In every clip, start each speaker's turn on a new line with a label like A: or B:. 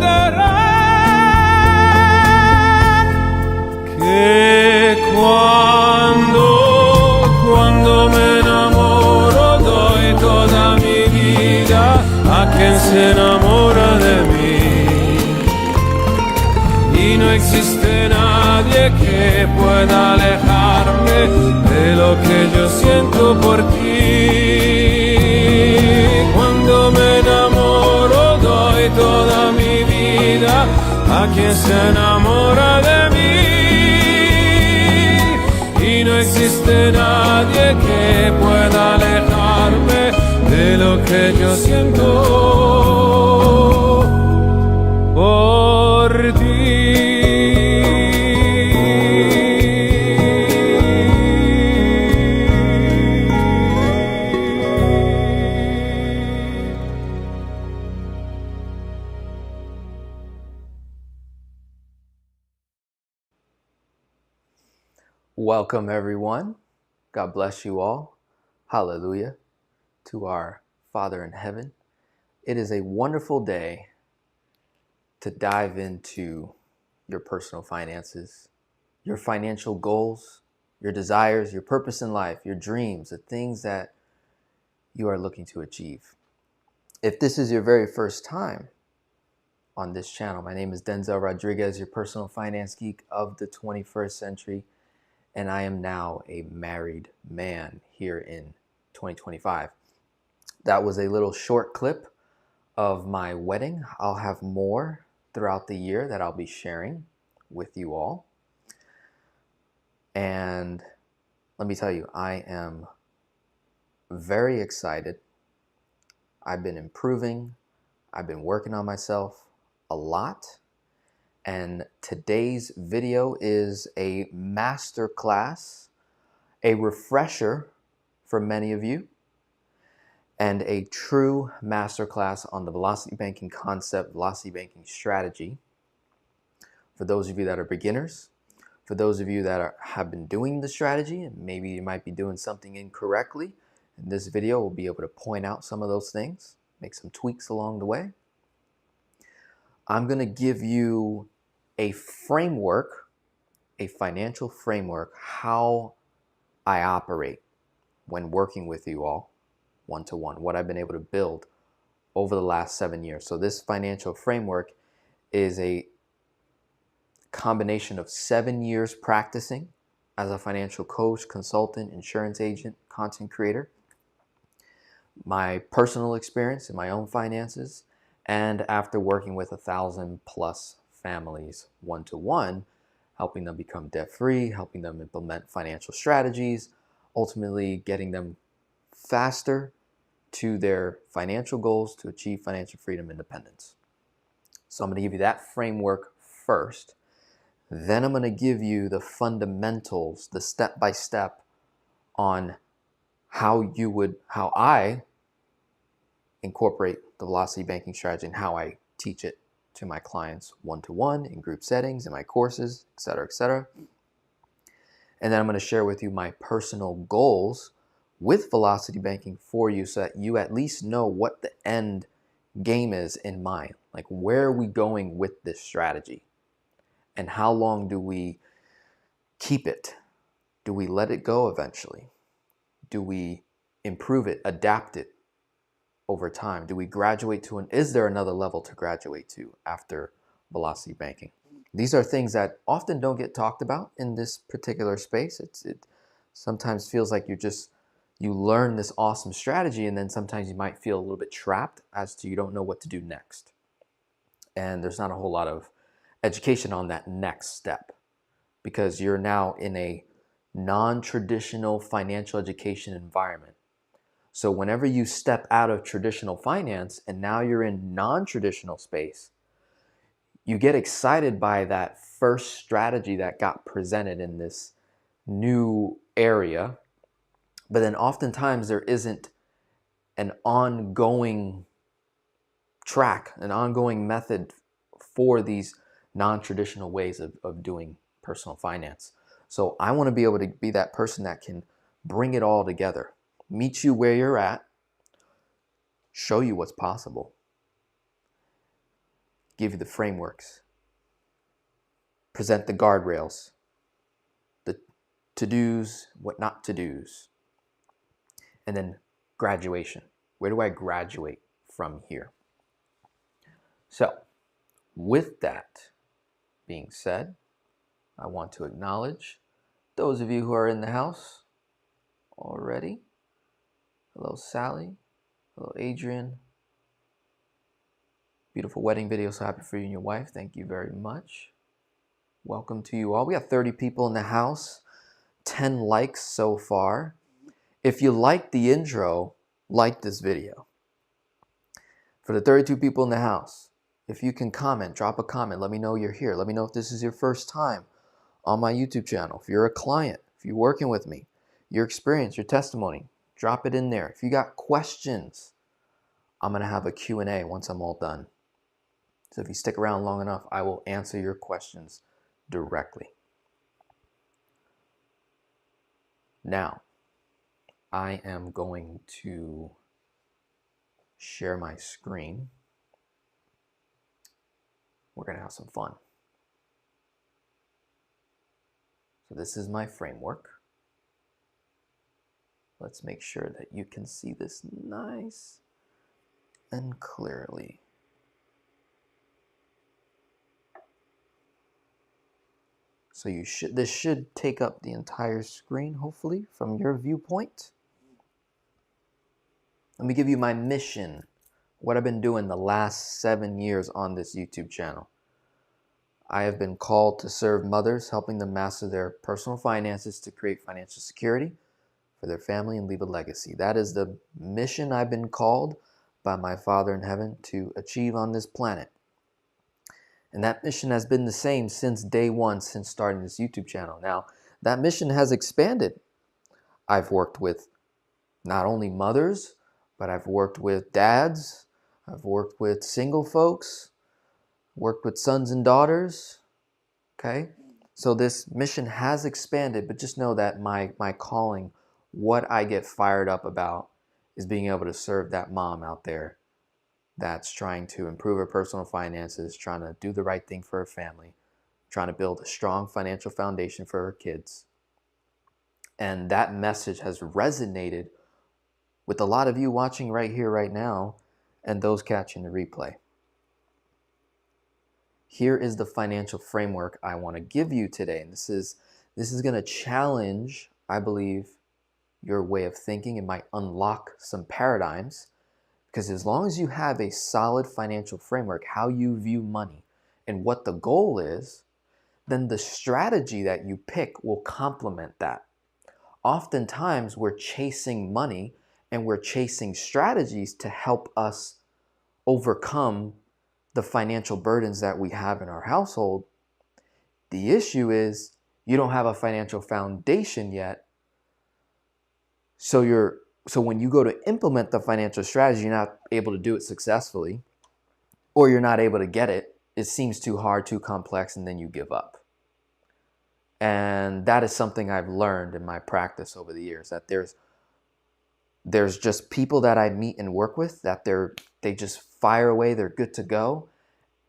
A: entenderán que cuando me enamoro doy toda mi vida a quien se enamora de mí. Y no existe nadie que pueda alejarme de lo que yo siento por ti. Cuando me enamoro doy toda mi vida a quien se enamora de mí. Y no existe nadie que pueda alejarme de lo que yo siento por ti.
B: Welcome, everyone. God bless you all. Hallelujah to our Father in heaven. It is a wonderful day to dive into your personal finances, your financial goals, your desires, your purpose in life, your dreams, the things that you are looking to achieve. If this is your very first time on this channel, my name is Denzel Rodriguez, your personal finance geek of the 21st century. And I am now a married man here in 2025. That was a little short clip of my wedding. I'll have more throughout the year that I'll be sharing with you all. And let me tell you, I am very excited. I've been improving. I've been working on myself a lot. And today's video is a masterclass, a refresher for many of you, and a true masterclass on the velocity banking concept, velocity banking strategy. For those of you that are beginners, for those of you that have been doing the strategy, and maybe you might be doing something incorrectly, in this video we'll be able to point out some of those things, make some tweaks along the way. I'm going to give you a framework, a financial framework, how I operate when working with you all one-to-one, what I've been able to build over the last 7 years. So this financial framework is a combination of 7 years practicing as a financial coach, consultant, insurance agent, content creator, my personal experience in my own finances, and after working with 1,000+ families one-to-one, helping them become debt-free, helping them implement financial strategies, ultimately getting them faster to their financial goals to achieve financial freedom, independence. So I'm going to give you that framework first. Then I'm going to give you the fundamentals, the step-by-step on how I incorporate the velocity banking strategy and how I teach it to my clients one-to-one, in group settings, in my courses, etc., etc. And then I'm going to share with you my personal goals with velocity banking for you so that you at least know what the end game is in mind. Like, where are we going with this strategy? And how long do we keep it? Do we let it go eventually? Do we improve it, adapt it over time? Do we graduate to is there another level to graduate to after velocity banking? These are things that often don't get talked about in this particular space. It sometimes feels like you learn this awesome strategy, and then sometimes you might feel a little bit trapped as to you don't know what to do next. And there's not a whole lot of education on that next step because you're now in a non-traditional financial education environment. So whenever you step out of traditional finance and now you're in non-traditional space, you get excited by that first strategy that got presented in this new area. But then oftentimes there isn't an ongoing track, an ongoing method for these non-traditional ways of doing personal finance. So I want to be able to be that person that can bring it all together, meet you where you're at, show you what's possible, give you the frameworks, present the guardrails, the to-dos, what not to-dos, and then graduation. Where do I graduate from here? So, with that being said, I want to acknowledge those of you who are in the house already. Hello, Sally. Hello, Adrian. Beautiful wedding video. So happy for you and your wife. Thank you very much. Welcome to you all. We have 30 people in the house, 10 likes so far. If you like the intro, like this video. For the 32 people in the house, if you can comment, drop a comment. Let me know you're here. Let me know if this is your first time on my YouTube channel. If you're a client, if you're working with me, your experience, your testimony, drop it in there. If you got questions, I'm going to have a Q&A once I'm all done. So if you stick around long enough, I will answer your questions directly. Now, I am going to share my screen. We're going to have some fun. So this is my framework. Let's make sure that you can see this nice and clearly. So this should take up the entire screen, hopefully, from your viewpoint. Let me give you my mission, what I've been doing the last 7 years on this YouTube channel. I have been called to serve mothers, helping them master their personal finances to create financial security for their family and leave a legacy. That is the mission I've been called by my Father in heaven to achieve on this planet. And that mission has been the same since day one, since starting this YouTube channel. Now, that mission has expanded. I've worked with not only mothers, but I've worked with dads. I've worked with single folks, worked with sons and daughters. Okay? So this mission has expanded, but just know that my calling, what I get fired up about, is being able to serve that mom out there that's trying to improve her personal finances, trying to do the right thing for her family, trying to build a strong financial foundation for her kids. And that message has resonated with a lot of you watching right here, right now, and those catching the replay. Here is the financial framework I want to give you today. And this is going to challenge, I believe, your way of thinking. It might unlock some paradigms. Because as long as you have a solid financial framework, how you view money and what the goal is, then the strategy that you pick will complement that. Oftentimes, we're chasing money and we're chasing strategies to help us overcome the financial burdens that we have in our household. The issue is you don't have a financial foundation yet. So when you go to implement the financial strategy, you're not able to do it successfully, or you're not able to get it. It seems too hard, too complex, and then you give up. And that is something I've learned in my practice over the years, that there's just people that I meet and work with that they just fire away, they're good to go.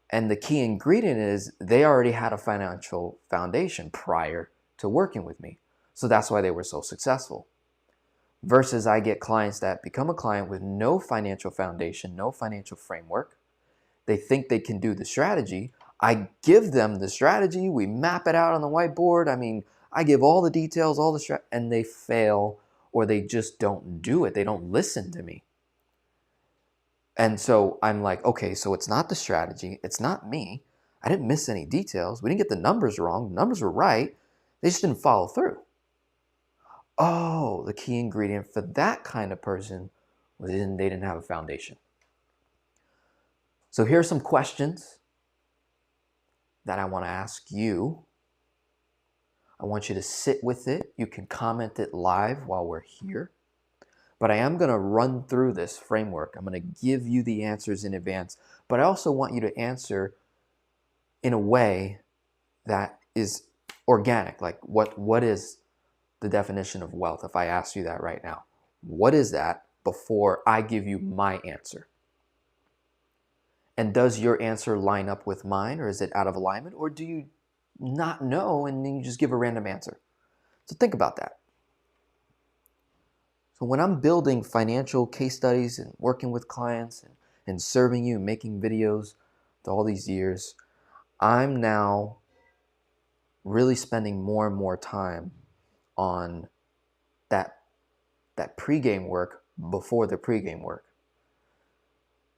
B: And the key ingredient is they already had a financial foundation prior to working with me. So that's why they were so successful. Versus I get clients that become a client with no financial foundation, no financial framework. They think they can do the strategy. I give them the strategy. We map it out on the whiteboard. I mean, I give all the details, and they fail, or they just don't do it. They don't listen to me. And so I'm like, okay, so it's not the strategy. It's not me. I didn't miss any details. We didn't get the numbers wrong. The numbers were right. They just didn't follow through. Oh, the key ingredient for that kind of person was they didn't have a foundation. So here are some questions that I want to ask you. I want you to sit with it. You can comment it live while we're here. But I am going to run through this framework. I'm going to give you the answers in advance. But I also want you to answer in a way that is organic. Like what is the definition of wealth? If I ask you that right now, what is that before I give you my answer? And does your answer line up with mine, or is it out of alignment? Or do you not know and then you just give a random answer? So think about that. So when I'm building financial case studies and working with clients and serving you and making videos all these years, I'm now really spending more and more time on that pregame work before the pregame work.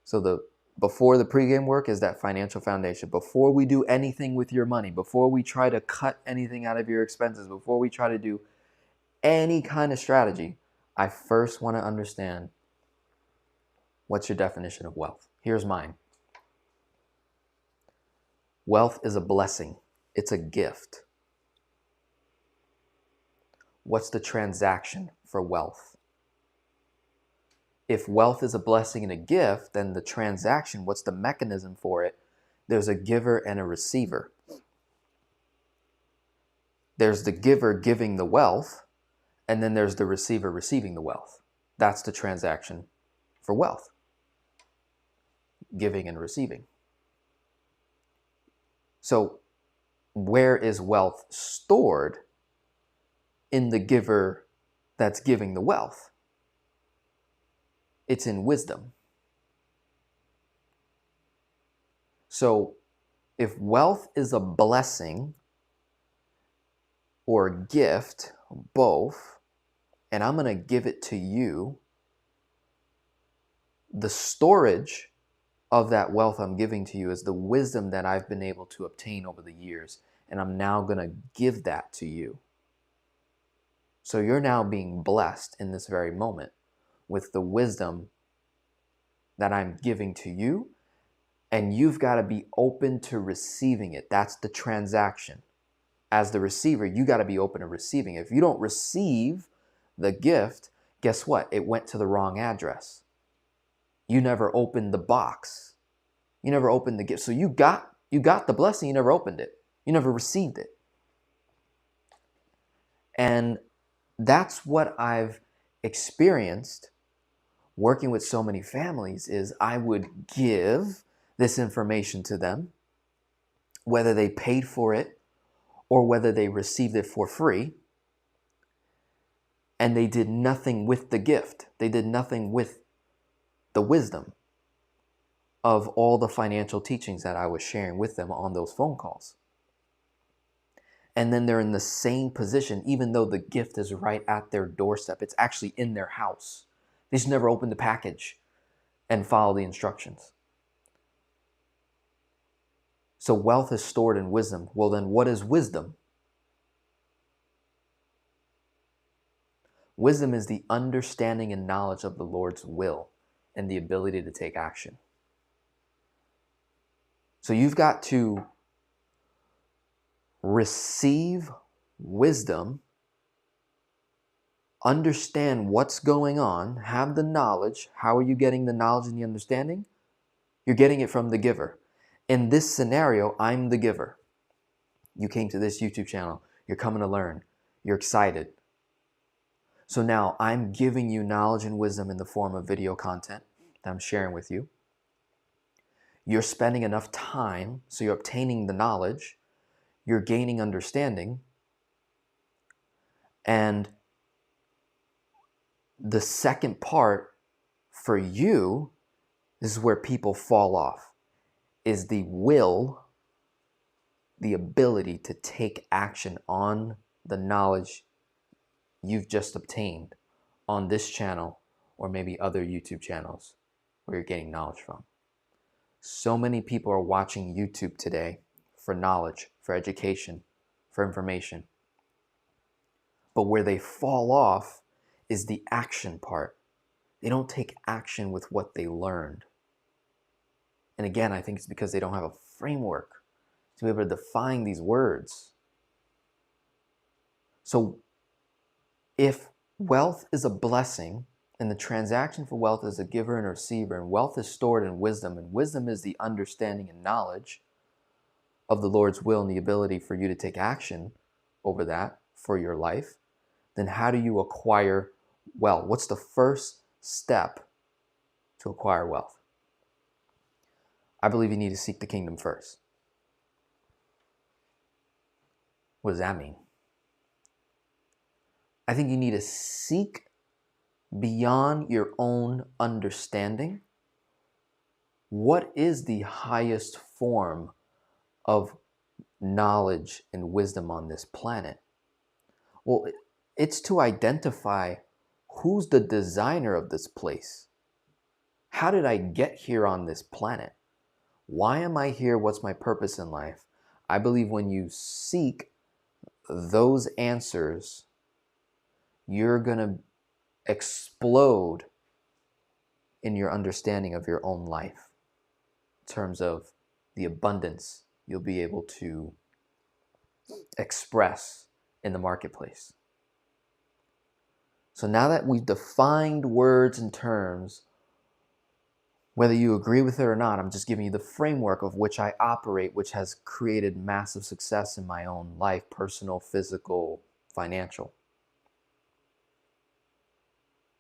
B: So the before the pregame work is that financial foundation. Before we do anything with your money, before we try to cut anything out of your expenses, before we try to do any kind of strategy, I first want to understand, what's your definition of wealth? Here's mine. Wealth is a blessing. It's a gift. What's the transaction for wealth? If wealth is a blessing and a gift, then the transaction, what's the mechanism for it? There's a giver and a receiver. There's the giver giving the wealth, and then there's the receiver receiving the wealth. That's the transaction for wealth. Giving and receiving. So where is wealth stored? In the giver that's giving the wealth. It's in wisdom. So if wealth is a blessing or a gift, both, and I'm going to give it to you, the storage of that wealth I'm giving to you is the wisdom that I've been able to obtain over the years, and I'm now going to give that to you. So you're now being blessed in this very moment with the wisdom that I'm giving to you, and you've got to be open to receiving it. That's the transaction. As the receiver, you got to be open to receiving it. If you don't receive the gift, guess what? It went to the wrong address. You never opened the box. You never opened the gift. So you got the blessing, you never opened it. You never received it. And that's what I've experienced working with so many families, is I would give this information to them, whether they paid for it or whether they received it for free, and they did nothing with the gift. They did nothing with the wisdom of all the financial teachings that I was sharing with them on those phone calls. And then they're in the same position, even though the gift is right at their doorstep. It's actually in their house. They just never open the package and follow the instructions. So wealth is stored in wisdom. Well, then what is wisdom? Wisdom is the understanding and knowledge of the Lord's will and the ability to take action. So you've got to receive wisdom, understand what's going on, have the knowledge. How are you getting the knowledge and the understanding? You're getting it from the giver. In this scenario, I'm the giver. You came to this YouTube channel. You're coming to learn. You're excited. So now I'm giving you knowledge and wisdom in the form of video content that I'm sharing with you. You're spending enough time, so you're obtaining the knowledge. You're gaining understanding. And the second part for you, this is where people fall off, is the will, the ability to take action on the knowledge you've just obtained on this channel or maybe other YouTube channels where you're getting knowledge from. So many people are watching YouTube today for knowledge, for education, for information. But where they fall off is the action part. They don't take action with what they learned. And again, I think it's because they don't have a framework to be able to define these words. So if wealth is a blessing, and the transaction for wealth is a giver and a receiver, and wealth is stored in wisdom, and wisdom is the understanding and knowledge of the Lord's will and the ability for you to take action over that for your life, then how do you acquire wealth? What's the first step to acquire wealth? I believe you need to seek the kingdom first. What does that mean? I think you need to seek beyond your own understanding. What is the highest form of knowledge and wisdom on this planet? Well, it's to identify who's the designer of this place. How did I get here on this planet? Why am I here? What's my purpose in life? I believe when you seek those answers, you're going to explode in your understanding of your own life in terms of the abundance you'll be able to express in the marketplace. So now that we've defined words and terms, whether you agree with it or not, I'm just giving you the framework of which I operate, which has created massive success in my own life, personal, physical, financial.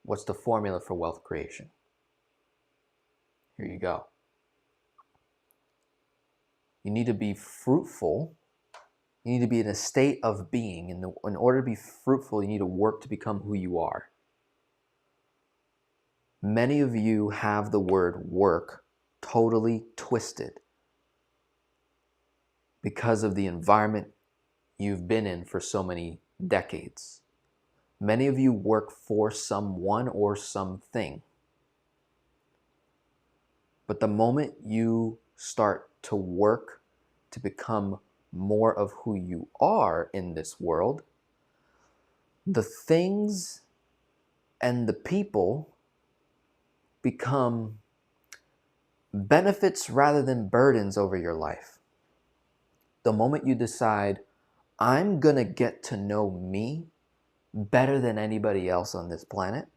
B: What's the formula for wealth creation? Here you go. You need to be fruitful. You need to be in a state of being. In order to be fruitful, you need to work to become who you are. Many of you have the word work totally twisted because of the environment you've been in for so many decades. Many of you work for someone or something. But the moment you start to work to become more of who you are in this world, the things and the people become benefits rather than burdens over your life. The moment you decide, I'm going to get to know me better than anybody else on this planet,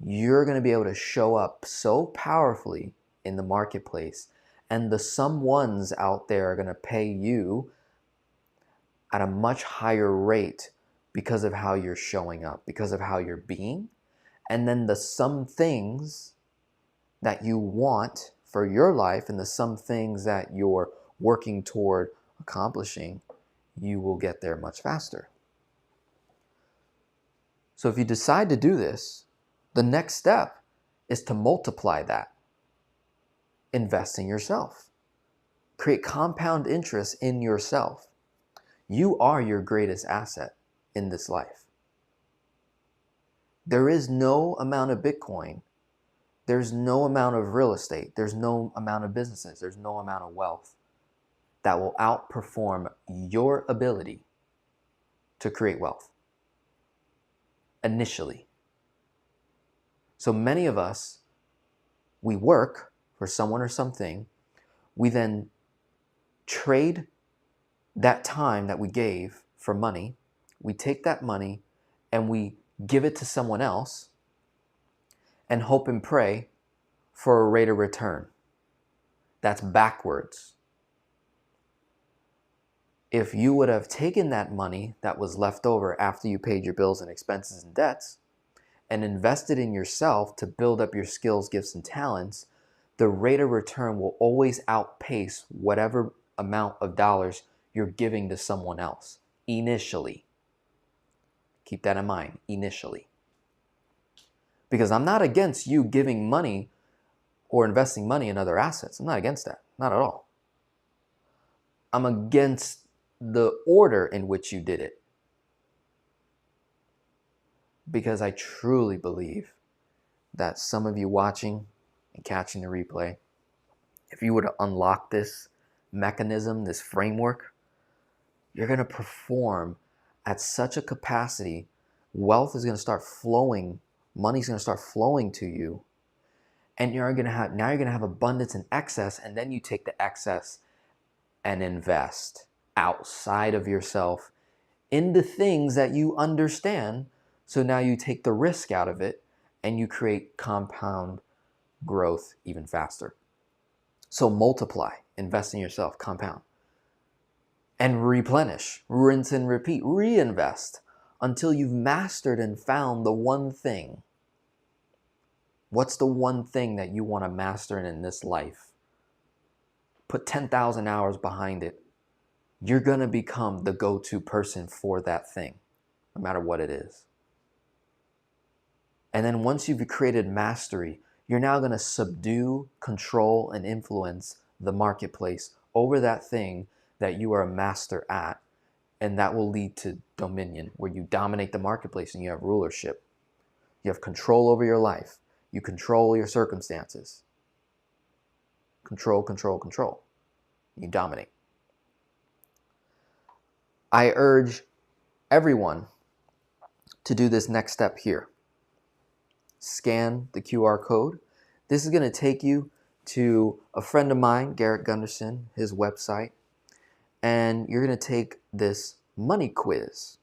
B: you're going to be able to show up so powerfully in the marketplace, and the someones out there are going to pay you at a much higher rate because of how you're showing up, because of how you're being. And then the some things that you want for your life and the some things that you're working toward accomplishing, you will get there much faster. So if you decide to do this, the next step is to multiply that. Invest in yourself. Create compound interest in yourself. You are your greatest asset in this life. There is no amount of Bitcoin, there's no amount of real estate, there's no amount of businesses, there's no amount of wealth that will outperform your ability to create wealth initially. So many of us, we work for someone or something, we then trade that time that we gave for money, we take that money and we give it to someone else and hope and pray for a rate of return. That's backwards. If you would have taken that money that was left over after you paid your bills and expenses and debts and invested in yourself to build up your skills, gifts, and talents, the rate of return will always outpace whatever amount of dollars you're giving to someone else initially. Keep that in mind, initially. Because I'm not against you giving money or investing money in other assets. I'm not against that, not at all. I'm against the order in which you did it. Because I truly believe that some of you watching and catching the replay, if you were to unlock this mechanism, this framework, you're going to perform at such a capacity. Wealth is going to start flowing. Money's going to start flowing to you. And now you're going to have abundance and excess. And then you take the excess and invest outside of yourself into things that you understand. So now you take the risk out of it and you create compound growth even faster. So multiply, invest in yourself, compound. And replenish, rinse and repeat, reinvest until you've mastered and found the one thing. What's the one thing that you want to master in this life? put 10,000 hours behind it, you're going to become the go-to person for that thing, no matter what it is. And then once you've created mastery, you're now going to subdue, control, and influence the marketplace over that thing that you are a master at. And that will lead to dominion, where you dominate the marketplace and you have rulership. You have control over your life. You control your circumstances. Control, control, control. You dominate. I urge everyone to do this next step here. Scan the QR code. This is going to take you to a friend of mine, Garrett Gunderson, his website, and you're going to take this money quiz.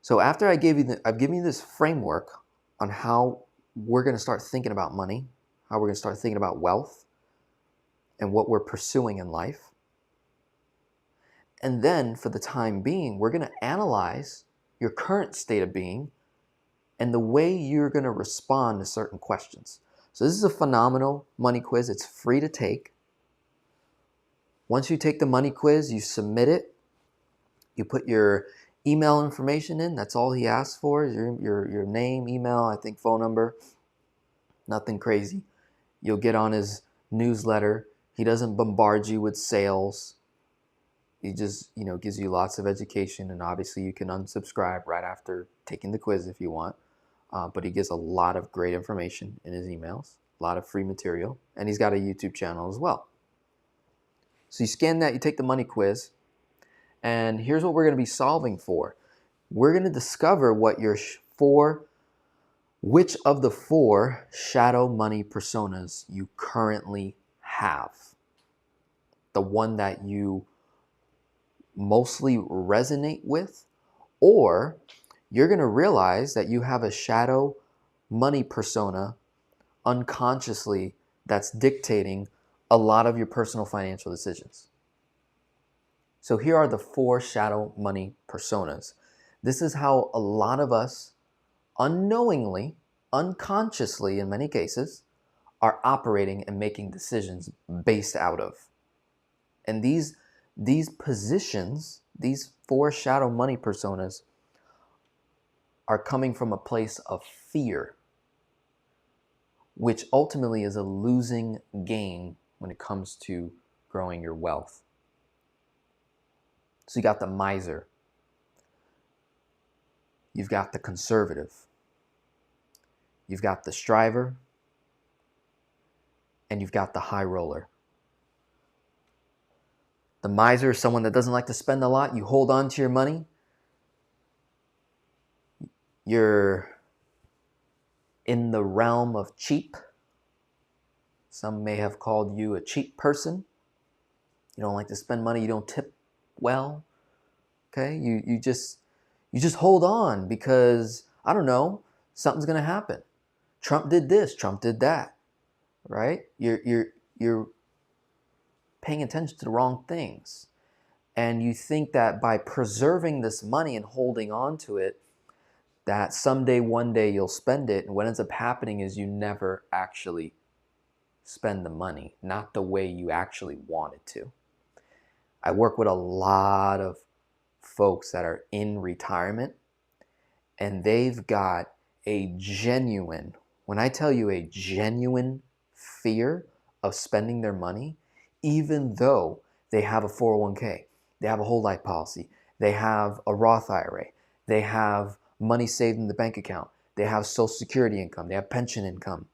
B: So after I've given you this framework on how we're going to start thinking about money, how we're going to start thinking about wealth, and what we're pursuing in life. And then for the time being, we're going to analyze your current state of being and the way you're going to respond to certain questions. So this is a phenomenal money quiz. It's free to take. Once you take the money quiz, you submit it. You put your email information in. That's all he asks for is your name, email, I think phone number. Nothing crazy. You'll get on his newsletter. He doesn't bombard you with sales. He just, gives you lots of education, and obviously you can unsubscribe right after taking the quiz if you want. But he gives a lot of great information in his emails, a lot of free material, and he's got a YouTube channel as well. So you scan that, you take the money quiz, and here's what we're going to be solving for. We're going to discover what which of the 4 shadow money personas you currently have. The one that you mostly resonate with, or you're going to realize that you have a shadow money persona unconsciously that's dictating a lot of your personal financial decisions. So here are the 4 shadow money personas. This is how a lot of us unknowingly, unconsciously in many cases, are operating and making decisions based out of. And these positions, these 4 shadow money personas, are coming from a place of fear, which ultimately is a losing game when it comes to growing your wealth. So you got the miser, you've got the conservative, you've got the striver, and you've got the high roller. The miser is someone that doesn't like to spend a lot. You hold on to your money. You're in the realm of cheap. Some may have called you a cheap person. You don't like to spend money. You don't tip well. Okay? You just hold on because, I don't know, something's going to happen. Trump did this. Trump did that. Right? You're paying attention to the wrong things. And you think that by preserving this money and holding on to it, that someday, one day you'll spend it. And what ends up happening is you never actually spend the money, not the way you actually wanted to. I work with a lot of folks that are in retirement, and they've got a genuine, when I tell you a genuine fear of spending their money, even though they have a 401k, they have a whole life policy, they have a Roth IRA, they have money saved in the bank account, they have Social Security income, they have pension income,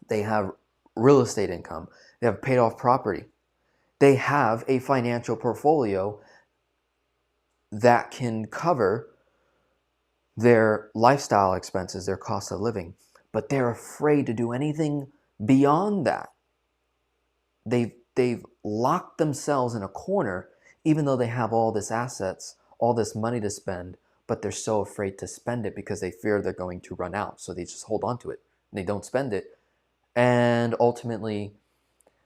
B: they have real estate income, they have paid off property. They have a financial portfolio that can cover their lifestyle expenses, their cost of living, but they're afraid to do anything beyond that. They've locked themselves in a corner, even though they have all this assets, all this money to spend, but they're so afraid to spend it because they fear they're going to run out. So they just hold on to it and they don't spend it. And ultimately,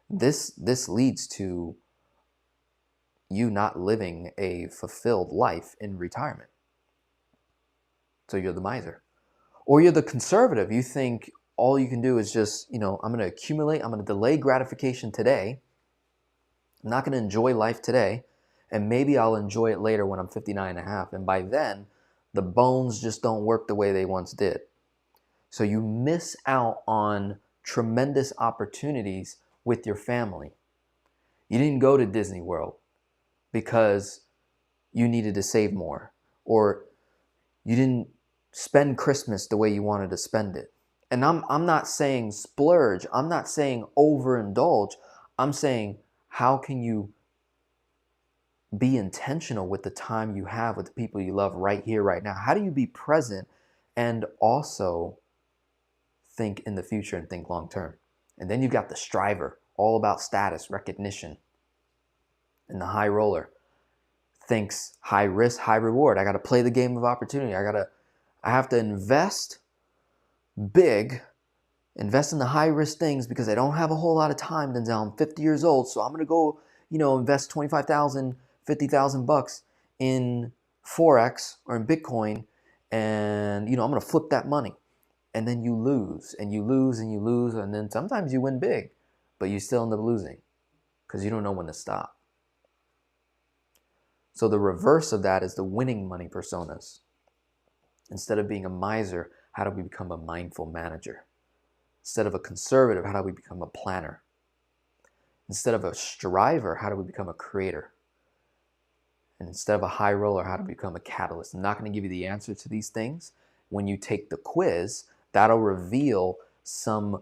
B: this leads to you not living a fulfilled life in retirement. So you're the miser. Or you're the conservative. You think all you can do is just, I'm going to accumulate, I'm going to delay gratification today. I'm not going to enjoy life today, and maybe I'll enjoy it later when I'm 59 and a half. And by then, the bones just don't work the way they once did. So you miss out on tremendous opportunities with your family. You didn't go to Disney World because you needed to save more, or you didn't spend Christmas the way you wanted to spend it. And I'm not saying splurge. I'm not saying overindulge. I'm saying, how can you be intentional with the time you have with the people you love right here, right now? How do you be present and also think in the future and think long term? And then you've got the striver, all about status, recognition. And the high roller thinks high risk, high reward. I got to play the game of opportunity. I have to invest big, invest in the high risk things because I don't have a whole lot of time. Denzel, I'm 50 years old, so I'm going to go, invest 25,000, 50,000 bucks in Forex or in Bitcoin, and I'm going to flip that money. And then you lose and you lose and you lose, and then sometimes you win big, but you still end up losing because you don't know when to stop. So the reverse of that is the winning money personas. Instead of being a miser, how do we become a mindful manager? Instead of a conservative, how do we become a planner? Instead of a striver, how do we become a creator? And instead of a high roller, how do we become a catalyst? I'm not going to give you the answer to these things. When you take the quiz, that'll reveal some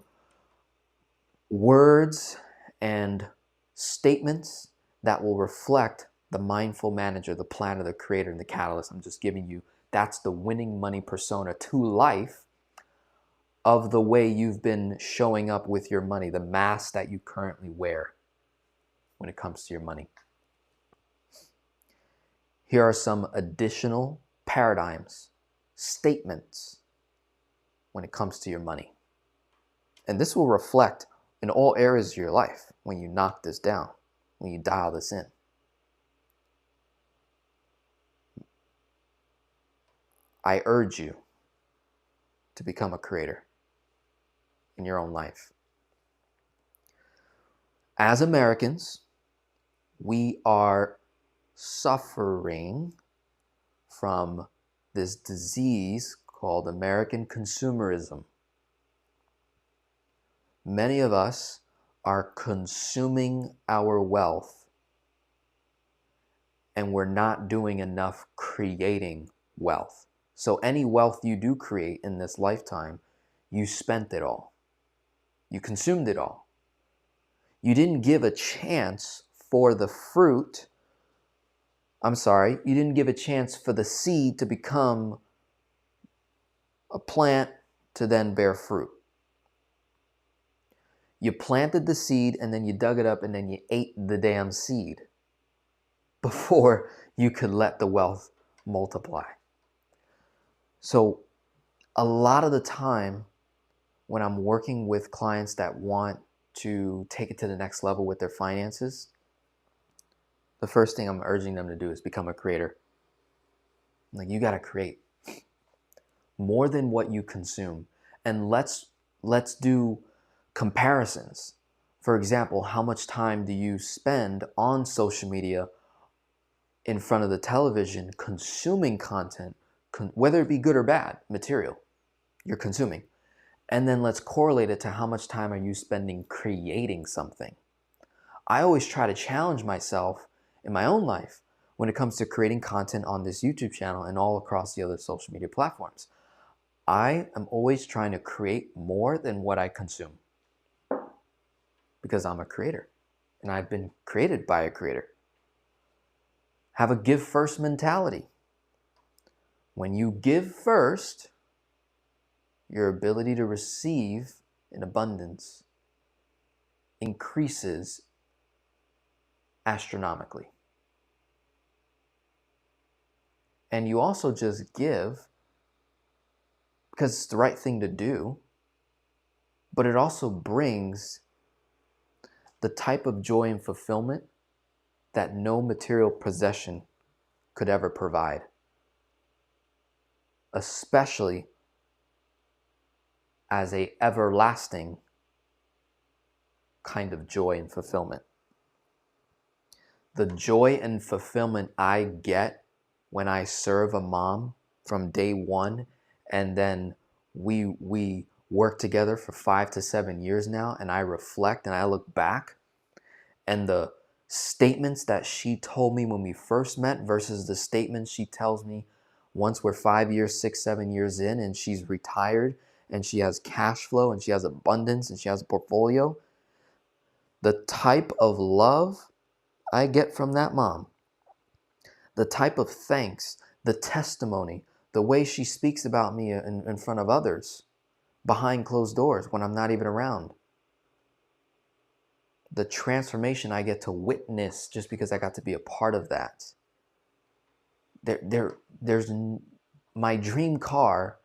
B: words and statements that will reflect the mindful manager, the planner, the creator, and the catalyst. I'm just giving you, that's the winning money persona to life of the way you've been showing up with your money, the mask that you currently wear when it comes to your money. Here are some additional paradigms, statements when it comes to your money. And this will reflect in all areas of your life when you knock this down, when you dial this in. I urge you to become a creator in your own life. As Americans, we are suffering from this disease called American consumerism. Many of us are consuming our wealth, and we're not doing enough creating wealth. So any wealth you do create in this lifetime, you spent it all. You consumed it all. You didn't give a chance for the fruit. You didn't give a chance for the seed to become a plant to then bear fruit. You planted the seed and then you dug it up and then you ate the damn seed before you could let the wealth multiply. So a lot of the time when I'm working with clients that want to take it to the next level with their finances, the first thing I'm urging them to do is become a creator. Like, you got to create more than what you consume. And let's do comparisons. For example, how much time do you spend on social media, in front of the television, consuming content, whether it be good or bad material you're consuming? And then let's correlate it to how much time are you spending creating something. I always try to challenge myself in my own life when it comes to creating content on this YouTube channel and all across the other social media platforms. I am always trying to create more than what I consume because I'm a creator and I've been created by a creator. Have a give first mentality. When you give first, your ability to receive in abundance increases astronomically. And you also just give because it's the right thing to do, but it also brings the type of joy and fulfillment that no material possession could ever provide, especially as a everlasting kind of joy and fulfillment. The joy and fulfillment I get when I serve a mom from day one, and then we work together for 5 to 7 years now, and I reflect and I look back, and the statements that she told me when we first met versus the statements she tells me once we're 5 years, 6, 7 years in, and she's retired and she has cash flow and she has abundance and she has a portfolio. The type of love I get from that mom, the type of thanks, the testimony, the way she speaks about me in front of others, behind closed doors when I'm not even around, the transformation I get to witness just because I got to be a part of that. There's my dream car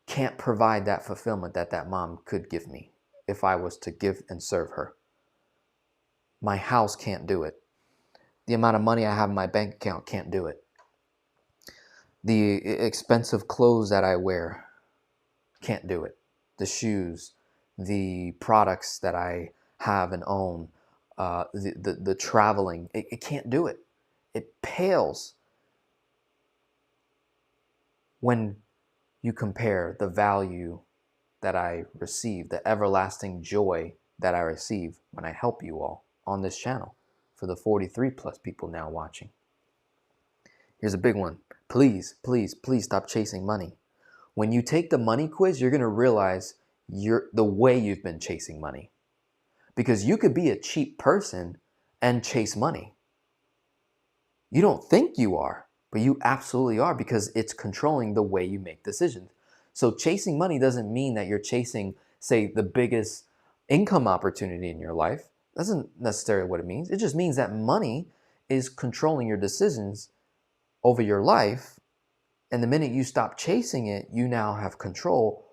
B: can't provide that fulfillment that mom could give me if I was to give and serve her. My house can't do it. The amount of money I have in my bank account can't do it. The expensive clothes that I wear can't do it. The shoes, the products that I have and own, the traveling, it can't do it. It pales when you compare the value that I receive, the everlasting joy that I receive when I help you all on this channel, for the 43 plus people now watching. Here's a big one. Please, please, please stop chasing money. When you take the money quiz, you're going to realize the way you've been chasing money. Because you could be a cheap person and chase money. You don't think you are, but you absolutely are, because it's controlling the way you make decisions. So chasing money doesn't mean that you're chasing, say, the biggest income opportunity in your life. That's not necessarily what it means. It just means that money is controlling your decisions over your life. And the minute you stop chasing it, you now have control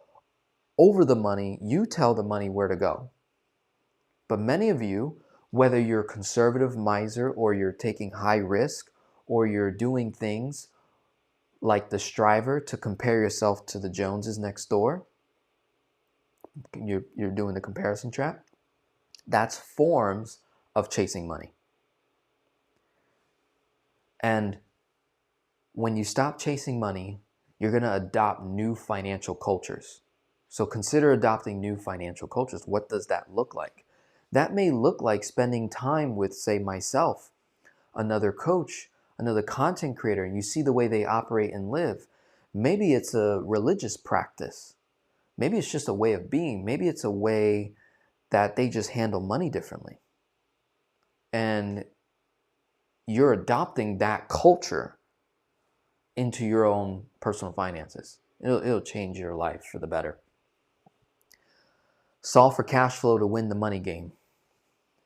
B: over the money. You tell the money where to go. But many of you, whether you're a conservative miser or you're taking high risk or you're doing things like the striver to compare yourself to the Joneses next door, you're doing the comparison trap. That's forms of chasing money. And when you stop chasing money, you're going to adopt new financial cultures. So consider adopting new financial cultures. What does that look like? That may look like spending time with, say, myself, another coach, another content creator, and you see the way they operate and live. Maybe it's a religious practice. Maybe it's just a way of being. Maybe it's a way that they just handle money differently. And you're adopting that culture into your own personal finances. It'll change your life for the better. Solve for cash flow to win the money game.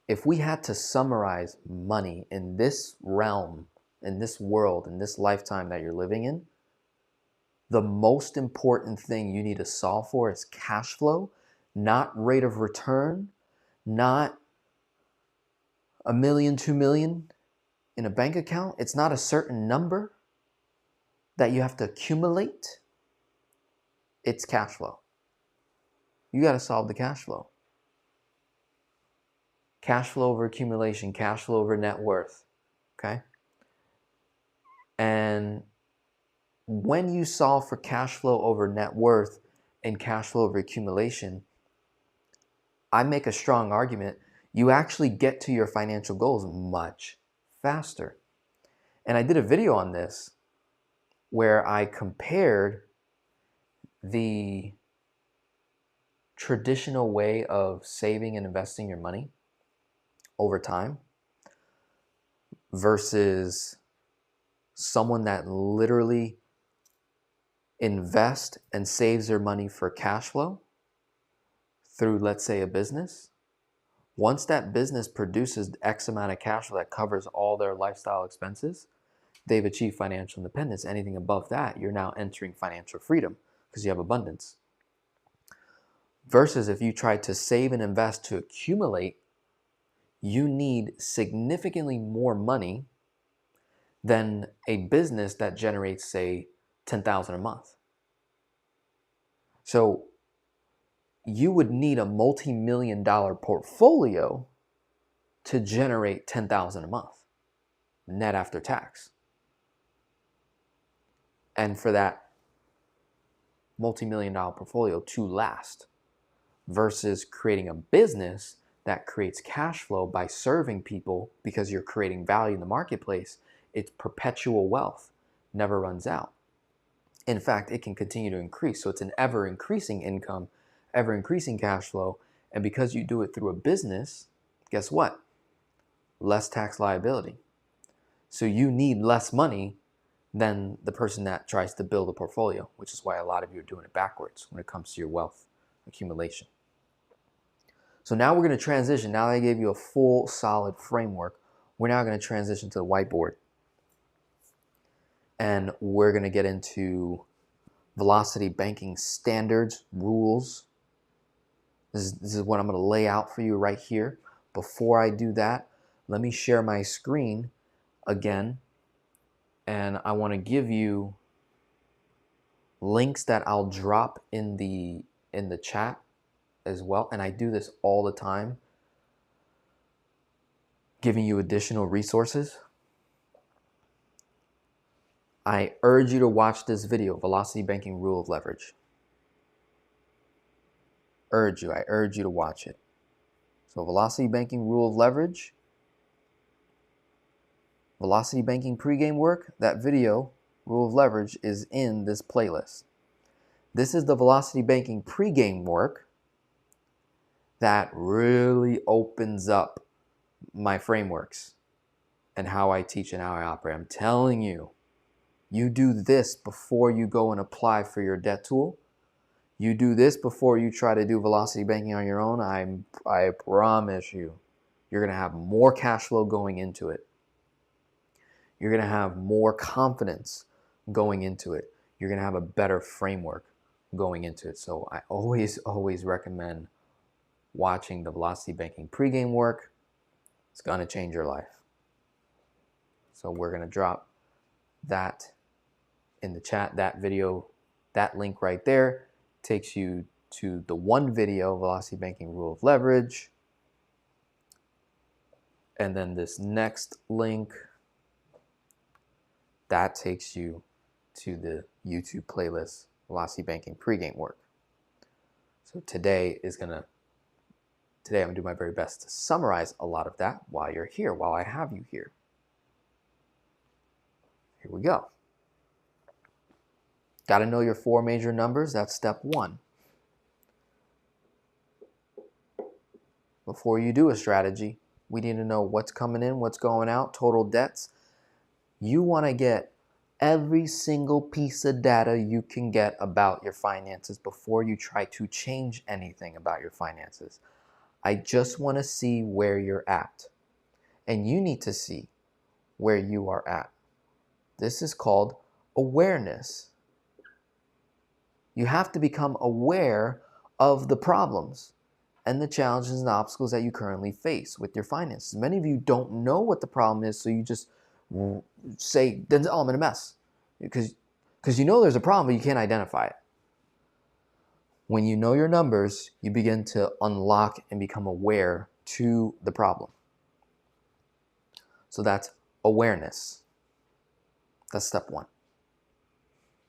B: If we had to summarize money in this realm, in this world, in this lifetime that you're living in, the most important thing you need to solve for is cash flow, not rate of return, not $1 million, $2 million in a bank account. It's not a certain number that you have to accumulate. It's cash flow. You got to solve the cash flow. Cash flow over accumulation, cash flow over net worth. Okay? And when you solve for cash flow over net worth and cash flow over accumulation, I make a strong argument, you actually get to your financial goals much faster. And I did a video on this where I compared the traditional way of saving and investing your money over time versus someone that literally invests and saves their money for cash flow through, let's say, a business. Once that business produces X amount of cash flow that covers all their lifestyle expenses, they've achieved financial independence. Anything above that, you're now entering financial freedom because you have abundance. Versus if you try to save and invest to accumulate, you need significantly more money than a business that generates, say, $10,000 a month. So you would need a multi-million-dollar portfolio to generate $10,000 a month net after tax. And for that multi-million-dollar portfolio to last, versus creating a business that creates cash flow by serving people because you're creating value in the marketplace. It's perpetual wealth, never runs out. In fact, it can continue to increase. So it's an ever-increasing income, ever-increasing cash flow. And because you do it through a business, guess what? Less tax liability. So you need less money than the person that tries to build a portfolio, which is why a lot of you are doing it backwards when it comes to your wealth accumulation. So now we're going to transition. Now that I gave you a full, solid framework, we're now going to transition to the whiteboard. And we're going to get into velocity banking standards, rules. This is what I'm going to lay out for you right here. Before I do that, let me share my screen again. And I want to give you links that I'll drop in the chat as well. And I do this all the time, giving you additional resources. I urge you to watch this video, Velocity Banking Rule of Leverage. I urge you to watch it. So Velocity Banking Rule of Leverage, Velocity Banking pregame work, that video, Rule of Leverage, is in this playlist. This is the Velocity Banking pregame work that really opens up my frameworks and how I teach and how I operate. I'm telling you, you do this before you go and apply for your debt tool. You do this before you try to do velocity banking on your own. I promise you, you're going to have more cash flow going into it. You're going to have more confidence going into it. You're going to have a better framework going into it. So I always recommend watching the velocity banking pregame work. It's going to change your life. So we're going to drop that in the chat. That video, that link right there takes you to the one video, Velocity Banking Rule of Leverage. And then this next link, that takes you to the YouTube playlist, Velocity Banking Pregame Work. So today I'm going to do my very best to summarize a lot of that while you're here, while I have you here. Here we go. Got to know your four major numbers. That's step one. Before you do a strategy, we need to know what's coming in, what's going out, total debts. You want to get every single piece of data you can get about your finances before you try to change anything about your finances. I just want to see where you're at. And you need to see where you are at. This is called awareness. You have to become aware of the problems and the challenges and obstacles that you currently face with your finances. Many of you don't know what the problem is, so you just say, Denzel, I'm in a mess. Because you know there's a problem, but you can't identify it. When you know your numbers, you begin to unlock and become aware to the problem. So that's awareness. That's step one.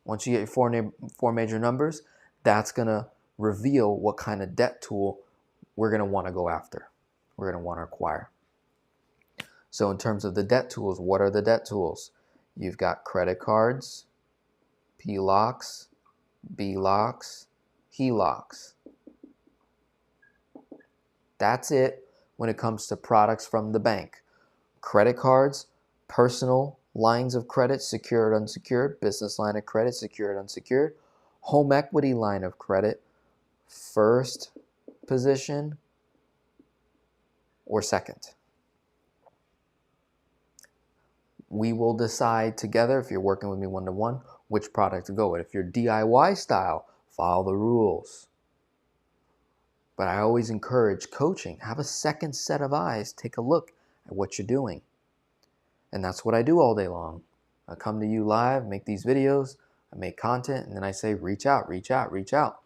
B: Once you get your four major numbers, that's going to reveal what kind of debt tool we're going to want to go after. We're going to want to acquire. So in terms of the debt tools, what are the debt tools? You've got credit cards, PLOCs, BLOCs, HELOCs. That's it when it comes to products from the bank. Credit cards, personal lines of credit, secured, unsecured, business line of credit, secured, unsecured, home equity line of credit, first position or second. We will decide together, if you're working with me one-to-one, which product to go with. If you're DIY style, follow the rules. But I always encourage coaching. Have a second set of eyes. Take a look at what you're doing. And that's what I do all day long. I come to you live, make these videos, I make content, and then I say, reach out, reach out, reach out.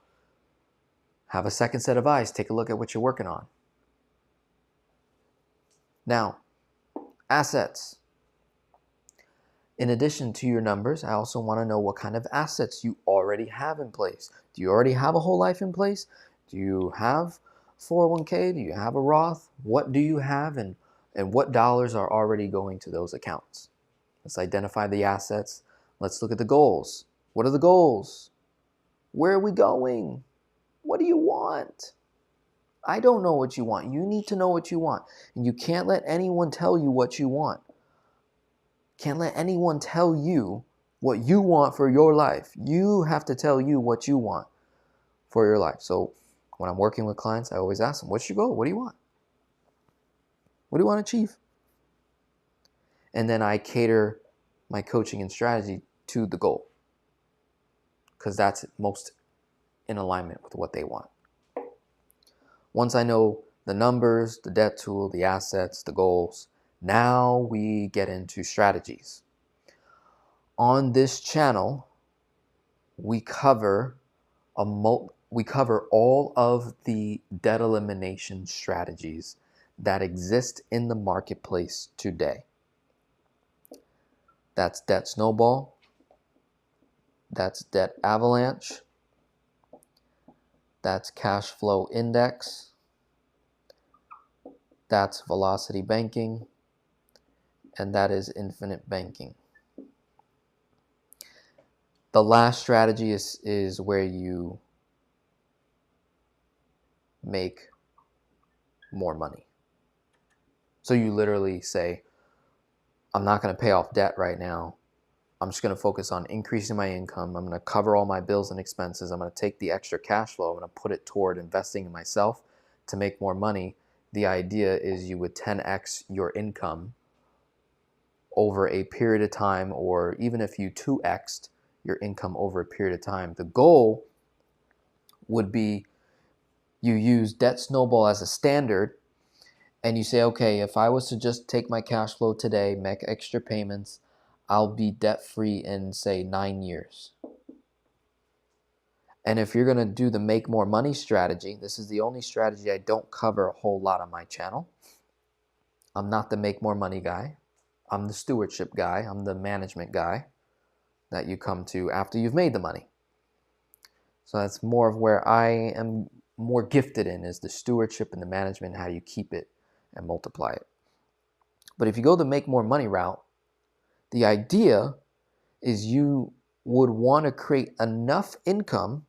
B: Have a second set of eyes. Take a look at what you're working on. Now, assets. In addition to your numbers, I also want to know what kind of assets you already have in place. Do you already have a whole life in place? Do you have 401k? Do you have a Roth? What do you have, and what dollars are already going to those accounts? Let's identify the assets. Let's look at the goals. What are the goals? Where are we going? What do you want? I don't know what you want. You need to know what you want. And you can't let anyone tell you what you want. Can't let anyone tell you what you want for your life. You have to tell you what you want for your life. So when I'm working with clients, I always ask them, what's your goal? What do you want? What do you want to achieve? And then I cater my coaching and strategy to the goal, because that's most in alignment with what they want. Once I know the numbers, the debt tool, the assets, the goals, now we get into strategies. On this channel, we cover all of the debt elimination strategies that exist in the marketplace today. That's debt snowball. That's debt avalanche. That's cash flow index. That's velocity banking. And that is infinite banking. The last strategy is where you make more money. So you literally say, I'm not going to pay off debt right now. I'm just going to focus on increasing my income. I'm going to cover all my bills and expenses. I'm going to take the extra cash flow. I'm going to put it toward investing in myself to make more money. The idea is you would 10x your income over a period of time, or even if you 2x'd your income over a period of time. The goal would be you use debt snowball as a standard, and you say, okay, if I was to just take my cash flow today, make extra payments, I'll be debt-free in, say, 9 years. And if you're going to do the make more money strategy, this is the only strategy I don't cover a whole lot on my channel. I'm not the make more money guy. I'm the stewardship guy. I'm the management guy that you come to after you've made the money. So that's more of where I am more gifted in, is the stewardship and the management, how you keep it and multiply it. But if you go the make more money route, the idea is you would want to create enough income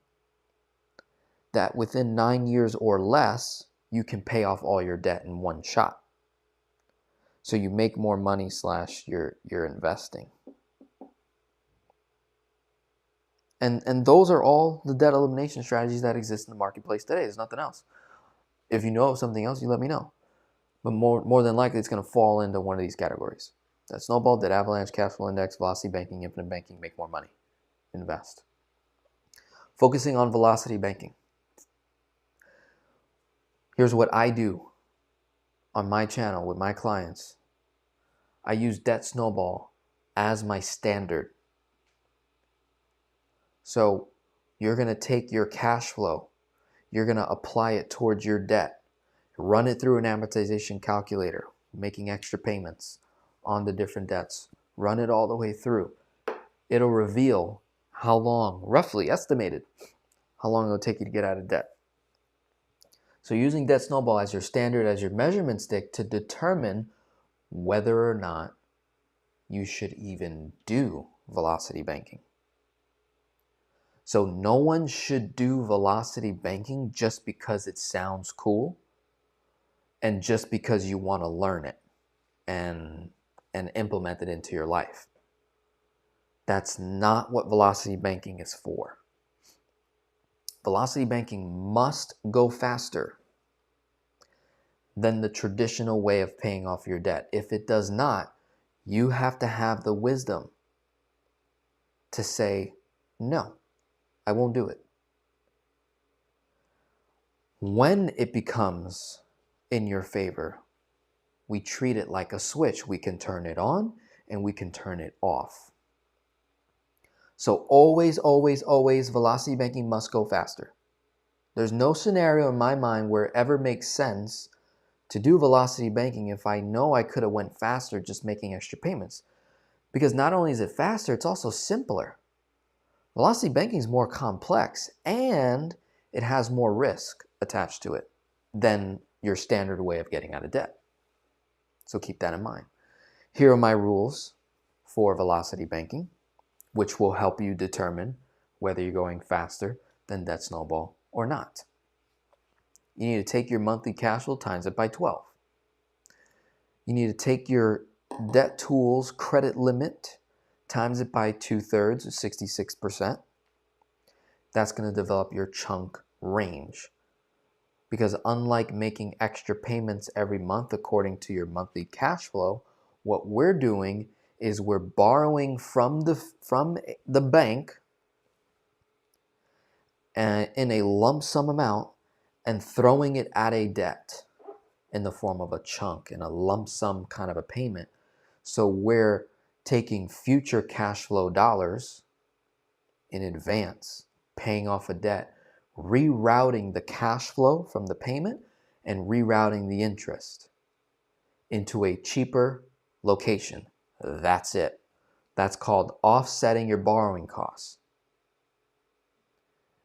B: that within 9 years or less, you can pay off all your debt in one shot. So you make more money / you're investing. And those are all the debt elimination strategies that exist in the marketplace today. There's nothing else. If you know of something else, you let me know. But more than likely, it's going to fall into one of these categories. That snowball, debt avalanche, cash flow index, velocity banking, infinite banking, make more money, invest. Focusing on velocity banking. Here's what I do on my channel with my clients. I use debt snowball as my standard. So you're going to take your cash flow, you're going to apply it towards your debt, run it through an amortization calculator, making extra payments on the different debts, run it all the way through. It'll reveal how long, roughly estimated, how long it'll take you to get out of debt. So using debt snowball as your standard, as your measurement stick to determine whether or not you should even do velocity banking. So no one should do velocity banking just because it sounds cool and just because you want to learn it and implement it into your life. That's not what velocity banking is for. Velocity banking must go faster than the traditional way of paying off your debt. If it does not, you have to have the wisdom to say, no, I won't do it. When it becomes in your favor, we treat it like a switch. We can turn it on and we can turn it off. So always, always, always, velocity banking must go faster. There's no scenario in my mind where it ever makes sense to do velocity banking if I know I could have went faster just making extra payments. Because not only is it faster, it's also simpler. Velocity banking is more complex and it has more risk attached to it than your standard way of getting out of debt. So keep that in mind. Here are my rules for velocity banking, which will help you determine whether you're going faster than debt snowball or not. You need to take your monthly cash flow times it by 12. You need to take your debt tools credit limit times it by 2/3 or 66%. That's going to develop your chunk range. Because unlike making extra payments every month according to your monthly cash flow, what we're doing is we're borrowing from the bank in a lump sum amount and throwing it at a debt in the form of a chunk and a lump sum kind of a payment. So we're taking future cash flow dollars in advance, paying off a debt, rerouting the cash flow from the payment and rerouting the interest into a cheaper location. That's it. That's called offsetting your borrowing costs.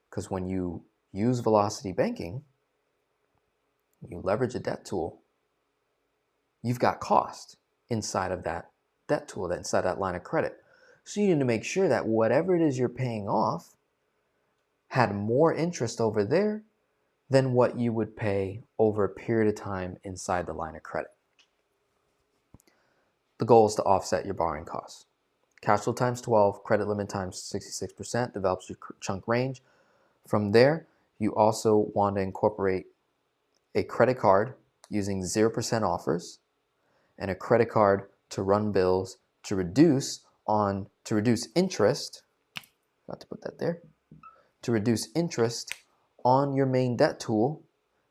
B: Because when you use velocity banking, you leverage a debt tool, you've got cost inside of that debt tool, inside that line of credit. So you need to make sure that whatever it is you're paying off had more interest over there than what you would pay over a period of time inside the line of credit. The goal is to offset your borrowing costs. Cash flow times 12, credit limit times 66% develops your chunk range. From there, you also want to incorporate a credit card using 0% offers and a credit card to run bills to reduce interest. Got to put that there. To reduce interest on your main debt tool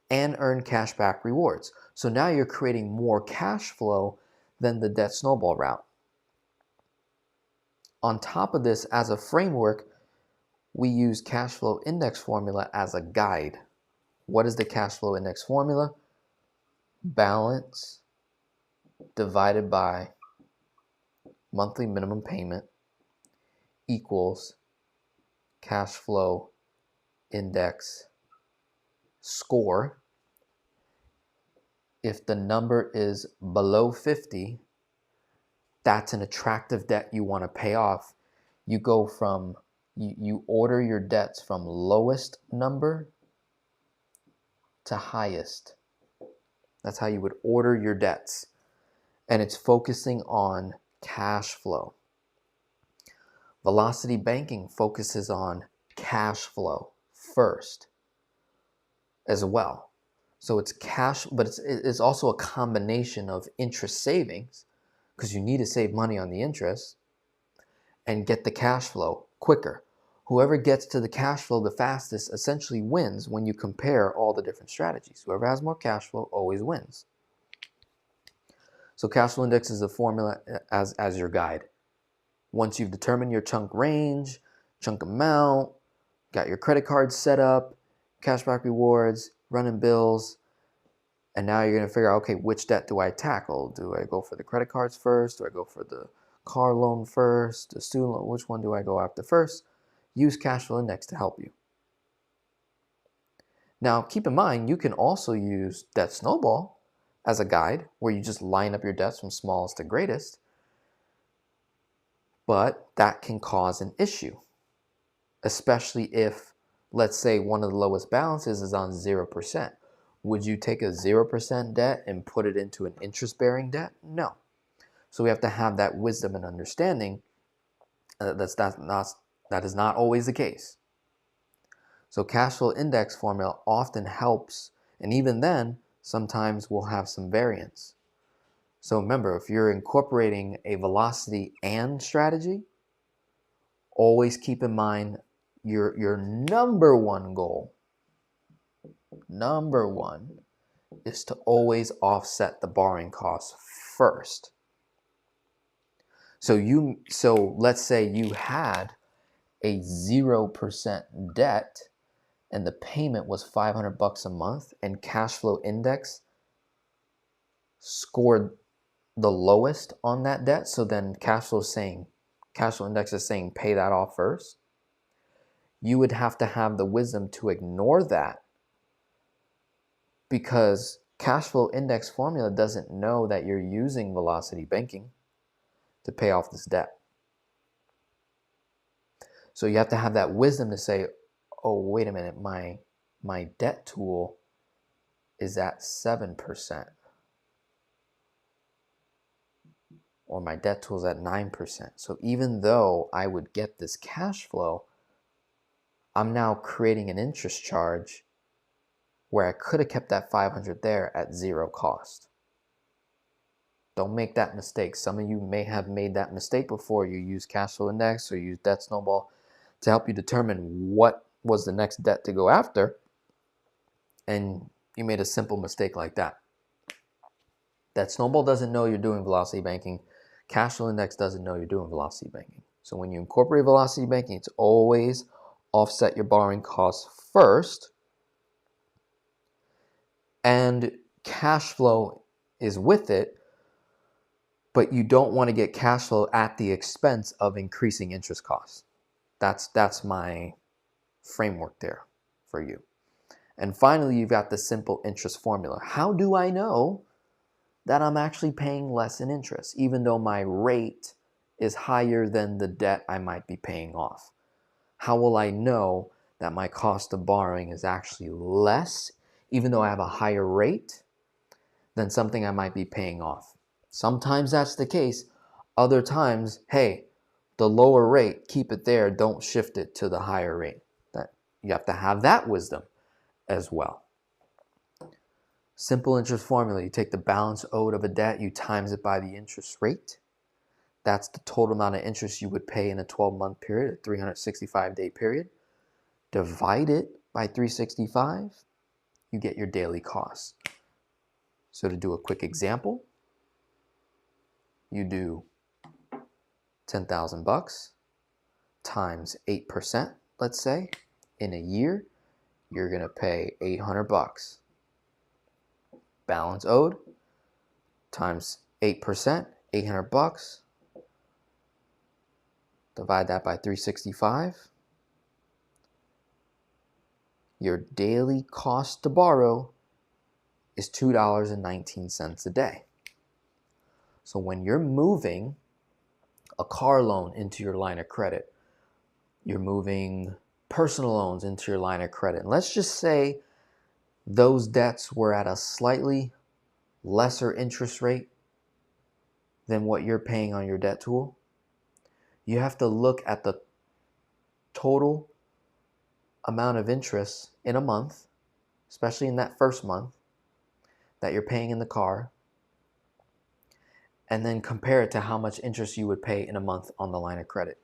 B: and earn cashback rewards. So now you're creating more cash flow than the debt snowball route. On top of this, as a framework, we use cash flow index formula as a guide. What is the cash flow index formula? Balance divided by monthly minimum payment equals cash flow index score. If the number is below 50, that's an attractive debt you want to pay off. You go from, you order your debts from lowest number to highest. That's how you would order your debts. And it's focusing on cash flow. Velocity banking focuses on cash flow first as well. So it's cash, but it's also a combination of interest savings, because you need to save money on the interest and get the cash flow quicker. Whoever gets to the cash flow the fastest essentially wins when you compare all the different strategies. Whoever has more cash flow always wins. So cash flow index is a formula as your guide. Once you've determined your chunk range, chunk amount, got your credit card set up, cashback rewards, running bills, and now you're going to figure out, okay, which debt do I tackle? Do I go for the credit cards first? Do I go for the car loan first? The student loan? Which one do I go after first? Use cash flow index to help you. Now, keep in mind, you can also use debt snowball as a guide where you just line up your debts from smallest to greatest, but that can cause an issue, especially if, let's say, one of the lowest balances is on 0%. Would you take a 0% debt and put it into an interest-bearing debt? No. So we have to have that wisdom and understanding that is not always the case. So cash flow index formula often helps, and even then, sometimes we'll have some variance. So remember, if you're incorporating a velocity and strategy, always keep in mind your number one goal. Number one is to always offset the borrowing costs first. So let's say you had a 0% debt and the payment was $500 a month and cash flow index scored the lowest on that debt, so then cash flow index is saying pay that off first, you would have to have the wisdom to ignore that, because cash flow index formula doesn't know that you're using velocity banking to pay off this debt. So you have to have that wisdom to say, oh, wait a minute, my debt tool is at 7%. Or my debt tool is at 9%. So even though I would get this cash flow, I'm now creating an interest charge where I could have kept that 500 there at zero cost. Don't make that mistake. Some of you may have made that mistake before. You use cash flow index or use debt snowball to help you determine what was the next debt to go after, and you made a simple mistake like that. That snowball doesn't know you're doing velocity banking. Cash flow index doesn't know you're doing velocity banking. So when you incorporate velocity banking, it's always offset your borrowing costs first, and cash flow is with it, but you don't want to get cash flow at the expense of increasing interest costs. That's my framework there for you. And finally, you've got the simple interest formula. How do I know that I'm actually paying less in interest, even though my rate is higher than the debt I might be paying off? How will I know that my cost of borrowing is actually less, even though I have a higher rate than something I might be paying off? Sometimes that's the case. Other times, hey, the lower rate, keep it there, don't shift it to the higher rate. You have to have that wisdom as well. Simple interest formula, you take the balance owed of a debt, you times it by the interest rate. That's the total amount of interest you would pay in a 12-month period, a 365-day period. Divide it by 365, you get your daily costs. So to do a quick example, you do $10,000 times 8%, let's say. In a year, you're going to pay $800. Balance owed times 8%, $800. Divide that by 365. Your daily cost to borrow is $2.19 a day. So when you're moving a car loan into your line of credit, you're moving personal loans into your line of credit. And let's just say those debts were at a slightly lesser interest rate than what you're paying on your debt tool. You have to look at the total amount of interest in a month, especially in that first month that you're paying in the car, and then compare it to how much interest you would pay in a month on the line of credit.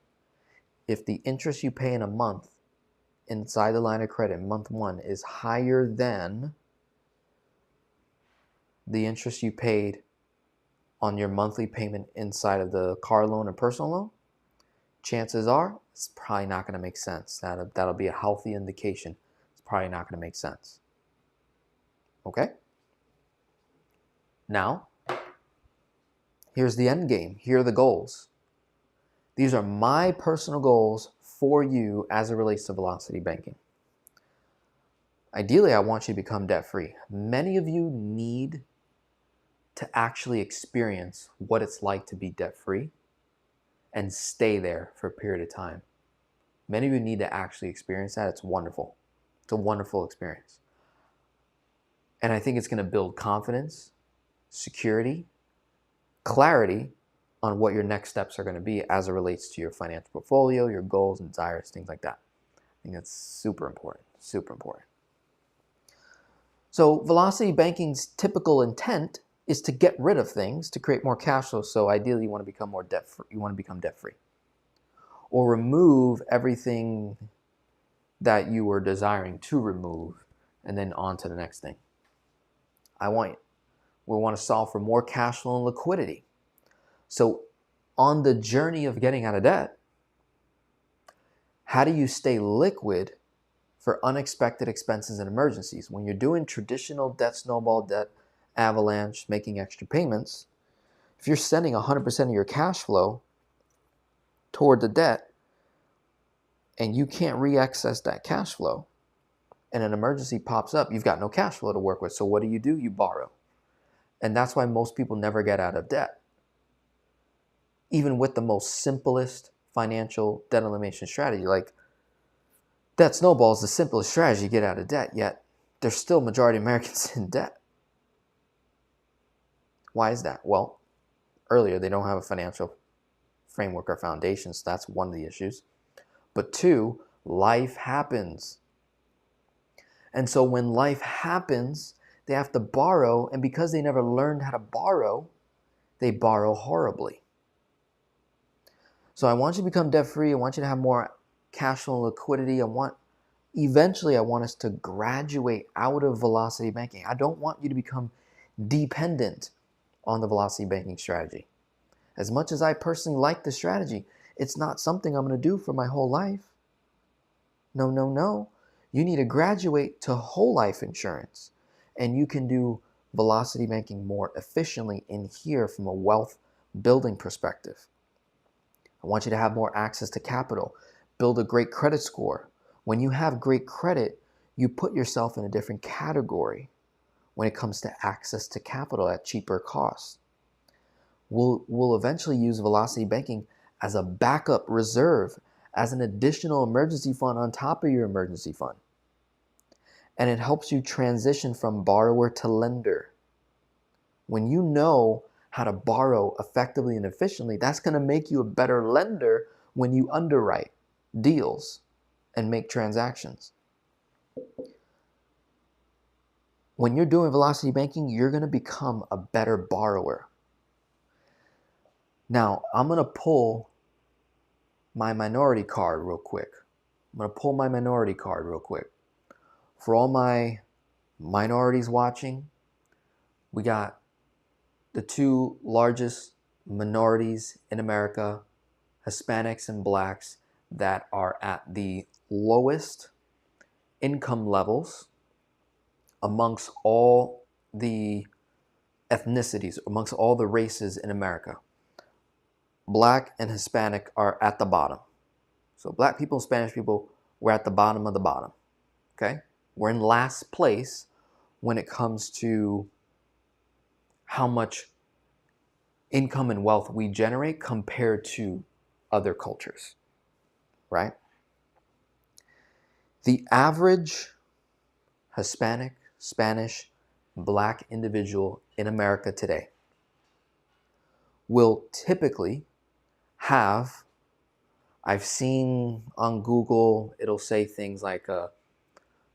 B: If the interest you pay in a month inside the line of credit, month one, is higher than the interest you paid on your monthly payment inside of the car loan or personal loan, chances are it's probably not going to make sense. That'll be a healthy indication. It's probably not going to make sense. Okay? Now, here's the end game. Here are the goals. These are my personal goals for you as it relates to velocity banking. Ideally, I want you to become debt-free. Many of you need to actually experience what it's like to be debt-free and stay there for a period of time. Many of you need to actually experience that. It's wonderful. It's a wonderful experience. And I think it's going to build confidence, security, clarity on what your next steps are going to be as it relates to your financial portfolio, your goals and desires, things like that. I think that's super important, super important. So velocity banking's typical intent is to get rid of things to create more cash flow. So ideally you want to become more debt-free. You want to become debt-free. Or remove everything that you were desiring to remove and then on to the next thing. We want to solve for more cash flow and liquidity. So on the journey of getting out of debt, how do you stay liquid for unexpected expenses and emergencies. When you're doing traditional debt snowball, debt avalanche, making extra payments, if you're sending 100% of your cash flow toward the debt and you can't re-access that cash flow and an emergency pops up, you've got no cash flow to work with. So what do? You borrow. And that's why most people never get out of debt. Even with the most simplest financial debt elimination strategy, like debt snowball is the simplest strategy to get out of debt, yet there's still majority of Americans in debt. Why is that? Well, earlier, they don't have a financial framework or foundation, so that's one of the issues. But two, life happens. And so when life happens, they have to borrow, and because they never learned how to borrow, they borrow horribly. So I want you to become debt-free. I want you to have more cash flow and liquidity. Eventually, I want us to graduate out of velocity banking. I don't want you to become dependent on the velocity banking strategy. As much as I personally like the strategy, it's not something I'm going to do for my whole life. No, no, no. You need to graduate to whole life insurance, and you can do velocity banking more efficiently in here from a wealth building perspective. I want you to have more access to capital, build a great credit score. When you have great credit, you put yourself in a different category when it comes to access to capital at cheaper costs. We'll eventually use velocity banking as a backup reserve, as an additional emergency fund on top of your emergency fund. And it helps you transition from borrower to lender. When you know how to borrow effectively and efficiently, that's going to make you a better lender when you underwrite deals and make transactions. When you're doing velocity banking, you're going to become a better borrower. Now, I'm going to pull my minority card real quick. For all my minorities watching, we got the two largest minorities in America, Hispanics and Blacks, that are at the lowest income levels amongst all the ethnicities, amongst all the races in America. Black and Hispanic are at the bottom. So Black people and Spanish people, we're at the bottom of the bottom. Okay? We're in last place when it comes to how much income and wealth we generate compared to other cultures, right? The average Hispanic, Spanish, Black individual in America today will typically have, I've seen on Google, it'll say things like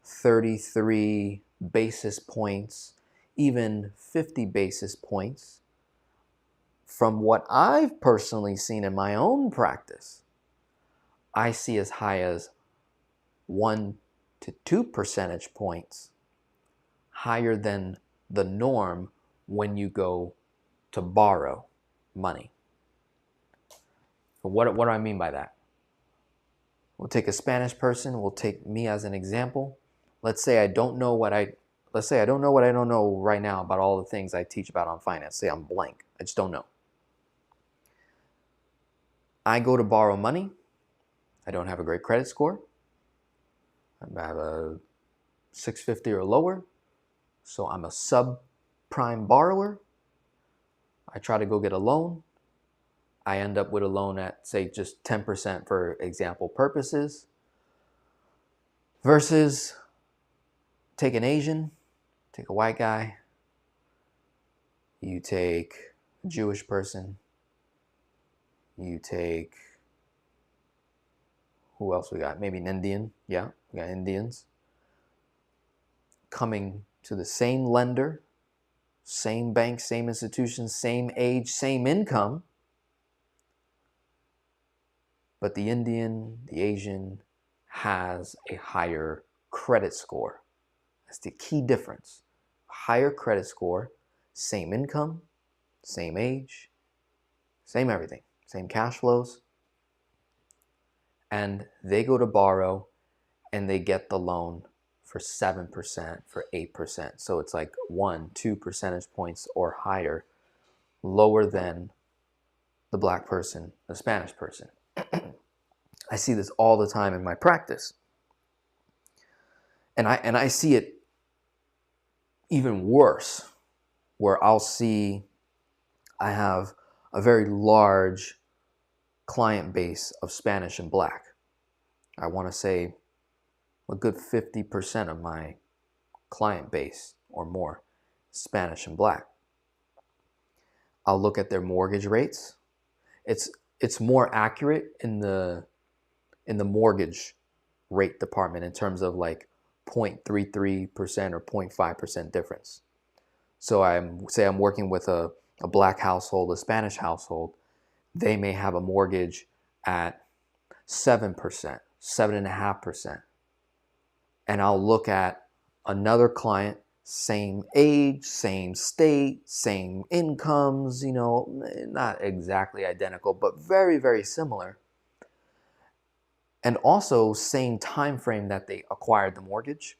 B: 33 basis points, even 50 basis points. From what I've personally seen in my own practice, I see as high as 1 to 2 percentage points higher than the norm when you go to borrow money. What do I mean by that? We'll take a Spanish person. We'll take me as an example. Let's say I don't know what I don't know right now about all the things I teach about on finance. Say I'm blank. I just don't know. I go to borrow money. I don't have a great credit score. I have a 650 or lower. So I'm a subprime borrower. I try to go get a loan. I end up with a loan at, say, just 10% for example purposes. Versus take an Asian, take a white guy, you take a Jewish person, you take, who else we got? Maybe an Indian. Yeah, we got Indians. Coming to the same lender, same bank, same institution, same age, same income. But the Indian, the Asian, has a higher credit score. That's the key difference. Higher credit score, same income, same age, same everything, same cash flows. And they go to borrow, and they get the loan for 7%, for 8%. So it's like 1-2 percentage points or higher, lower than the black person, the Spanish person. I see this all the time in my practice. And I see it even worse, where I have a very large client base of Spanish and black. I want to say a good 50% of my client base or more, Spanish and black. I'll look at their mortgage rates. It's more accurate in the mortgage rate department in terms of like 0.33% or 0.5% difference. So I'm working with a black household, a Spanish household. They may have a mortgage at 7%, 7.5%. And I'll look at another client, same age, same state, same incomes, not exactly identical, but very, very similar. And also same time frame that they acquired the mortgage,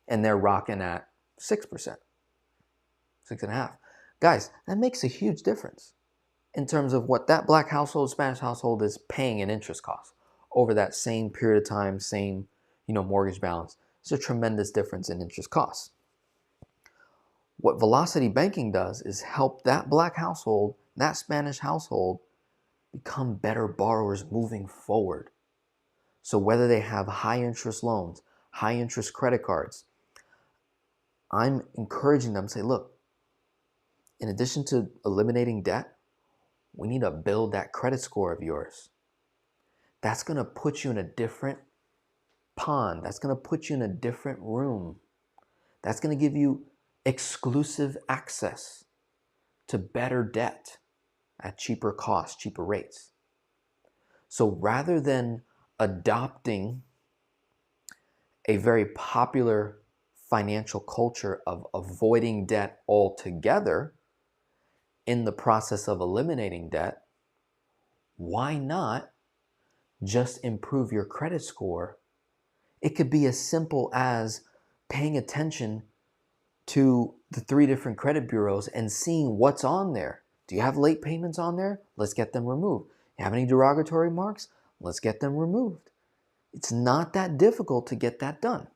B: and they're rocking at 6%, 6.5%. Guys, that makes a huge difference in terms of what that black household, Spanish household is paying in interest costs over that same period of time, same, mortgage balance. It's a tremendous difference in interest costs. What Velocity Banking does is help that black household, that Spanish household, become better borrowers moving forward. So whether they have high interest loans, high interest credit cards, I'm encouraging them to say, look, in addition to eliminating debt, we need to build that credit score of yours. That's going to put you in a different pond. That's going to put you in a different room. That's going to give you exclusive access to better debt at cheaper costs, cheaper rates. So rather than adopting a very popular financial culture of avoiding debt altogether in the process of eliminating debt, why not just improve your credit score? It could be as simple as paying attention to the 3 different credit bureaus and seeing what's on there. Do you have late payments on there? Let's get them removed. You have any derogatory marks? Let's get them removed. It's not that difficult to get that done.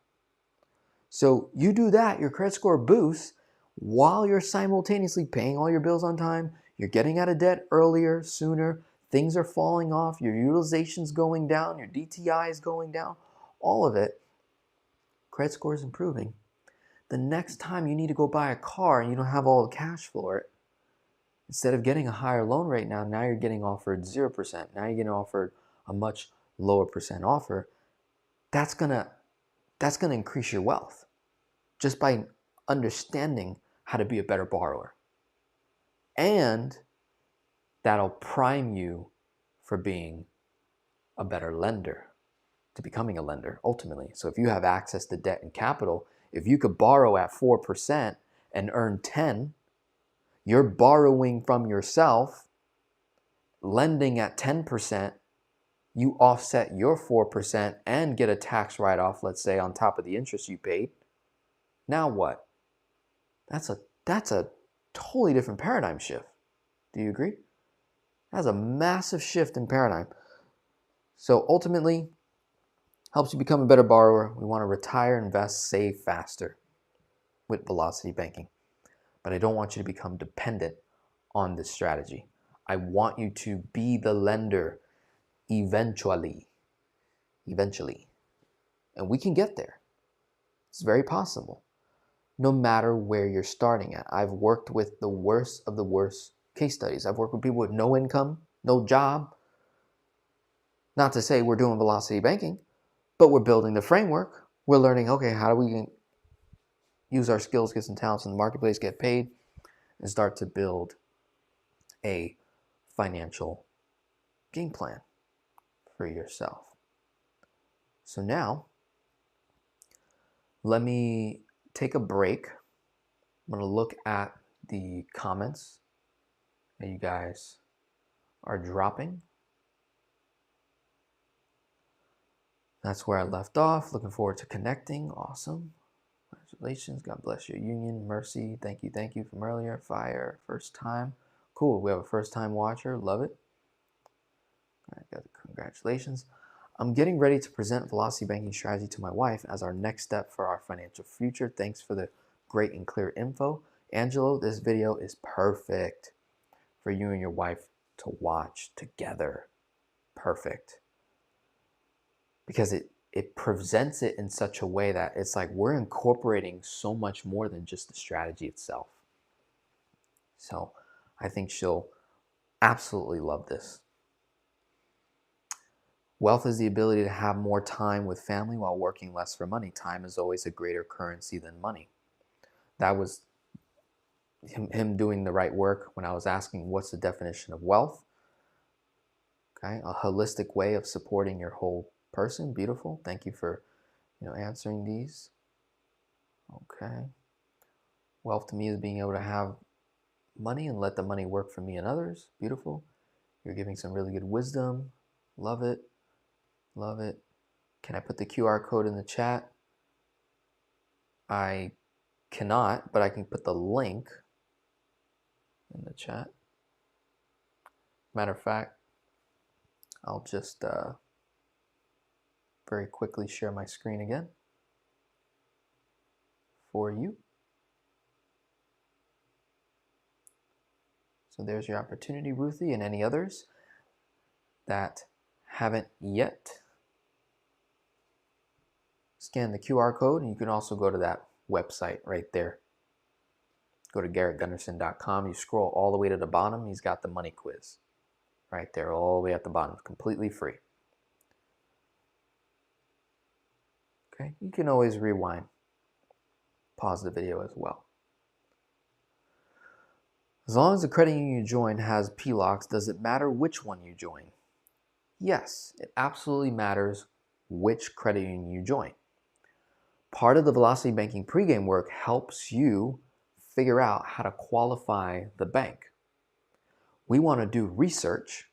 B: So you do that, your credit score boosts while you're simultaneously paying all your bills on time. You're getting out of debt earlier, sooner. Things are falling off. Your utilization's going down. Your DTI is going down. All of it. Credit score is improving. The next time you need to go buy a car and you don't have all the cash for it, instead of getting a higher loan rate now you're getting offered 0%. Now you're getting offered a much lower percent offer. That's gonna increase your wealth just by understanding how to be a better borrower. And that'll prime you for being a better lender, to becoming a lender ultimately. So if you have access to debt and capital, if you could borrow at 4% and earn 10, you're borrowing from yourself, lending at 10%, you offset your 4% and get a tax write-off, let's say, on top of the interest you paid. Now what? That's a totally different paradigm shift. Do you agree? That's a massive shift in paradigm. So ultimately, helps you become a better borrower. We want to retire, invest, save faster with Velocity Banking. But I don't want you to become dependent on this strategy. I want you to be the lender eventually. And we can get there. It's very possible. No matter where you're starting at. I've worked with the worst of the worst case studies. I've worked with people with no income, no job. Not to say we're doing Velocity Banking, but we're building the framework. We're learning, okay, how do we use our skills, gifts, and talents in the marketplace, get paid, and start to build a financial game plan for yourself. So now, let me take a break. I'm going to look at the comments that you guys are dropping. That's where I left off. Looking forward to connecting. Awesome. Congratulations. God bless your union. Mercy. Thank you from earlier. Fire. First time. Cool. We have a first time watcher. Love it. All right, congratulations. I'm getting ready to present Velocity Banking Strategy to my wife as our next step for our financial future. Thanks for the great and clear info. Angelo, this video is perfect for you and your wife to watch together. Perfect. Because it presents it in such a way that it's like we're incorporating so much more than just the strategy itself. So I think she'll absolutely love this. Wealth is the ability to have more time with family while working less for money. Time is always a greater currency than money. That was him doing the right work when I was asking what's the definition of wealth. Okay, a holistic way of supporting your whole person. Beautiful. Thank you for answering these. Okay. Wealth to me is being able to have money and let the money work for me and others. Beautiful. You're giving some really good wisdom. Love it. Love it. Can I put the QR code in the chat? I cannot, but I can put the link in the chat. Matter of fact, I'll just very quickly share my screen again for you. So there's your opportunity, Ruthie, and any others that haven't yet. Scan the QR code, and you can also go to that website right there. Go to GarrettGunderson.com. You scroll all the way to the bottom. He's got the money quiz right there, all the way at the bottom, completely free. Okay, you can always rewind, pause the video as well. As long as the credit union you join has HELOCs, does it matter which one you join? Yes, it absolutely matters which credit union you join. Part of the Velocity Banking pregame work helps you figure out how to qualify the bank. We want to do research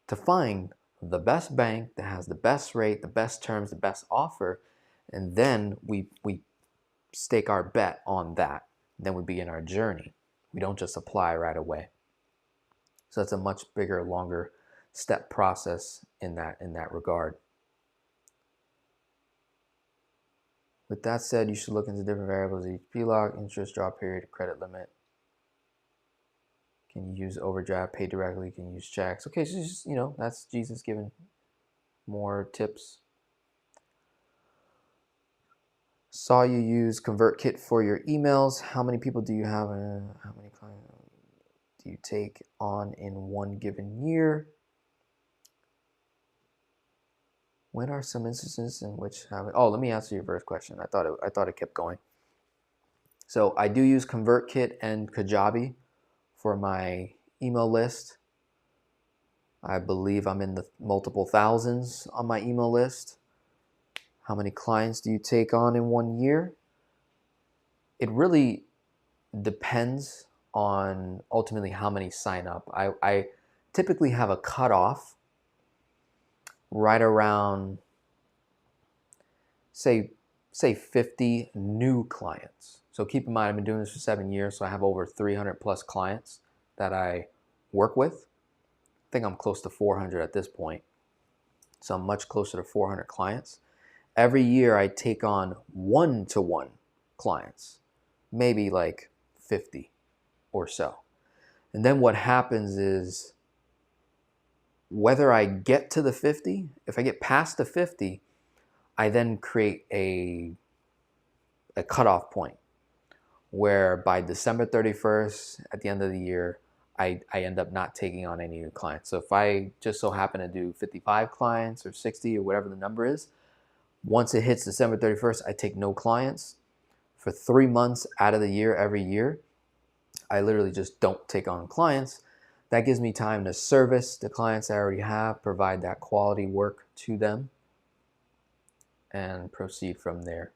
B: to find the best bank that has the best rate, the best terms, the best offer, and then we stake our bet on that. Then we begin our journey. We don't just apply right away. So that's a much bigger, longer step process in that regard. With that said, you should look into different variables: each HELOC, interest, draw period, credit limit. Can you use overdraft, pay directly? Can you use checks? Okay, so just, that's Jesus giving more tips. Saw you use ConvertKit for your emails. How many people do you have? How many clients do you take on in one given year? When are some instances in which let me answer your first question. I thought it kept going. So I do use ConvertKit and Kajabi for my email list. I believe I'm in the multiple thousands on my email list. How many clients do you take on in one year? It really depends on ultimately how many sign up. I typically have a cutoff right around, say 50 new clients. So keep in mind, I've been doing this for 7 years, so I have over 300 plus clients that I work with. I think I'm close to 400 at this point. So I'm much closer to 400 clients. Every year I take on one-to-one clients, maybe like 50 or so. And then what happens is, whether I get to the 50, if I get past the 50, I then create a cutoff point where by December 31st, at the end of the year, I end up not taking on any new clients. So if I just so happen to do 55 clients or 60 or whatever the number is, once it hits December 31st, I take no clients. For 3 months out of the year, every year, I literally just don't take on clients. That gives me time to service the clients I already have, provide that quality work to them, and proceed from there.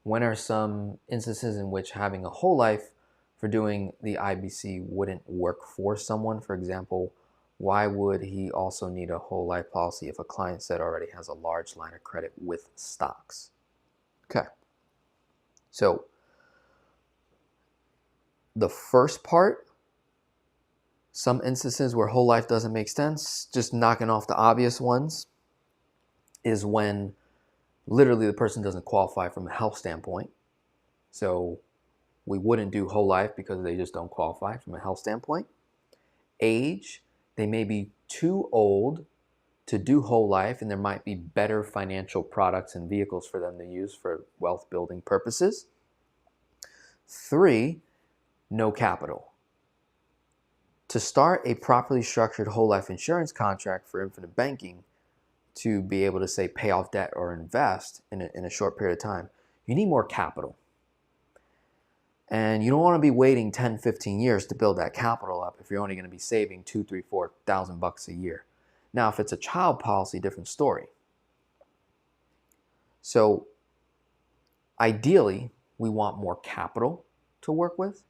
B: When are some instances in which having a whole life for doing the IBC wouldn't work for someone? For example, why would he also need a whole life policy if a client set already has a large line of credit with stocks? Okay. So the first part, some instances where whole life doesn't make sense, just knocking off the obvious ones, is when literally the person doesn't qualify from a health standpoint. So we wouldn't do whole life because they just don't qualify from a health standpoint. Age, they may be too old to do whole life, and there might be better financial products and vehicles for them to use for wealth building purposes. 3, no capital. To start a properly structured whole life insurance contract for infinite banking, to be able to say pay off debt or invest in a short period of time, you need more capital. And you don't want to be waiting 10, 15 years to build that capital up if you're only going to be saving $2,000, $3,000, $4,000 a year. Now, if it's a child policy, different story. So ideally, we want more capital to work with.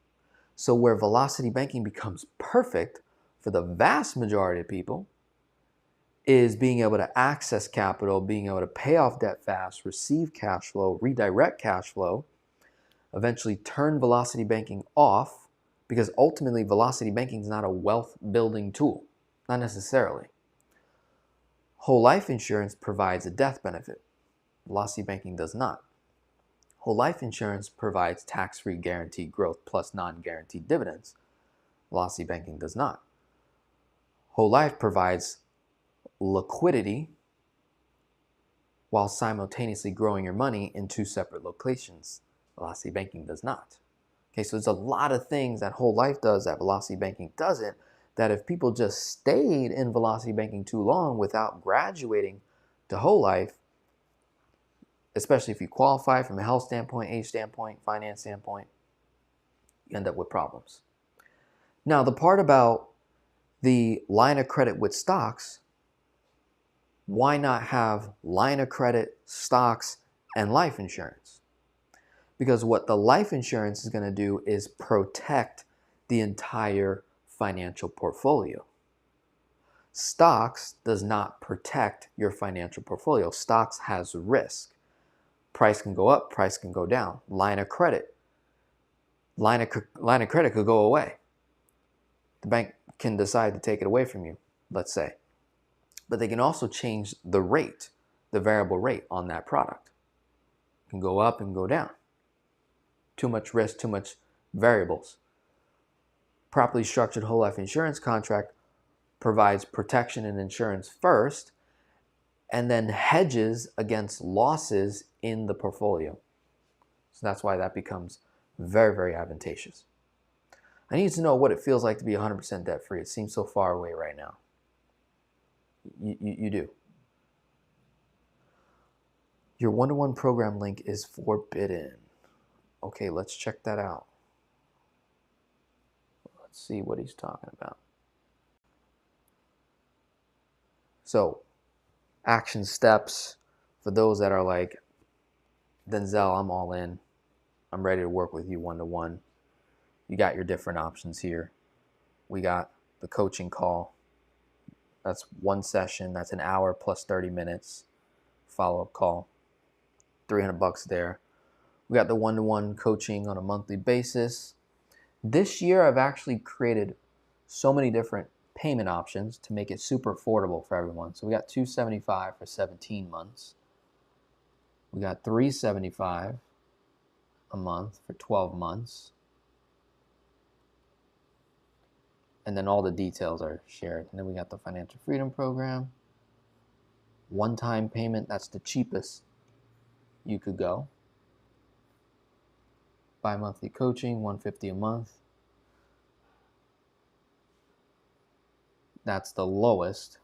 B: So where velocity banking becomes perfect for the vast majority of people is being able to access capital, being able to pay off debt fast, receive cash flow, redirect cash flow, eventually turn velocity banking off, because ultimately velocity banking is not a wealth building tool, not necessarily. Whole life insurance provides a death benefit. Velocity banking does not. Whole life insurance provides tax-free guaranteed growth plus non-guaranteed dividends. Velocity banking does not. Whole life provides liquidity while simultaneously growing your money in 2 separate locations. Velocity banking does not. Okay, so there's a lot of things that whole life does that velocity banking doesn't, that if people just stayed in velocity banking too long without graduating to whole life, especially if you qualify from a health standpoint, age standpoint, finance standpoint, you end up with problems. Now, the part about the line of credit with stocks, why not have line of credit, stocks, and life insurance? Because what the life insurance is going to do is protect the entire financial portfolio. Stocks does not protect your financial portfolio. Stocks has risk. Price can go up, price can go down. Line of credit could go away. The bank can decide to take it away from you, let's say. But they can also change the rate, the variable rate on that product. It can go up and go down. Too much risk, too much variables. Properly structured whole life insurance contract provides protection and insurance first, and then hedges against losses in the portfolio. So that's why that becomes very, very advantageous. I need to know what it feels like to be 100% debt free. It seems so far away right now. You do. Your one-to-one program link is forbidden. Okay, let's check that out. Let's see what he's talking about. So, action steps for those that are like, Denzel, I'm all in. I'm ready to work with you one-to-one. You got your different options here. We got the coaching call. That's one session. That's an hour plus 30 minutes. Follow-up call. $300 there. We got the one-to-one coaching on a monthly basis. This year, I've actually created so many different payment options to make it super affordable for everyone. So we got $275 for 17 months. We got $375 a month for 12 months. And then all the details are shared. And then we got the Financial Freedom Program. One-time payment, that's the cheapest you could go. Bi-monthly coaching, $150 a month. That's the lowest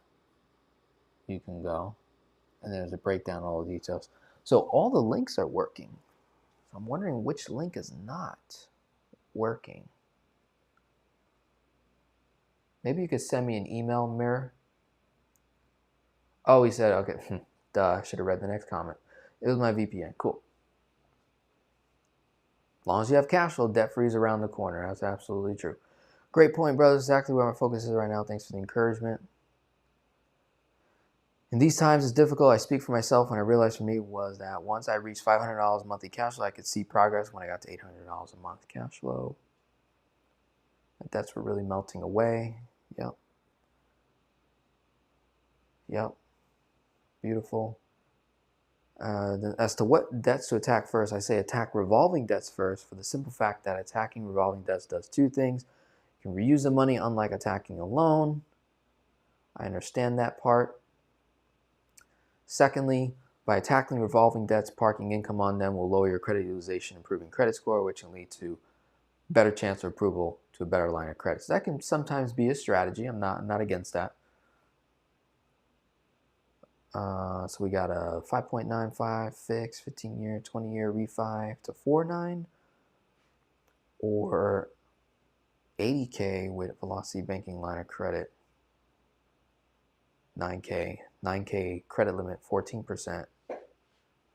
B: you can go. And there's a breakdown of all the details. So all the links are working. So I'm wondering which link is not working. Maybe you could send me an email, Mirror. Oh, he said, okay, duh, I should have read the next comment. It was my VPN, cool. As long as you have cash flow, debt free is around the corner. That's absolutely true. Great point, brother. Exactly where my focus is right now. Thanks for the encouragement. In these times, it's difficult. I speak for myself. When I realized for me was that once I reached $500 monthly cash flow, I could see progress. When I got to $800 a month cash flow, debts were really melting away. Yep. Beautiful. As to what debts to attack first, I say attack revolving debts first, for the simple fact that attacking revolving debts does two things. You can reuse the money, unlike attacking a loan. I understand that part. Secondly, by attacking revolving debts, parking income on them will lower your credit utilization, improving credit score, which can lead to better chance of approval to a better line of credit. So that can sometimes be a strategy. I'm not against that. So we got a 5.95 fixed, 15-year, 20-year refi to 4.9, or 80K with velocity banking line of credit, 9K credit limit, 14%,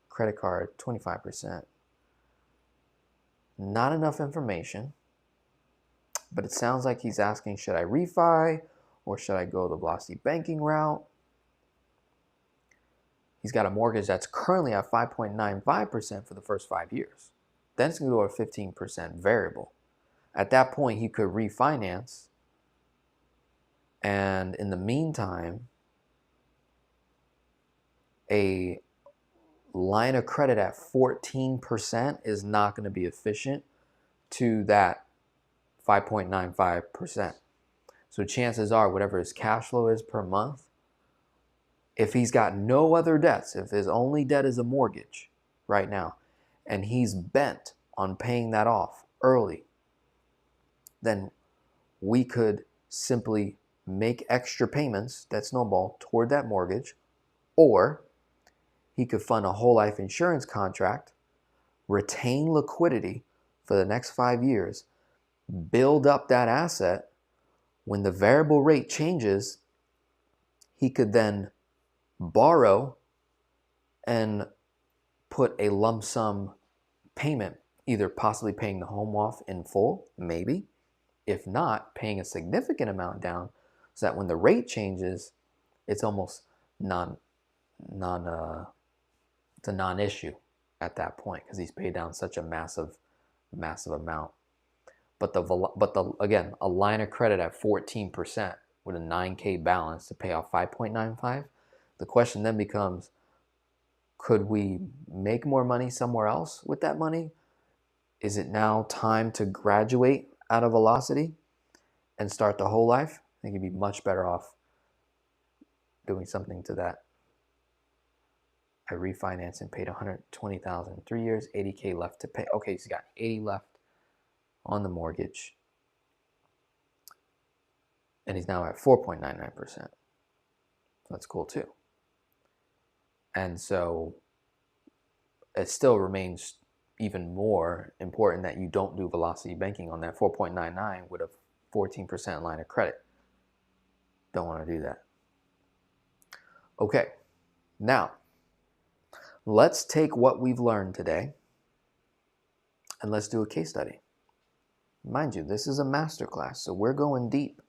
B: credit card, 25%. Not enough information, but it sounds like he's asking, should I refi or should I go the velocity banking route? He's got a mortgage that's currently at 5.95% for the first 5 years. Then it's going to go to 15% variable. At that point, he could refinance. And in the meantime, a line of credit at 14% is not going to be efficient to that 5.95%. So chances are, whatever his cash flow is per month, if he's got no other debts, if his only debt is a mortgage right now, and he's bent on paying that off early, then we could simply make extra payments that snowball toward that mortgage, or he could fund a whole life insurance contract, retain liquidity for the next 5 years, build up that asset. When the variable rate changes, he could then borrow and put a lump sum payment, either possibly paying the home off in full, maybe, if not, paying a significant amount down, so that when the rate changes, it's almost it's a non-issue at that point, because he's paid down such a massive amount. But again, a line of credit at 14% with a 9K balance to pay off 5.95. The question then becomes, could we make more money somewhere else with that money? Is it now time to graduate out of velocity and start the whole life? I think you'd be much better off doing something to that. I refinanced and paid $120,000 in 3 years, 80K left to pay. Okay, so you got 80 left on the mortgage. And he's now at 4.99%. That's cool too. And so it still remains even more important that you don't do velocity banking on that 4.99 with a 14% line of credit. Don't want to do that. Okay, now let's take what we've learned today and let's do a case study. Mind you, this is a masterclass, so we're going deep.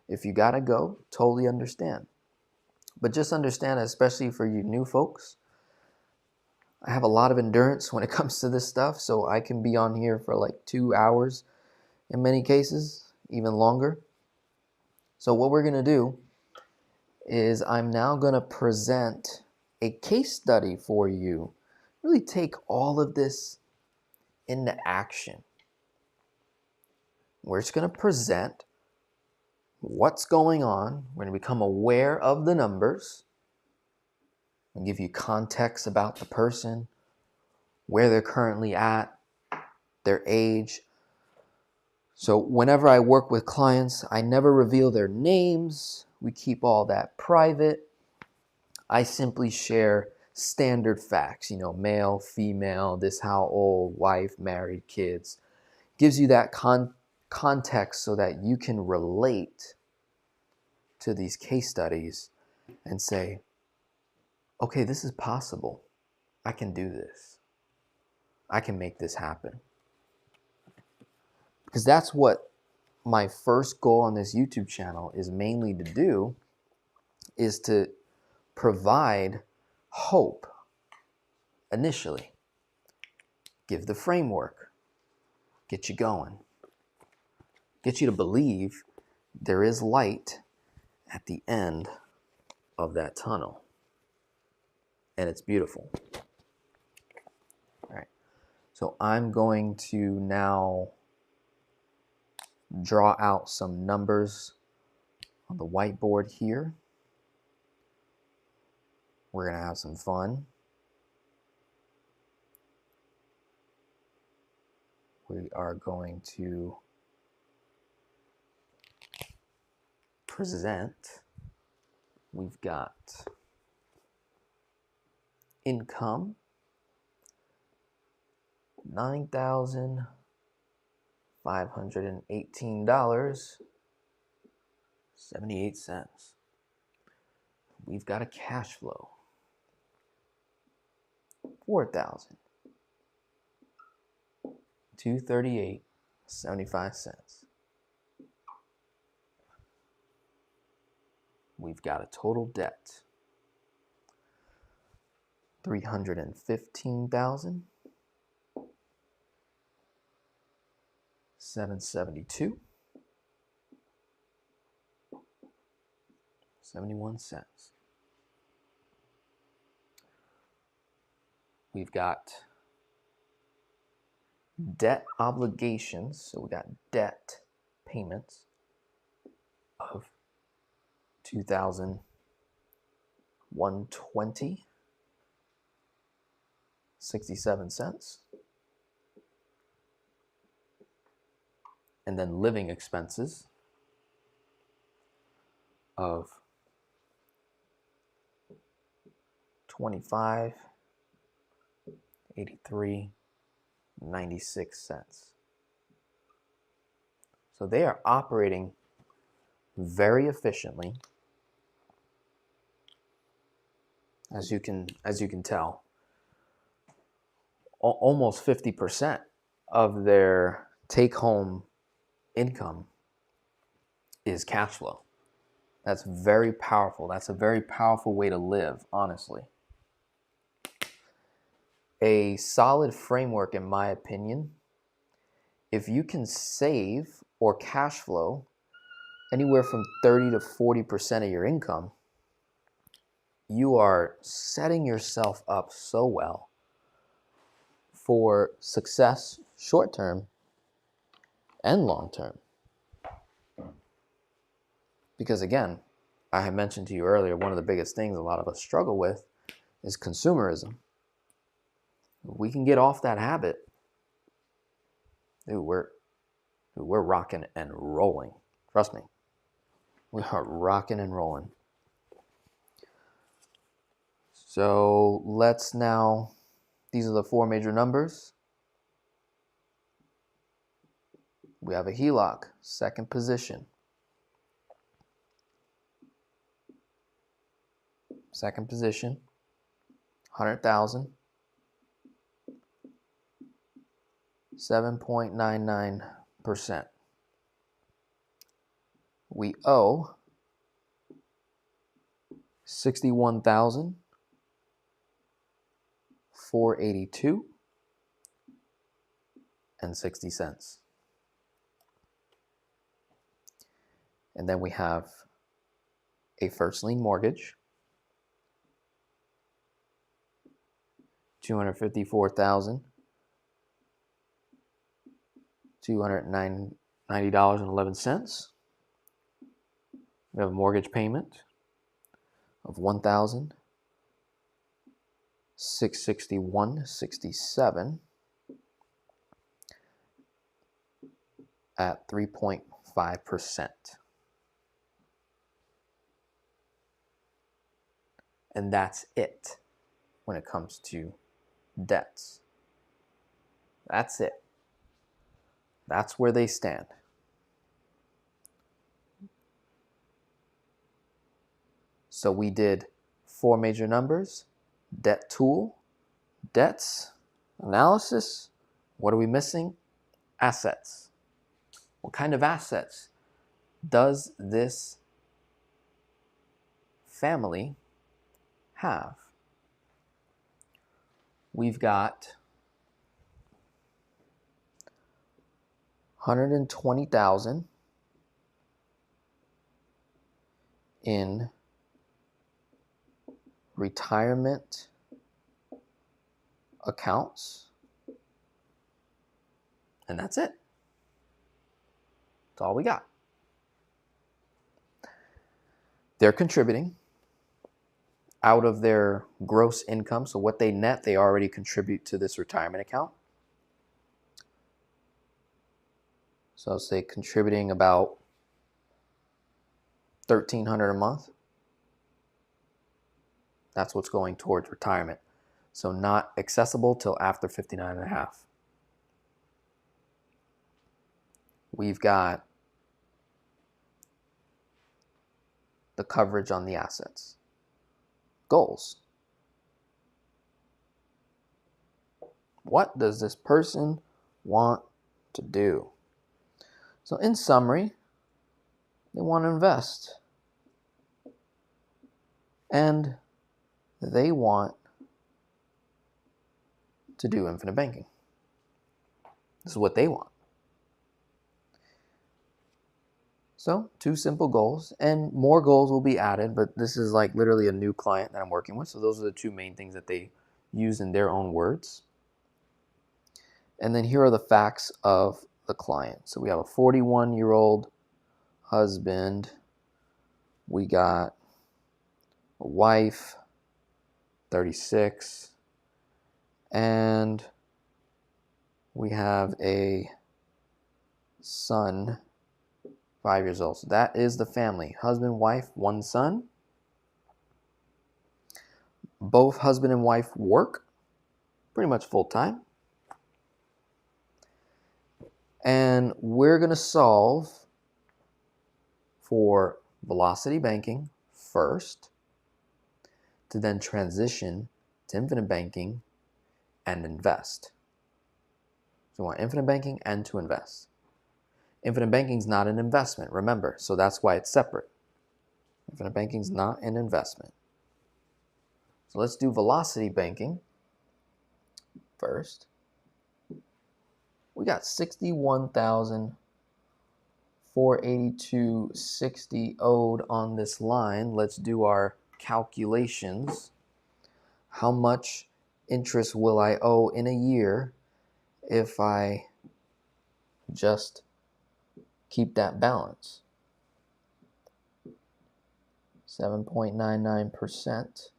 B: If you gotta go, totally understand. But just understand, especially for you new folks, I have a lot of endurance when it comes to this stuff, so I can be on here for like 2 hours in many cases, even longer. So what we're gonna do is I'm now gonna present a case study for you. Really take all of this into action. We're just gonna present what's going on. We're going to become aware of the numbers and give you context about the person, where they're currently at, their age. So whenever I work with clients, I never reveal their names. We keep all that private. I simply share standard facts, male, female, this how old, wife, married, kids. Gives you that context so that you can relate to these case studies and say, okay, this is possible. I can do this. I can make this happen. Because that's what my first goal on this YouTube channel is mainly to do is to provide hope initially. Give the framework, get you going, get you to believe there is light at the end of that tunnel. And it's beautiful. All right. So I'm going to now draw out some numbers on the whiteboard here. We're going to have some fun. We are going to present. We've got income, $9,518.78. We've got a cash flow, $4,238.75. We've got a total debt, $315,772.71. We've got debt obligations, so we got debt payments of $2,120.67. And then living expenses of $25.83.96. So they are operating very efficiently, as you can tell. Almost 50% of their take-home income is cash flow. That's very powerful. That's a very powerful way to live, honestly. A solid framework, in my opinion, if you can save or cash flow anywhere from 30 to 40% of your income, you are setting yourself up so well for success short term and long term. Because again, I had mentioned to you earlier, one of the biggest things a lot of us struggle with is consumerism. If we can get off that habit, dude, we're rocking and rolling. Trust me, we are rocking and rolling. So let's now, these are the four major numbers. We have a HELOC, second position. Second position, 100,000, 7.99%. We owe $61,482.60. And then we have a first lien mortgage, $254,290.11. We have a mortgage payment of $1,661.67 at 3.5%. And that's it when it comes to debts. That's it. That's where they stand. So we did four major numbers: debt tool, debts, analysis. What are we missing? Assets. What kind of assets does this family have? We've got $120,000 in retirement accounts, and that's it. That's all we got. They're contributing out of their gross income, so what they net, they already contribute to this retirement account. So say contributing about $1,300 a month. That's what's going towards retirement. So not accessible till after 59 and a half. We've got the coverage on the assets. Goals. What does this person want to do? So in summary, they want to invest. And they want to do infinite banking. This is what they want. So 2 simple goals, and more goals will be added, but this is like literally a new client that I'm working with. So those are the 2 main things that they use in their own words. And then here are the facts of the client. So we have a 41-year-old husband. We got a wife, 36, and we have a son, 5 years old. So that is the family. Husband, wife, 1 son. Both husband and wife work pretty much full time. And we're going to solve for velocity banking first, to then transition to infinite banking and invest. So we want infinite banking and to invest. Infinite banking is not an investment, remember, so that's why it's separate. Infinite banking is not an investment. So let's do velocity banking first. We got $61,482.60 owed on this line. Let's do our calculations. How much interest will I owe in a year if I just keep that balance? 7.99%.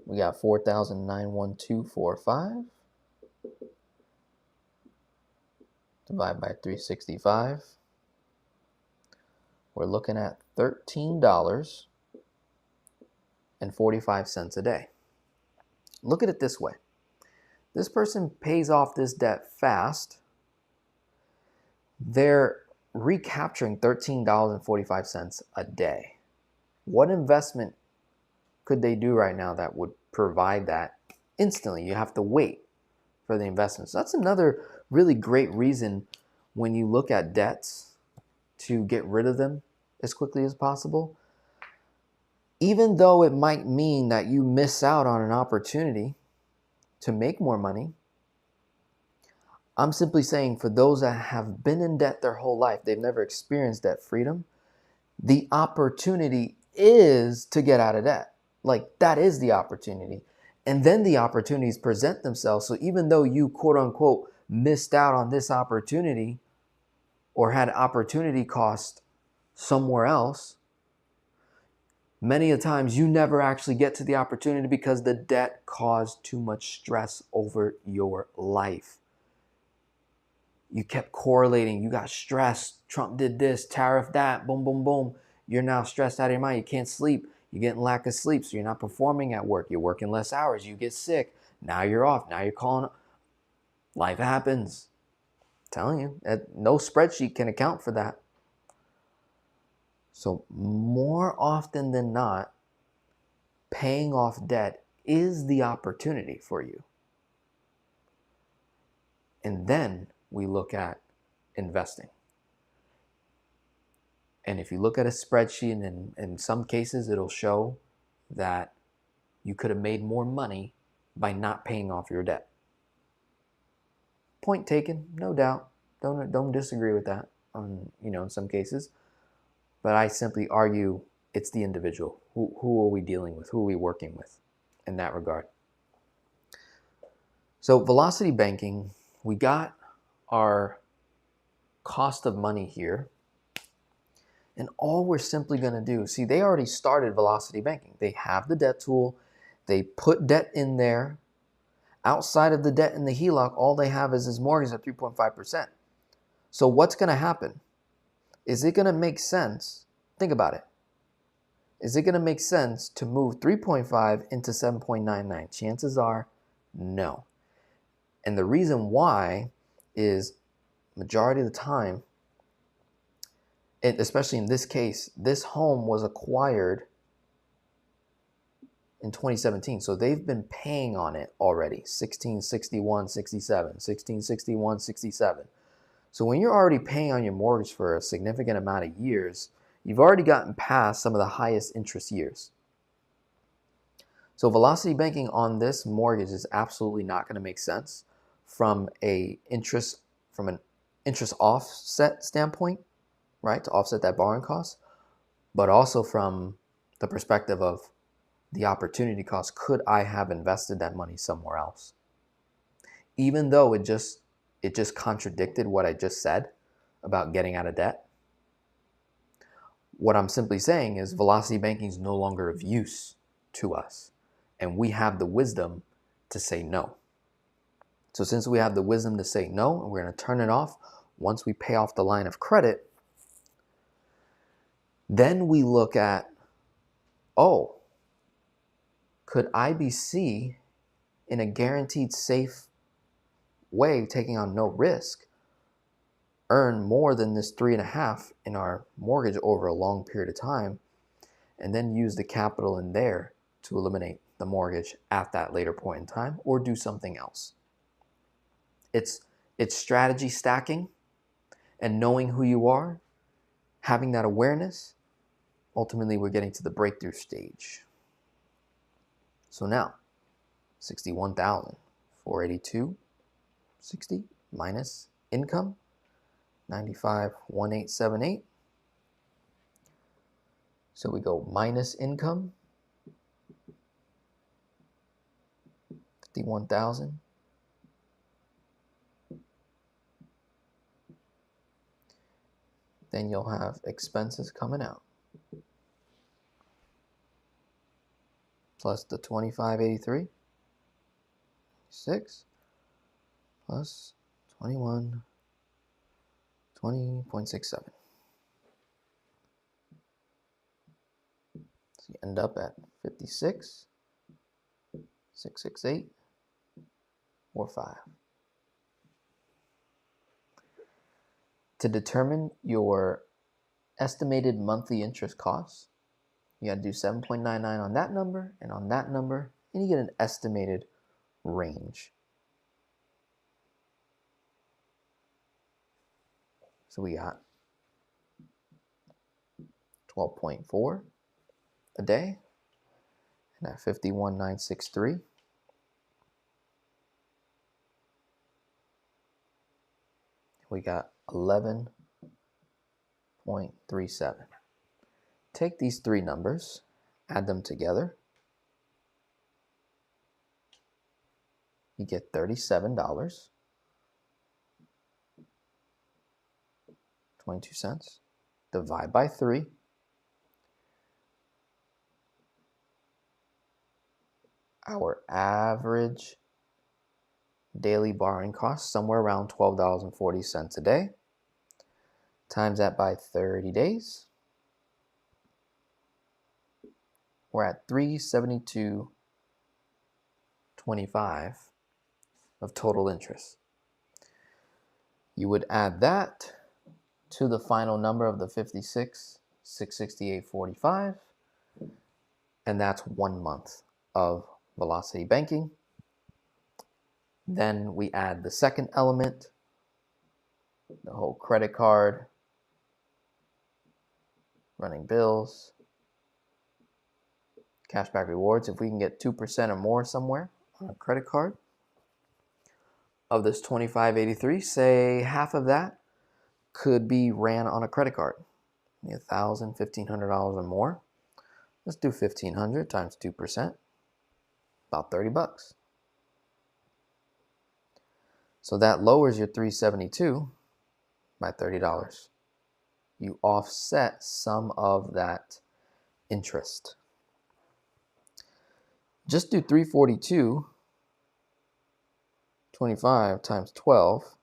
B: We got 4,912.45. Divide by 365. We're looking at $13.45 a day. Look at it this way. This person pays off this debt fast. They're recapturing $13.45 a day. What investment could they do right now that would provide that instantly? You have to wait for the investment. So that's another really great reason when you look at debts to get rid of them as quickly as possible. Even though it might mean that you miss out on an opportunity to make more money, I'm simply saying for those that have been in debt their whole life, they've never experienced debt freedom, the opportunity is to get out of debt. Like, that is the opportunity. And then the opportunities present themselves. So even though you, quote unquote, missed out on this opportunity or had opportunity cost somewhere else, many a times you never actually get to the opportunity because the debt caused too much stress over your life. You kept correlating. You got stressed. Trump did this, tariff that, boom, boom, boom. You're now stressed out of your mind. You can't sleep. You're getting lack of sleep, so you're not performing at work. You're working less hours. You get sick. Now you're off. Now you're calling. Life happens. I'm telling you, no spreadsheet can account for that. So more often than not, paying off debt is the opportunity for you. And then we look at investing. And if you look at a spreadsheet, and in some cases, it'll show that you could have made more money by not paying off your debt. Point taken, no doubt. Don't disagree with that in some cases. But I simply argue it's the individual. Who are we dealing with? Who are we working with in that regard? So velocity banking, we got our cost of money here. And all we're simply going to do, see, they already started velocity banking. They have the debt tool. They put debt in there. Outside of the debt in the HELOC, all they have is this mortgage at 3.5%. So what's going to happen? Is it going to make sense? Think about it. Is it going to make sense to move 3.5 into 7.99? Chances are no. And the reason why is majority of the time, especially in this case, this home was acquired in 2017. So they've been paying on it already, 1661.67, 1661.67. So when you're already paying on your mortgage for a significant amount of years, you've already gotten past some of the highest interest years. So velocity banking on this mortgage is absolutely not going to make sense from an interest offset standpoint, right, to offset that borrowing cost, but also from the perspective of the opportunity cost. Could I have invested that money somewhere else? Even though it just contradicted what I just said about getting out of debt. What I'm simply saying is velocity banking is no longer of use to us, and we have the wisdom to say no. So since we have the wisdom to say no, and we're going to turn it off once we pay off the line of credit, then we look at, could IBC, in a guaranteed safe way, taking on no risk, earn more than this 3.5 in our mortgage over a long period of time, and then use the capital in there to eliminate the mortgage at that later point in time, or do something else? It's strategy stacking and knowing who you are, having that awareness. Ultimately, we're getting to the breakthrough stage. So now, 61,482.60 minus income, 95,1878. So we go minus income, 51,000. Then you'll have expenses coming out, plus the 2583, 6, plus 21, 20.67. So you end up at 56,668.45. To determine your estimated monthly interest costs, you got to do 7.99 on that number and on that number, and you get an estimated range. So we got 12.4 a day, and at 51,963, we got 11.37. Take these three numbers, add them together. You get $37.22. Divide by 3. Our average daily borrowing cost, somewhere around $12.40 a day. Times that by 30 days. We're at $372.25 of total interest. You would add that to the final number of the 56,668.45, and that's 1 month of velocity banking. Then we add the second element, the whole credit card, running bills, cashback rewards. If we can get 2% or more somewhere on a credit card, of this $25.83, say half of that could be ran on a credit card. $1,000, $1,500 or more. Let's do 1,500 times 2%, about 30 bucks. So that lowers your 372 by $30. You offset some of that interest. Just do 342.25 times 12.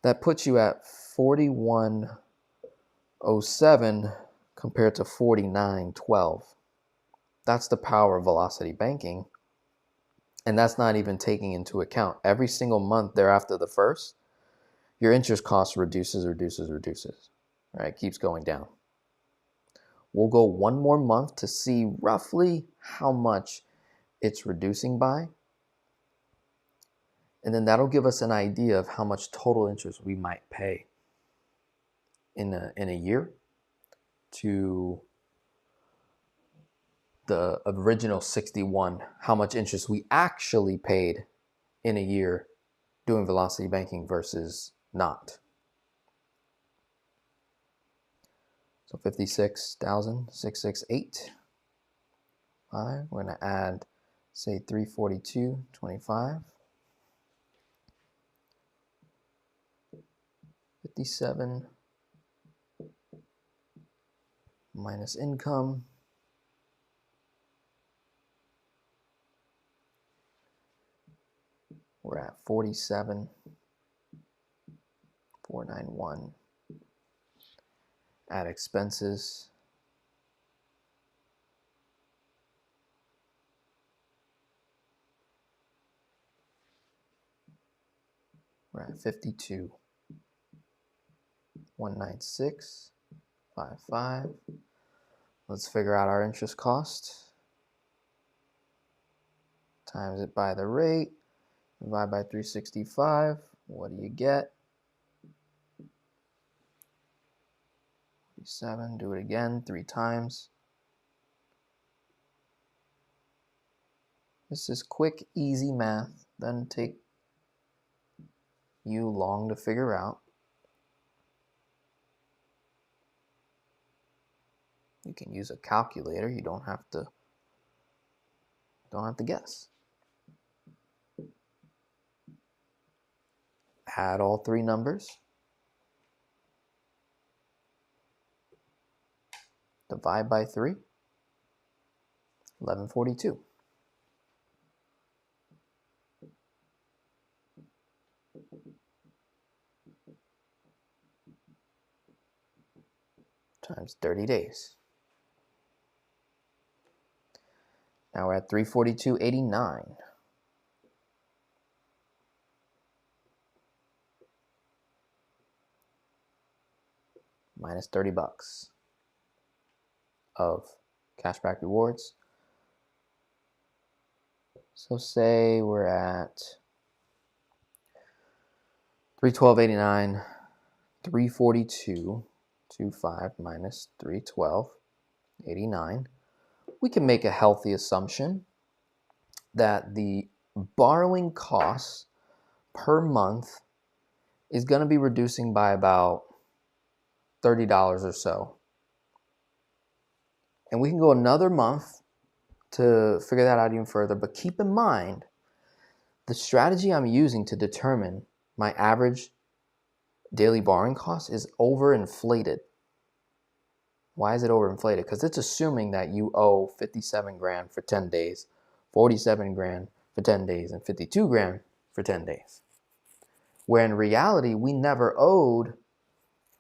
B: That puts you at 4107 compared to 4912. That's the power of velocity banking. And that's not even taking into account every single month thereafter the first, your interest cost reduces, right? Keeps going down. We'll go one more month to see roughly how much it's reducing by. And then that'll give us an idea of how much total interest we might pay in a year to the original 61, how much interest we actually paid in a year doing velocity banking versus not. So 56,668. We're going to add, say, 342.25. 57 minus income. We're at 47,491. Add expenses. We're at 52,196.55. Let's figure out our interest cost. Times it by the rate. Divide by 365. What do you get? 7. Do it again 3 times. This is quick, easy math. Doesn't take you long to figure out. You can use a calculator. You don't have to guess. Add all 3 numbers. Divide by 3. 1142. Times 30 days. Now we're at 342.89. Minus 30 bucks of cashback rewards. So say we're at 312.89, 342.25 minus 312.89. We can make a healthy assumption that the borrowing costs per month is going to be reducing by about $30 or so. And we can go another month to figure that out even further. But keep in mind, the strategy I'm using to determine my average daily borrowing cost is overinflated. Why is it overinflated? Because it's assuming that you owe 57 grand for 10 days, 47 grand for 10 days, and 52 grand for 10 days. Where in reality, we never owed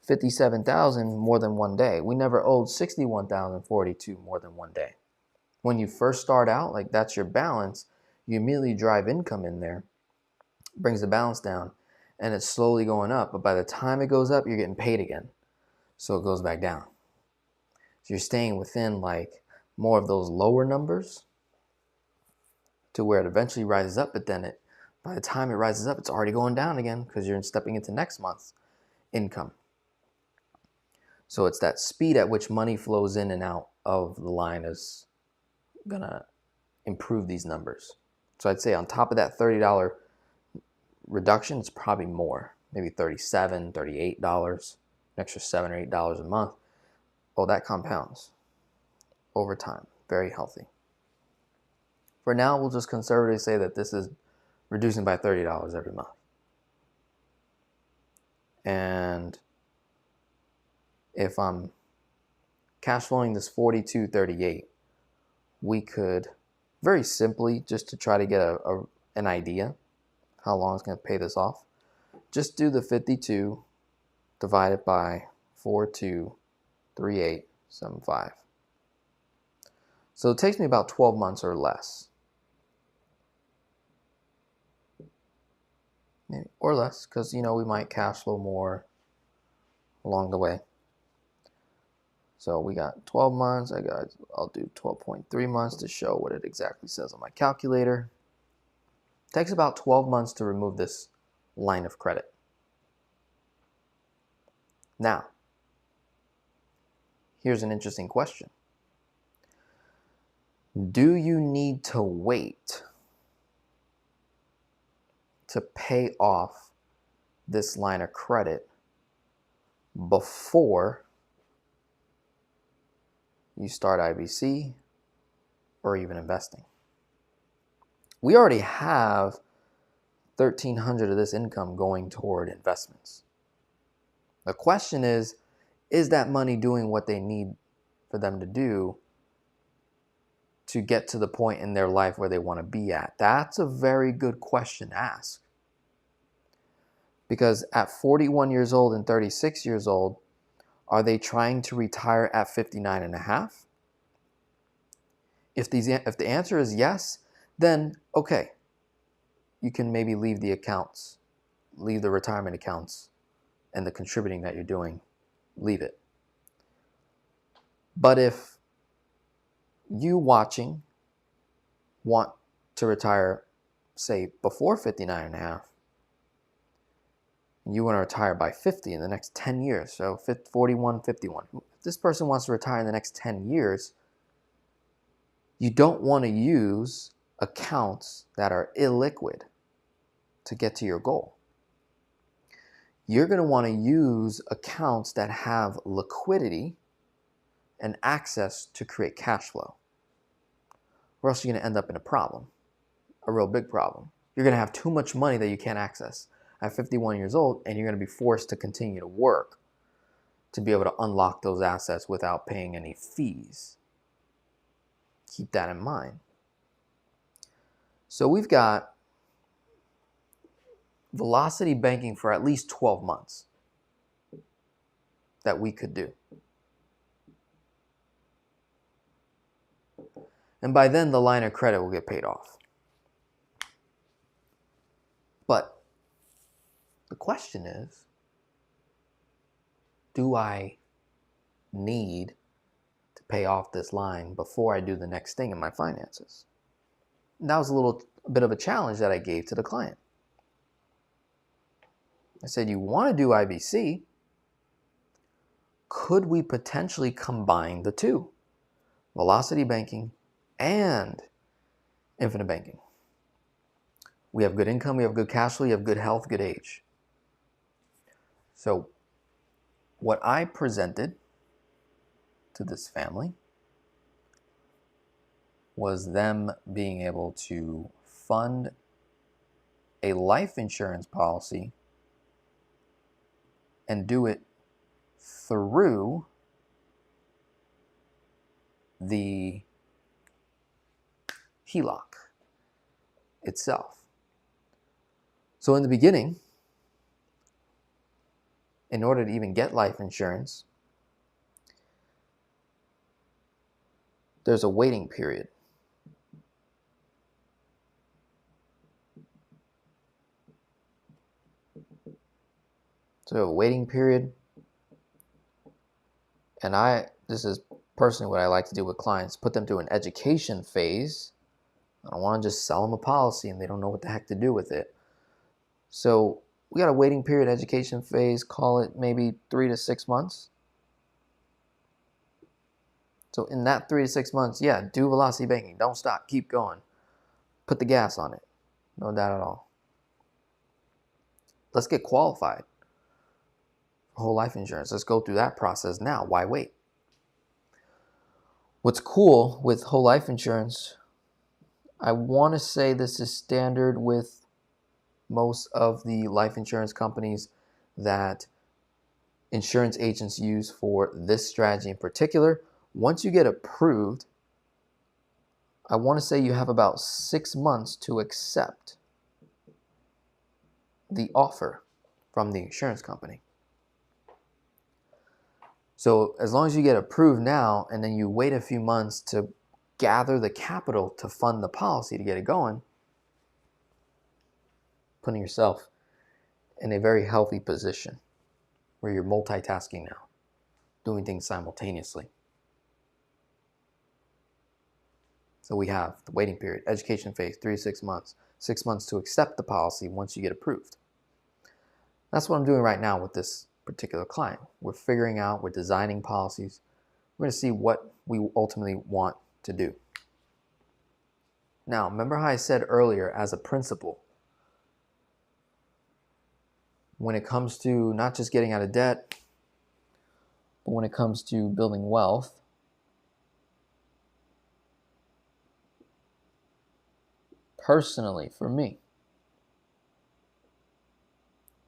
B: 57,000 more than one day. We never owed 61,042 more than one day. When you first start out, like that's your balance, you immediately drive income in there, brings the balance down, and it's slowly going up. But by the time it goes up, you're getting paid again. So it goes back down. So you're staying within like more of those lower numbers. to where it eventually rises up, but then by the time it rises up, it's already going down again because you're stepping into next month's income. So it's that speed at which money flows in and out of the line is gonna improve these numbers. So I'd say on top of that $30 reduction, it's probably more, maybe $37, $38, an extra $7 or $8 a month. Well, that compounds over time, very healthy. For now, we'll just conservatively say that this is reducing by $30 every month. And if I'm cash flowing this $42.38, we could very simply, just to try to get an idea how long it's going to pay this off, just do the 52 divided by 423875. So it takes me about 12 months or less. Maybe, or less, because we might cash flow more along the way. So we got 12 months. I'll do 12.3 months to show what it exactly says on my calculator. It takes about 12 months to remove this line of credit. Now, here's an interesting question. Do you need to wait to pay off this line of credit before you start IBC or even investing? We already have $1,300 of this income going toward investments. The question is that money doing what they need for them to do to get to the point in their life where they want to be at? That's a very good question to ask. Because at 41 years old and 36 years old, are they trying to retire at 59 and a half? If the answer is yes, then okay, you can maybe leave the retirement accounts and the contributing that you're doing, leave it. But if you watching want to retire, say, before 59 and a half, you want to retire by 50 in the next 10 years, so 41, 51. If this person wants to retire in the next 10 years, you don't want to use accounts that are illiquid to get to your goal. You're going to want to use accounts that have liquidity and access to create cash flow, or else you're going to end up in a problem, a real big problem. You're going to have too much money that you can't access at 51 years old, and you're going to be forced to continue to work to be able to unlock those assets without paying any fees. Keep that in mind. So we've got velocity banking for at least 12 months that we could do. And by then, the line of credit will get paid off. But the question is, do I need to pay off this line before I do the next thing in my finances? And that was a bit of a challenge that I gave to the client. I said, you want to do IBC? Could we potentially combine the two? Velocity banking and infinite banking. We have good income, we have good cash flow, you have good health, good age. So what I presented to this family was them being able to fund a life insurance policy and do it through the HELOC itself. So in the beginning, in order to even get life insurance, there's a waiting period. So a waiting period, and this is personally what I like to do with clients, put them through an education phase I don't want to just sell them a policy and they don't know what the heck to do with it. So we got a waiting period, education phase, call it maybe 3 to 6 months. So in that 3 to 6 months, yeah, do velocity banking. Don't stop. Keep going. Put the gas on it. No doubt at all. Let's get qualified for whole life insurance. Let's go through that process now. Why wait? What's cool with whole life insurance, I want to say this is standard with most of the life insurance companies that insurance agents use for this strategy in particular. Once you get approved, I want to say you have about 6 months to accept the offer from the insurance company. So as long as you get approved now and then you wait a few months to gather the capital to fund the policy to get it going, putting yourself in a very healthy position where you're multitasking now, doing things simultaneously. So we have the waiting period, education phase, 3 to 6 months, 6 months to accept the policy once you get approved. That's what I'm doing right now with this particular client. We're figuring out, we're designing policies. We're going to see what we ultimately want to do. Now, remember how I said earlier, as a principle, when it comes to not just getting out of debt, but when it comes to building wealth, personally, for me,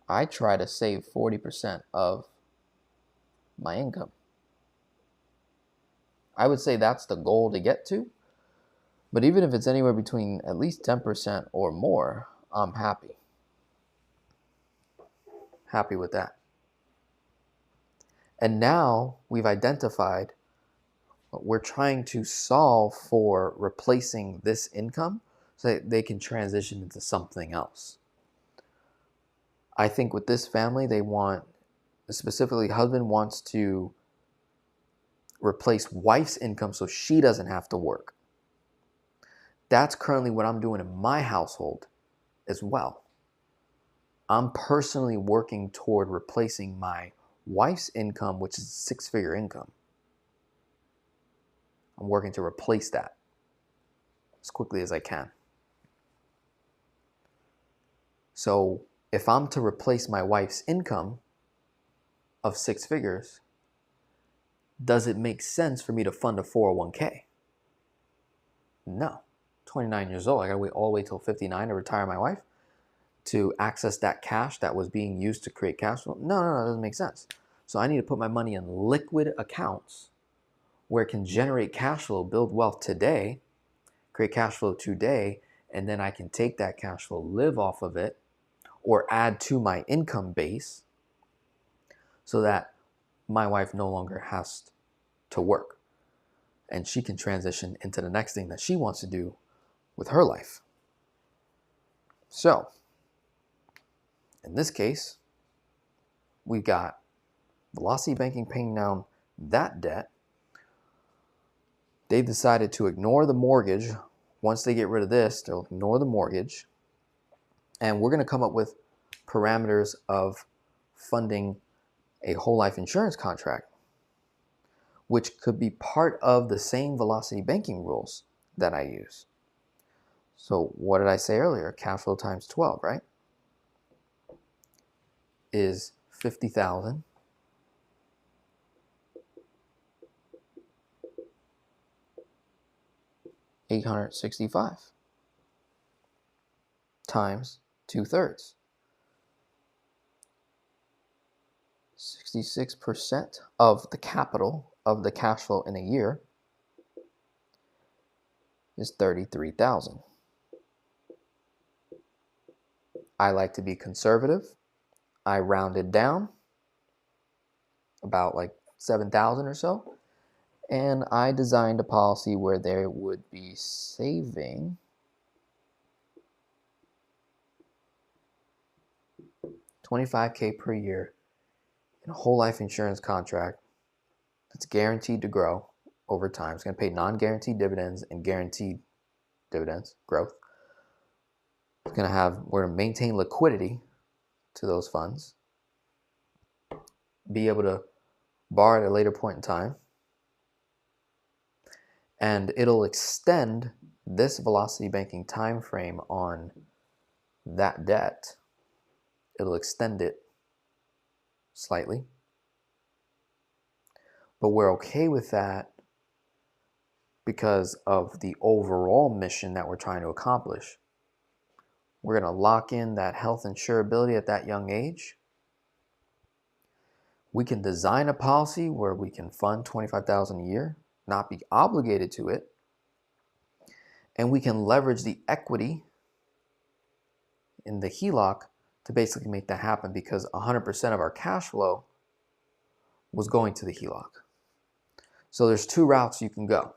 B: I try to save 40% of my income. I would say that's the goal to get to. But even if it's anywhere between at least 10% or more, I'm happy. Happy with that. And now we've identified what we're trying to solve for, replacing this income so that they can transition into something else. I think with this family, they want, specifically husband wants to replace wife's income so she doesn't have to work. That's currently what I'm doing in my household as well. I'm personally working toward replacing my wife's income, which is a 6-figure income. I'm working to replace that as quickly as I can. So if I'm to replace my wife's income of 6 figures, does it make sense for me to fund a 401k? No. 29 years old, I gotta wait all the way till 59 to retire my wife to access that cash that was being used to create cash flow? No, it doesn't make sense. So I need to put my money in liquid accounts where it can generate cash flow, build wealth today, create cash flow today, and then I can take that cash flow, live off of it, or add to my income base so that my wife no longer has to work and she can transition into the next thing that she wants to do with her life. So in this case, we've got Velocity Banking paying down that debt. They've decided to ignore the mortgage. Once they get rid of this, they'll ignore the mortgage. And we're going to come up with parameters of funding a whole life insurance contract, which could be part of the same velocity banking rules that I use. So what did I say earlier? Cash flow times 12, right? Is 50,000 $865 times 2/3. 66% of the capital of the cash flow in a year is 33,000. I like to be conservative. I rounded down about like 7,000 or so. And I designed a policy where they would be saving $25,000 per year in a whole life insurance contract that's guaranteed to grow over time. It's going to pay non-guaranteed dividends and guaranteed dividends, growth. We're going to maintain liquidity to those funds, be able to borrow at a later point in time, and it'll extend this velocity banking time frame on that debt. It'll extend it slightly, but we're okay with that because of the overall mission that we're trying to accomplish. We're going to lock in that health insurability at that young age. We can design a policy where we can fund $25,000 a year, not be obligated to it, and we can leverage the equity in the HELOC to basically make that happen, because 100% of our cash flow was going to the HELOC. So there's two routes you can go.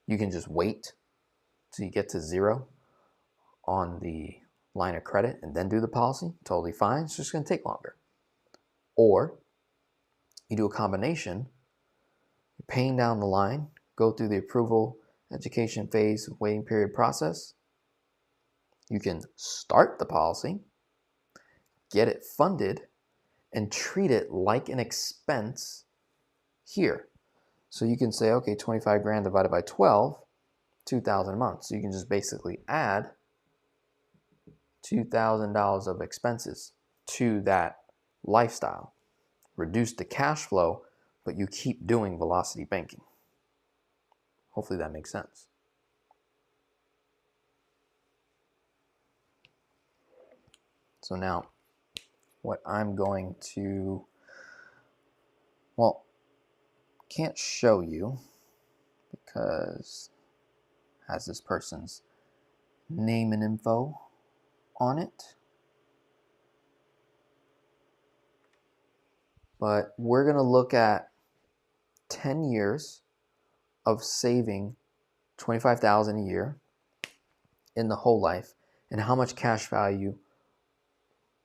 B: You can just wait till you get to zero on the line of credit and then do the policy. Totally fine. It's just going to take longer. Or you do a combination, paying down the line, go through the approval, education phase, waiting period process. You can start the policy, get it funded, and treat it like an expense here. So you can say, okay, 25 grand divided by 12, 2,000 a month. So you can just basically add $2,000 of expenses to that lifestyle. Reduce the cash flow, but you keep doing velocity banking. Hopefully that makes sense. So now, what I'm going to, well, can't show you because it has this person's name and info on it. But we're going to look at 10 years of saving $25,000 a year in the whole life, and how much cash value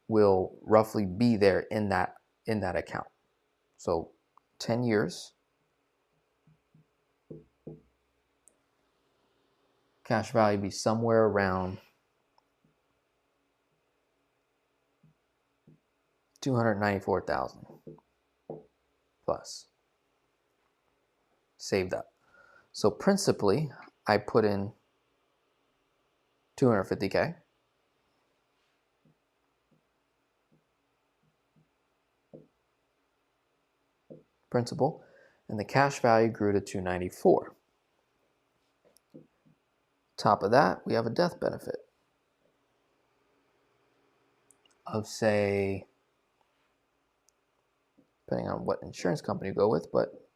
B: will roughly be there in that account. So 10 years, cash value be somewhere around $294,000 plus saved up. So principally, I put in $250K. Principal, and the cash value grew to $294. Top of that, we have a death benefit of, say, depending on what insurance company you go with, but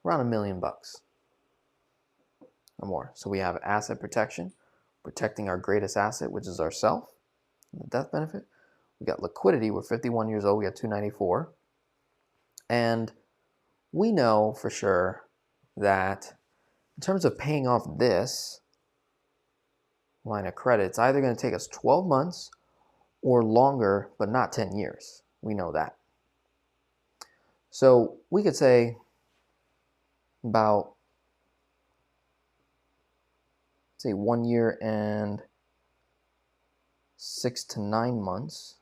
B: around $1 million bucks or more. So we have asset protection, protecting our greatest asset, which is ourself, the death benefit. We got liquidity. We're 51 years old. We got $294, and we know for sure that in terms of paying off this line of credit, it's either going to take us 12 months or longer, but not 10 years. We know that. So we could say about, say, 1 year and 6 to 9 months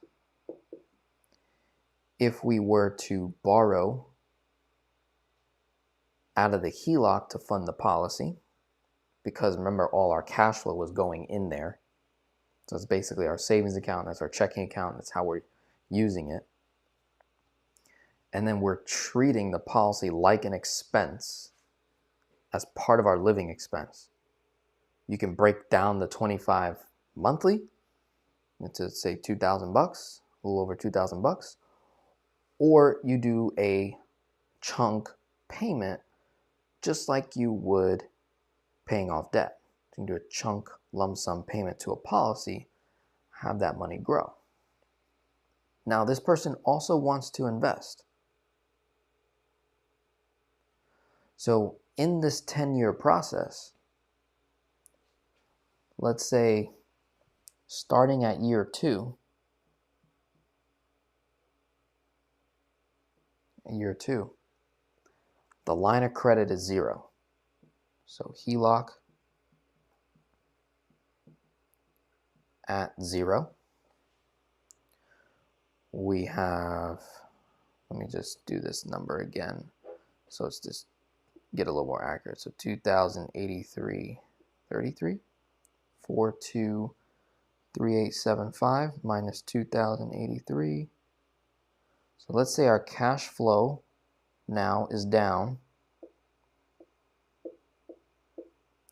B: if we were to borrow out of the HELOC to fund the policy, because remember, all our cash flow was going in there. So it's basically our savings account, that's our checking account, that's how we're using it. And then we're treating the policy like an expense as part of our living expense. You can break down the 25 monthly into, say, 2,000 bucks, a little over 2,000 bucks, or you do a chunk payment just like you would paying off debt. You can do a chunk lump sum payment to a policy, have that money grow. Now, this person also wants to invest. So in this 10-year process, let's say starting at year 2, the line of credit is 0. So HELOC at 0. We have, let me just do this number again so it's just get a little more accurate. So 2,083.33, 423875 minus 2,083. So let's say our cash flow now is down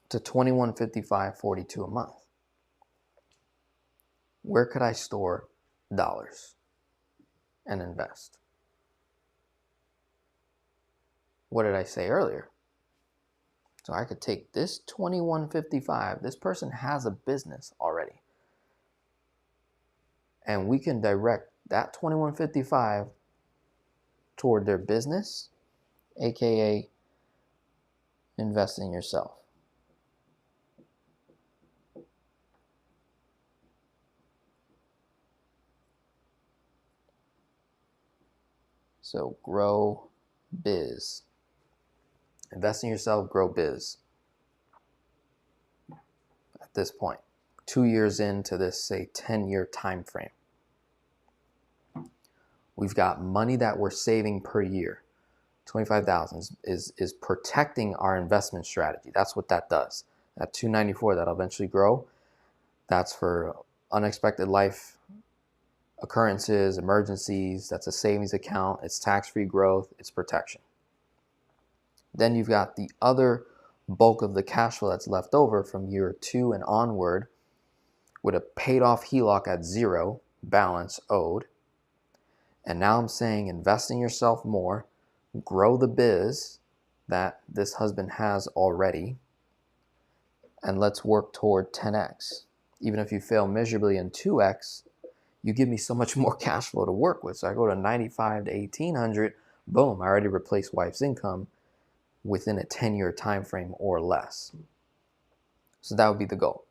B: to $21.55.42 a month. Where could I store dollars and invest? What did I say earlier? So I could take this $21.55. This person has a business already, and we can direct that $21.55 toward their business, aka invest in yourself. So grow biz. Invest in yourself, grow biz. At this point, 2 years into this, say, 10-year time frame, we've got money that we're saving per year. 25,000 is protecting our investment strategy. That's what that does. That 294 that'll eventually grow, that's for unexpected life occurrences, emergencies. That's a savings account. It's tax-free growth. It's protection. Then you've got the other bulk of the cash flow that's left over from year 2 and onward with a paid off HELOC at 0 balance owed. And now I'm saying invest in yourself more, grow the biz that this husband has already, and let's work toward 10x. Even if you fail miserably in 2x, you give me so much more cash flow to work with. So I go to 95 to 1800, boom, I already replaced wife's income within a 10-year time frame or less. So that would be the goal.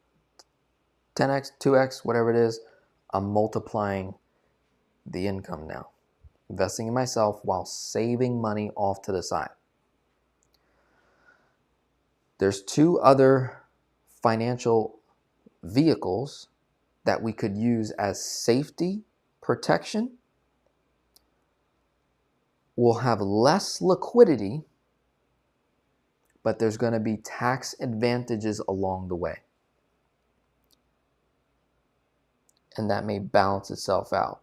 B: 10x, 2x, whatever it is, I'm multiplying the income now. Investing in myself while saving money off to the side. There's 2 other financial vehicles that we could use as safety protection. We'll have less liquidity, but there's going to be tax advantages along the way. And that may balance itself out.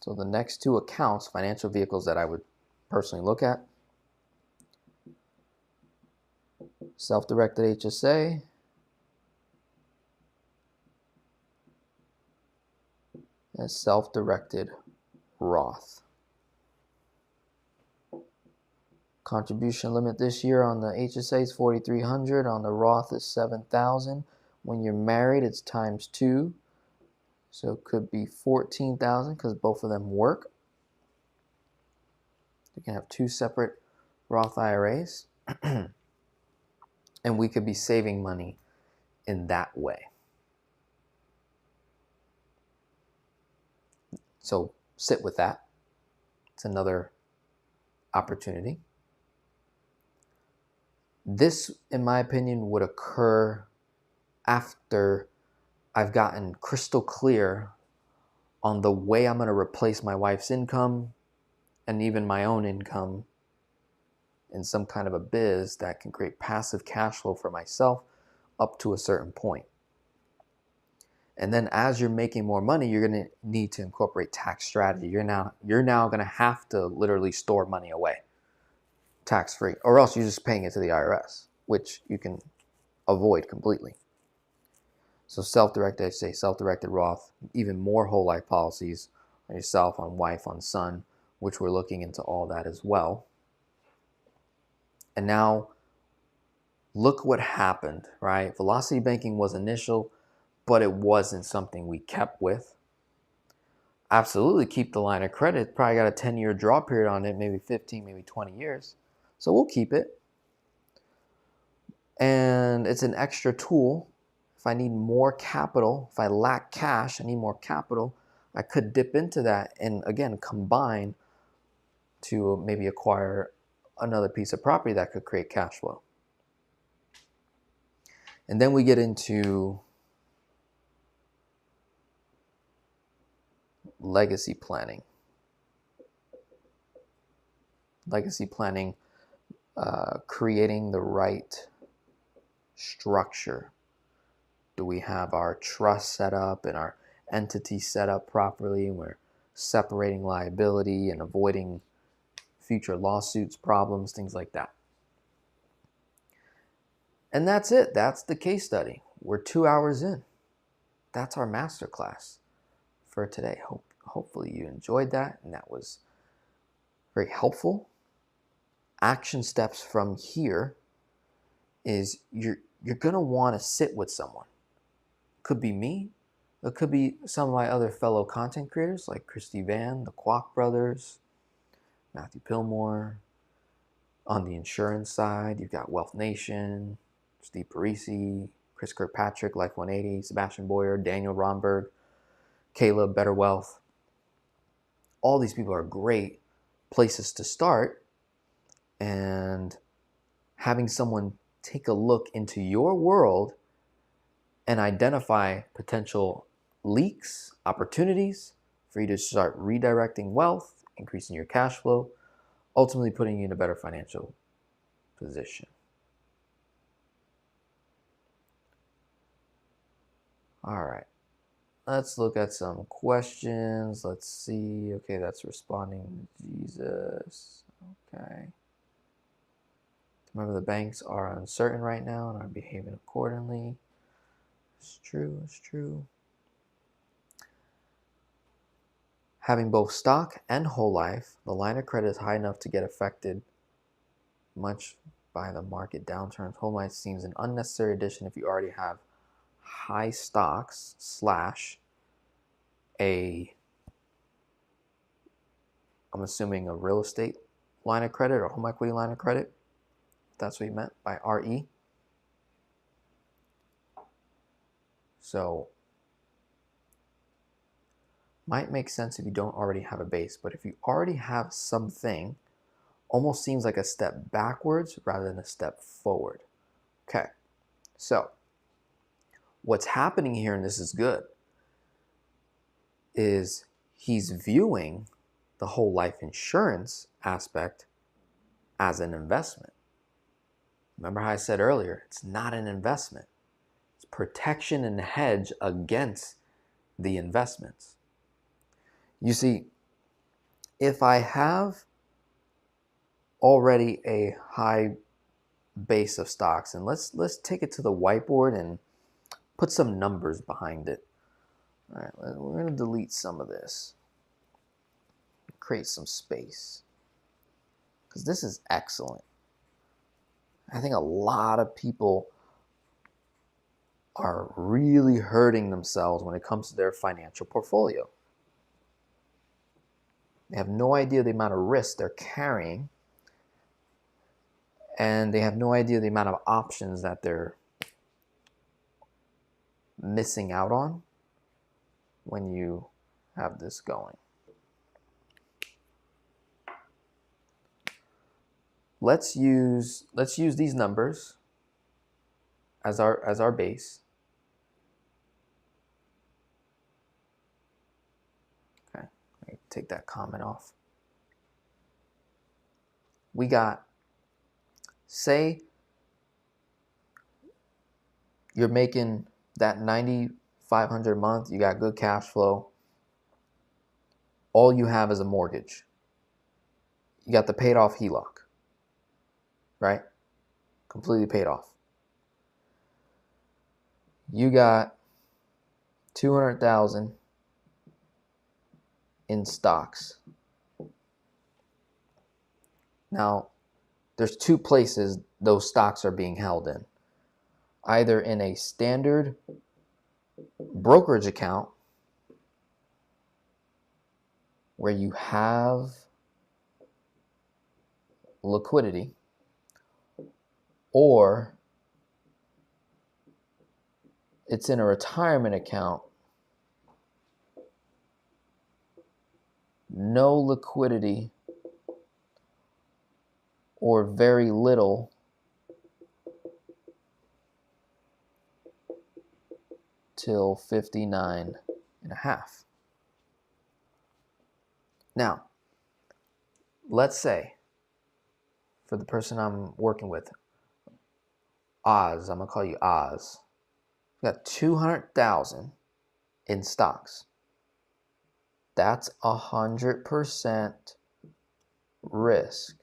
B: So the next 2 accounts, financial vehicles that I would personally look at: self-directed HSA, and self-directed Roth. Contribution limit this year on the HSA is $4,300. On the Roth is $7,000. When you're married, it's times 2. So it could be $14,000 because both of them work. You can have 2 separate Roth IRAs. And we could be saving money in that way. So sit with that. It's another opportunity. This, in my opinion, would occur after I've gotten crystal clear on the way I'm going to replace my wife's income and even my own income in some kind of a biz that can create passive cash flow for myself up to a certain point. And then as you're making more money, you're going to need to incorporate tax strategy. You're now going to have to literally store money away tax-free, or else you're just paying it to the IRS, which you can avoid completely. So self-directed, I'd say self-directed Roth, even more whole life policies on yourself, on wife, on son, which we're looking into all that as well. And now look what happened, right? Velocity banking was initial, but it wasn't something we kept with. Absolutely keep the line of credit. Probably got a 10-year draw period on it, maybe 15, maybe 20 years. So we'll keep it. And it's an extra tool. If I need more capital, if I lack cash, I need more capital, I could dip into that and again combine to maybe acquire another piece of property that could create cash flow. And then we get into legacy planning. Legacy planning, creating the right structure. Do we have our trust set up and our entity set up properly? We're separating liability and avoiding future lawsuits, problems, things like that. And that's it. That's the case study. We're 2 hours in. That's our masterclass for today. Hopefully you enjoyed that and that was very helpful. Action steps from here is you're going to want to sit with someone. Could be me. It could be some of my other fellow content creators like Christy Van, the Kwok brothers, Matthew Pillmore. On the insurance side, you've got Wealth Nation, Steve Parisi, Chris Kirkpatrick, Life 180, Sebastian Boyer, Daniel Romberg, Caleb, Better Wealth. All these people are great places to start, and having someone take a look into your world and identify potential leaks, opportunities for you to start redirecting wealth, increasing your cash flow, ultimately putting you in a better financial position. All right, let's look at some questions. Let's see. Okay, that's responding to Jesus. Okay. Remember, the banks are uncertain right now and are behaving accordingly. It's true, it's true. Having both stock and whole life, the line of credit is high enough to get affected much by the market downturns. Whole life seems an unnecessary addition if you already have high stocks / I'm assuming a real estate line of credit or home equity line of credit. That's what he meant by RE. So might make sense if you don't already have a base, but if you already have something, almost seems like a step backwards rather than a step forward. Okay, so what's happening here, and this is good, is he's viewing the whole life insurance aspect as an investment. Remember how I said earlier, it's not an investment. It's protection and hedge against the investments. You see, if I have already a high base of stocks, and let's take it to the whiteboard and put some numbers behind it. All right, we're going to delete some of this. Create some space. Because this is excellent. I think a lot of people are really hurting themselves when it comes to their financial portfolio. They have no idea the amount of risk they're carrying, and they have no idea the amount of options that they're missing out on when you have this going. Let's use these numbers as our base. Okay, let me take that comment off. We got, say you're making that $9,500 a month, you got good cash flow. All you have is a mortgage. You got the paid off HELOC, right? Completely paid off. You got $200,000 in stocks. Now, there's two places those stocks are being held in. Either in a standard brokerage account where you have liquidity, or it's in a retirement account, no liquidity or very little till 59 and a half. Now, let's say, for the person I'm working with, Oz, I'm gonna call you Oz, you got 200,000 in stocks. That's 100% risk.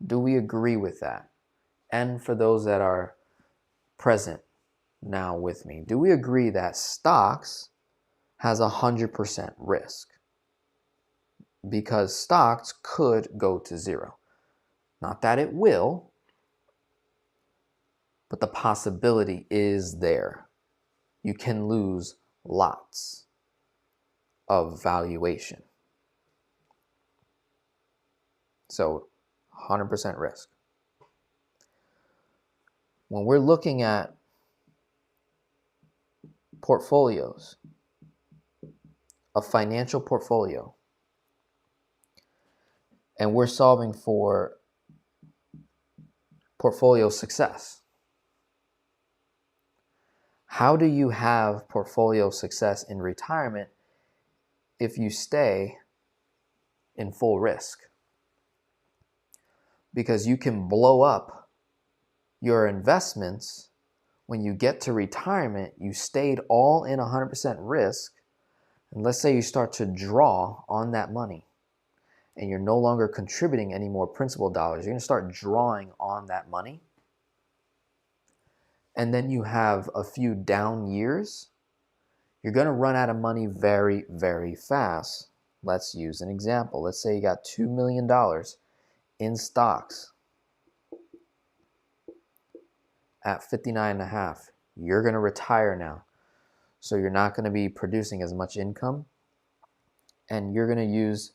B: Do we agree with that? And for those that are present now with me, do we agree that stocks has 100% risk? Because stocks could go to zero. Not that it will, but the possibility is there. You can lose lots of valuation. So 100% risk. When we're looking at portfolios, a financial portfolio, and we're solving for portfolio success, how do you have portfolio success in retirement if you stay in full risk? Because you can blow up your investments when you get to retirement. You stayed all in 100% risk, and let's say you start to draw on that money and you're no longer contributing any more principal dollars. You're going to start drawing on that money, and then you have a few down years. You're going to run out of money very, very fast. Let's use an example. Let's say you got $2 million in stocks at 59 and a half. You're going to retire now. So you're not going to be producing as much income, and you're going to use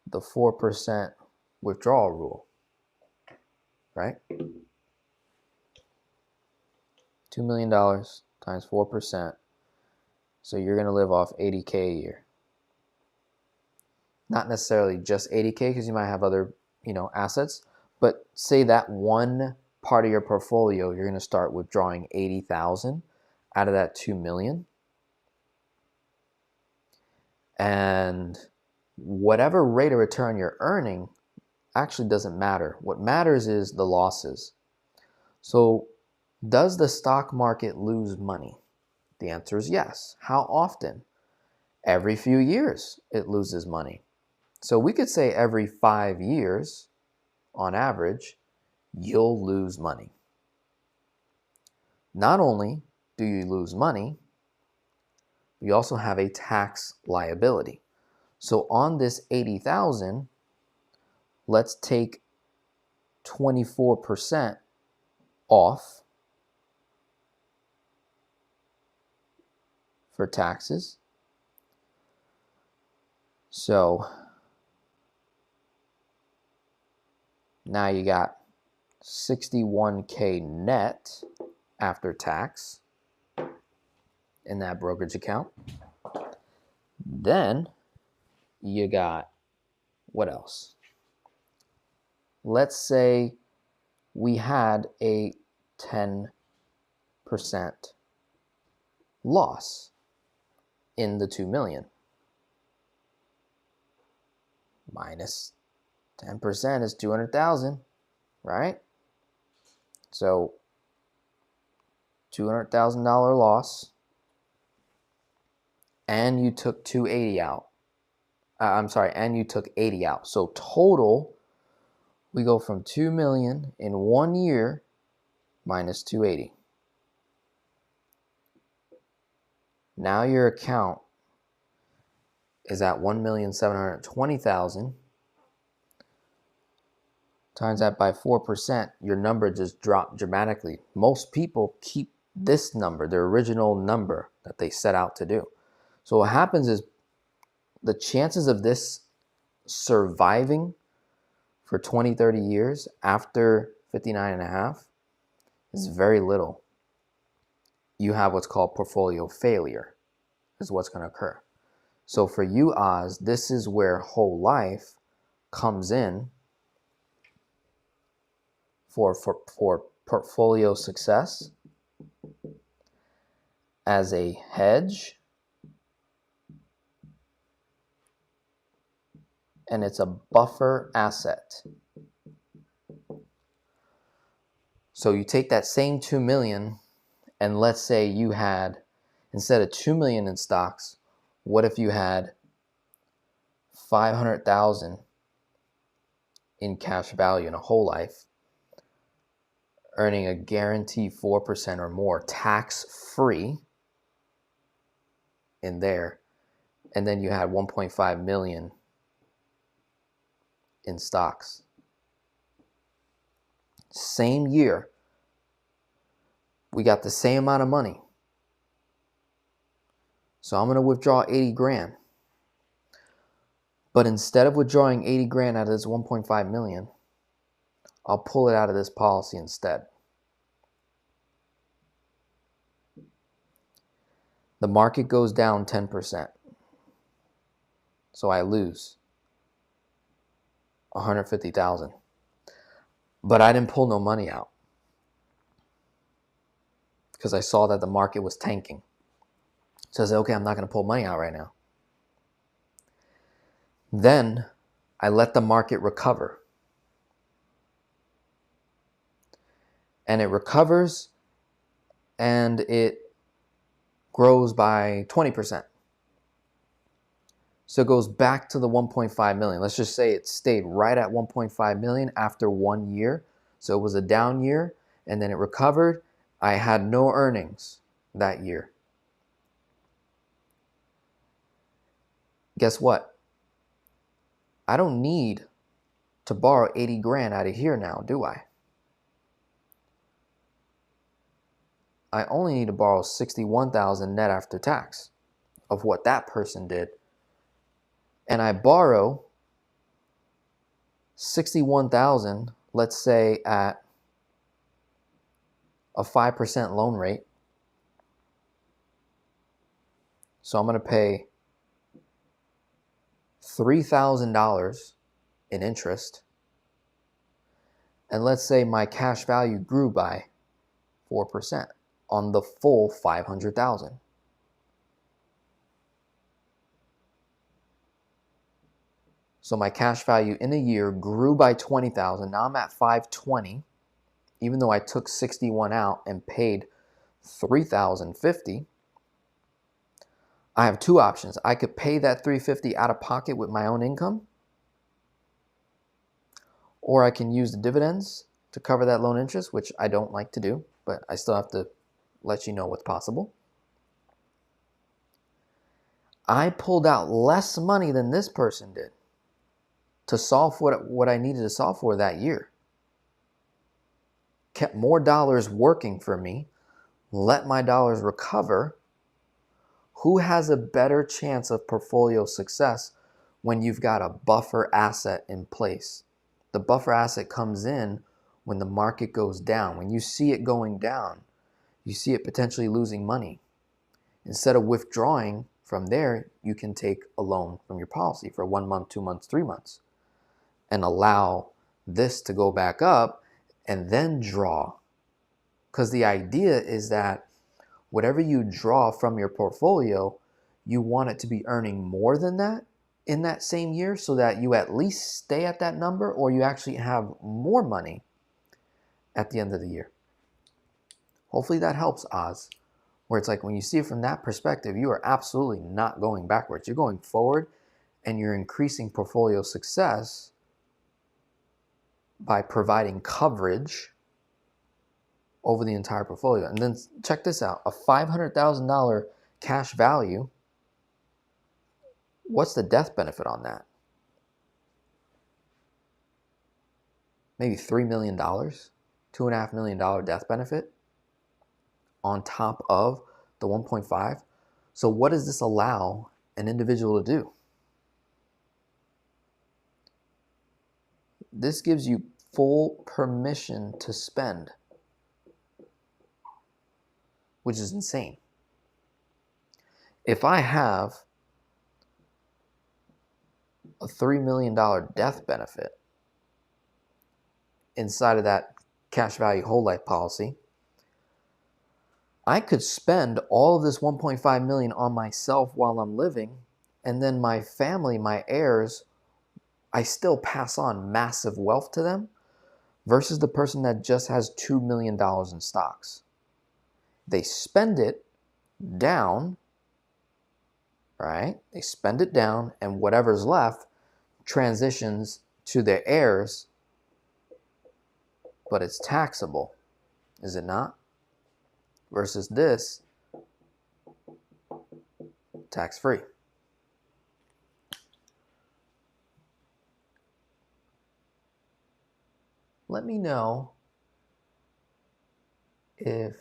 B: the 4% withdrawal rule, right? $2 million times 4%. So you're going to live off 80K a year. Not necessarily just 80K, because you might have other, assets, but say that one part of your portfolio, you're going to start withdrawing 80,000 out of that 2 million. And whatever rate of return you're earning actually doesn't matter. What matters is the losses. So does the stock market lose money? The answer is yes. How often? Every few years it loses money. So we could say every 5 years, on average, you'll lose money. Not only do you lose money, you also have a tax liability. So on this 80,000, let's take 24% off for taxes. So now you got 61K net after tax in that brokerage account. Then you got, what else? Let's say we had a 10% loss in the 2 million. Minus 10% is 200,000, right? So $200,000 loss, and you took 280 out. And you took 80 out. So total, we go from 2 million in 1 year minus 280. Now your account is at 1,720,000. Times that by 4%, your number just dropped dramatically. Most people keep this number, their original number that they set out to do. So what happens is the chances of this surviving for 20, 30 years after 59 and a half is very little. You have what's called portfolio failure is what's going to occur. So for you, Oz, this is where whole life comes in for portfolio success. as a hedge, and it's a buffer asset. So you take that same 2 million, and let's say you had, instead of 2 million in stocks, what if you had 500,000 in cash value in a whole life, earning a guaranteed 4% or more tax-free in there, and then you had 1.5 million in stocks. Same year, we got the same amount of money. So I'm going to withdraw 80 grand. But instead of withdrawing 80 grand out of this 1.5 million, I'll pull it out of this policy instead. The market goes down 10%. So I lose 150,000. But I didn't pull no money out because I saw that the market was tanking. So I said, okay, I'm not going to pull money out right now. Then I let the market recover. And it recovers and it grows by 20%. So it goes back to the 1.5 million. Let's just say it stayed right at 1.5 million after 1 year. So it was a down year and then it recovered. I had no earnings that year. Guess what? I don't need to borrow 80 grand out of here now, do I? I only need to borrow 61,000 net after tax of what that person did. And I borrow 61,000, let's say at a 5% loan rate. So I'm going to pay $3,000 in interest. And let's say my cash value grew by 4% on the full 500,000. So my cash value in a year grew by 20,000. Now I'm at 520, even though I took 61 out and paid 3,050. I have two options. I could pay that 350 out of pocket with my own income, or I can use the dividends to cover that loan interest, which I don't like to do, but I still have to let you know what's possible. I pulled out less money than this person did to solve what I needed to solve for that year. Kept more dollars working for me, let my dollars recover. Who has a better chance of portfolio success when you've got a buffer asset in place? The buffer asset comes in when the market goes down. When you see it going down, you see it potentially losing money. Instead of withdrawing from there, you can take a loan from your policy for 1 month, 2 months, 3 months, and allow this to go back up and then draw. Because the idea is that whatever you draw from your portfolio, you want it to be earning more than that in that same year so that you at least stay at that number, or you actually have more money at the end of the year. Hopefully that helps, Oz. Where it's like when you see it from that perspective, you are absolutely not going backwards. You're going forward and you're increasing portfolio success by providing coverage over the entire portfolio. And then check this out, a $500,000 cash value. What's the death benefit on that? Maybe $3 million, $2.5 million death benefit on top of the 1.5. So what does this allow an individual to do? This gives you full permission to spend, which is insane. If I have a $3 million death benefit inside of that cash value whole life policy, I could spend all of this 1.5 million on myself while I'm living, and then my family, my heirs, I still pass on massive wealth to them, versus the person that just has $2 million in stocks. They spend it down, right? They spend it down, and whatever's left transitions to their heirs, but it's taxable, is it not? Versus this, tax-free. Let me know if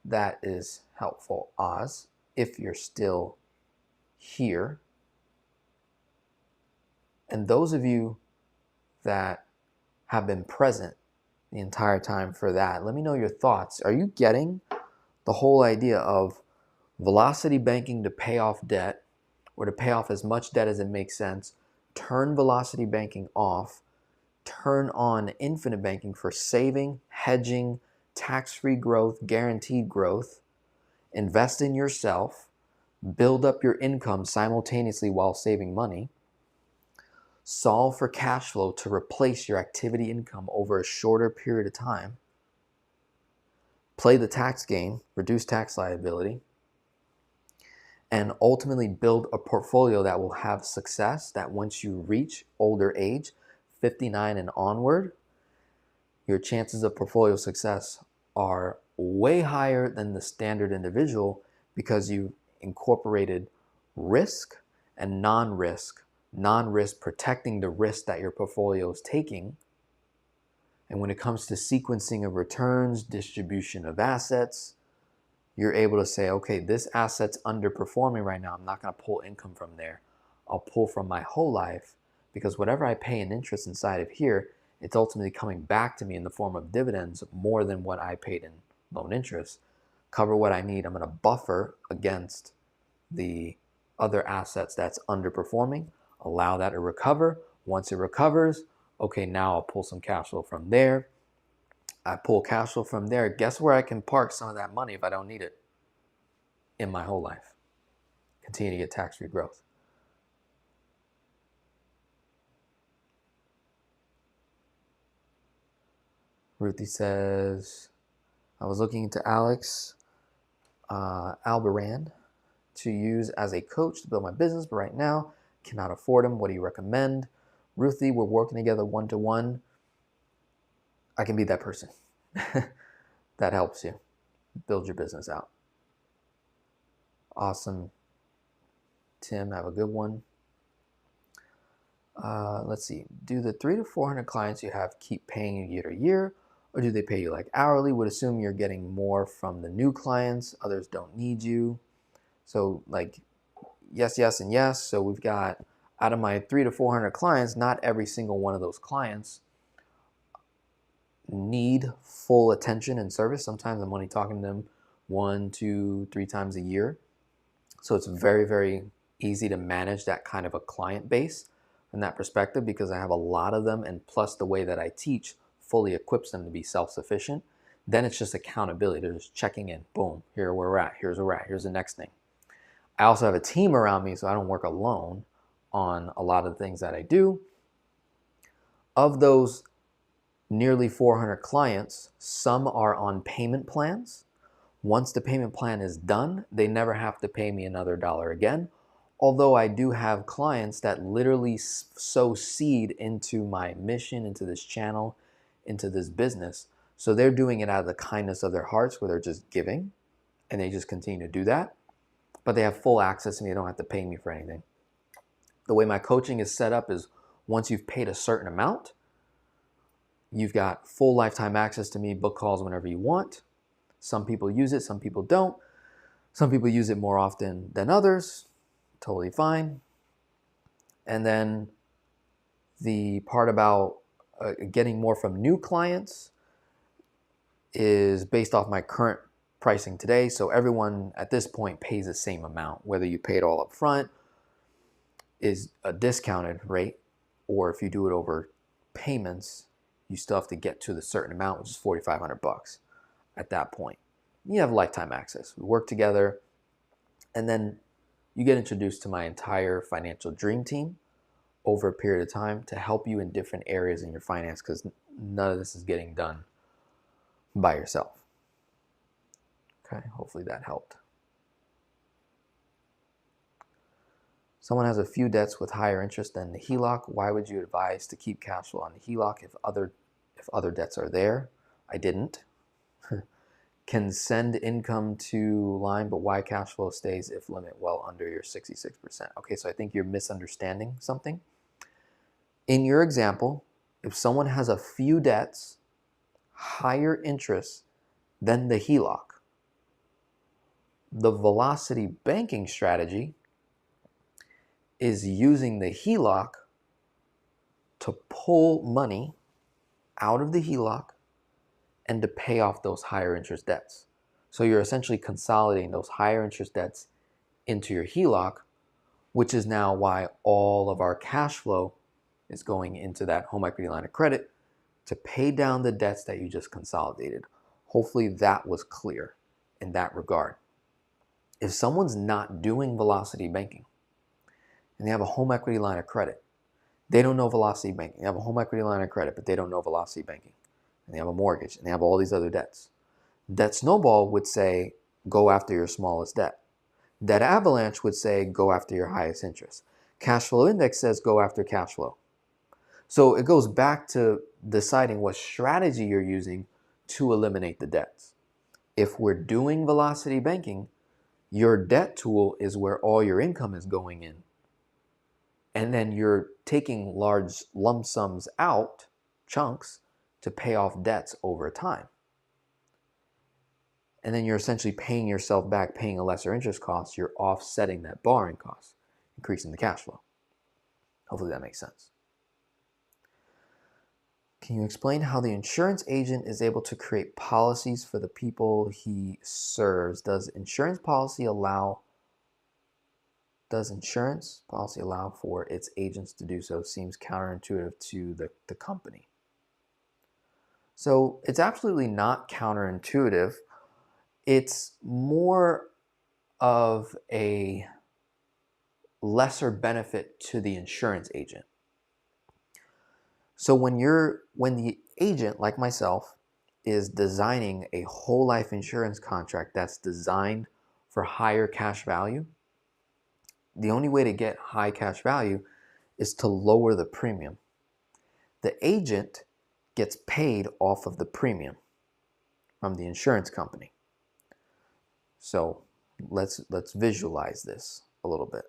B: that is helpful, Oz, if you're still here. And those of you that have been present the entire time for that, let me know your thoughts. Are you getting the whole idea of velocity banking to pay off debt, or to pay off as much debt as it makes sense, turn velocity banking off, turn on infinite banking for saving, hedging, tax-free growth, guaranteed growth, invest in yourself, build up your income simultaneously while saving money, solve for cash flow to replace your activity income over a shorter period of time, play the tax game, reduce tax liability, and ultimately build a portfolio that will have success, that once you reach older age, 59 and onward, your chances of portfolio success are way higher than the standard individual, because you incorporated risk and non-risk. Non-risk protecting the risk that your portfolio is taking. And when it comes to sequencing of returns, distribution of assets, you're able to say, okay, this asset's underperforming right now. I'm not going to pull income from there. I'll pull from my whole life, because whatever I pay in interest inside of here, it's ultimately coming back to me in the form of dividends more than what I paid in loan interest. Cover what I need. I'm going to buffer against the other assets that's underperforming, allow that to recover. Once it recovers, okay, now I'll pull some cash flow from there. I pull cash flow from there. Guess where I can park some of that money if I don't need it? In my whole life. Continue to get tax-free growth. Ruthie says, I was looking into Alex Albaran to use as a coach to build my business, but right now cannot afford him. What do you recommend? Ruthie, we're working together one-to-one. I can be that person that helps you build your business out. Awesome. Tim, have a good one. Let's see. Do the 300 to 400 clients you have keep paying you year to year, or do they pay you like hourly? Would assume you're getting more from the new clients. Others don't need you. So like yes, yes, and yes. So we've got, out of my 300 to 400 clients, not every single one of those clients need full attention and service. Sometimes I'm only talking to them 1, 2, 3 times a year. So it's very, very easy to manage that kind of a client base from that perspective, because I have a lot of them, and plus the way that I teach fully equips them to be self-sufficient. Then it's just accountability. They're just checking in. Boom, here where we're at. Here's where we're at. Here's the next thing. I also have a team around me, so I don't work alone on a lot of the things that I do. Of those nearly 400 clients, some are on payment plans. Once the payment plan is done, they never have to pay me another dollar again. Although I do have clients that literally sow seed into my mission, into this channel, into this business. So they're doing it out of the kindness of their hearts, where they're just giving, and they just continue to do that. But they have full access to me. They don't have to pay me for anything. The way my coaching is set up is, once you've paid a certain amount, you've got full lifetime access to me, book calls whenever you want. Some people use it, some people don't. Some people use it more often than others. Totally fine. And then the part about getting more from new clients is based off my current pricing today. So everyone at this point pays the same amount, whether you pay it all up front is a discounted rate, or if you do it over payments, you still have to get to the certain amount, which is $4,500 at that point. you have lifetime access. We work together, and then you get introduced to my entire financial dream team over a period of time to help you in different areas in your finance, because none of this is getting done by yourself. Okay, hopefully that helped. Someone has a few debts with higher interest than the HELOC. Why would you advise to keep cash flow on the HELOC if other debts are there? I didn't. Can send income to LIEN, but why cash flow stays if limit well under your 66%? Okay, so I think you're misunderstanding something. In your example, if someone has a few debts, higher interest than the HELOC, the velocity banking strategy is using the HELOC to pull money out of the HELOC and to pay off those higher interest debts. So you're essentially consolidating those higher interest debts into your HELOC, which is now why all of our cash flow is going into that home equity line of credit to pay down the debts that you just consolidated. Hopefully that was clear in that regard. If someone's not doing velocity banking and they have a home equity line of credit, they don't know velocity banking. They have a home equity line of credit, but they don't know velocity banking. And they have a mortgage, and they have all these other debts. Debt Snowball would say, go after your smallest debt. Debt Avalanche would say, go after your highest interest. Cash Flow Index says, go after cash flow. So it goes back to deciding what strategy you're using to eliminate the debts. If we're doing velocity banking, your debt tool is where all your income is going in. And then you're taking large lump sums out, chunks, to pay off debts over time. And then you're essentially paying yourself back, paying a lesser interest cost. You're offsetting that borrowing cost, increasing the cash flow. Hopefully that makes sense. Can you explain how the insurance agent is able to create policies for the people he serves? Does insurance policy allow for its agents to do so? Seems counterintuitive to the company. So it's absolutely not counterintuitive. It's more of a lesser benefit to the insurance agent. So when the agent, like myself, is designing a whole life insurance contract that's designed for higher cash value, the only way to get high cash value is to lower the premium. The agent gets paid off of the premium from the insurance company. So let's visualize this a little bit.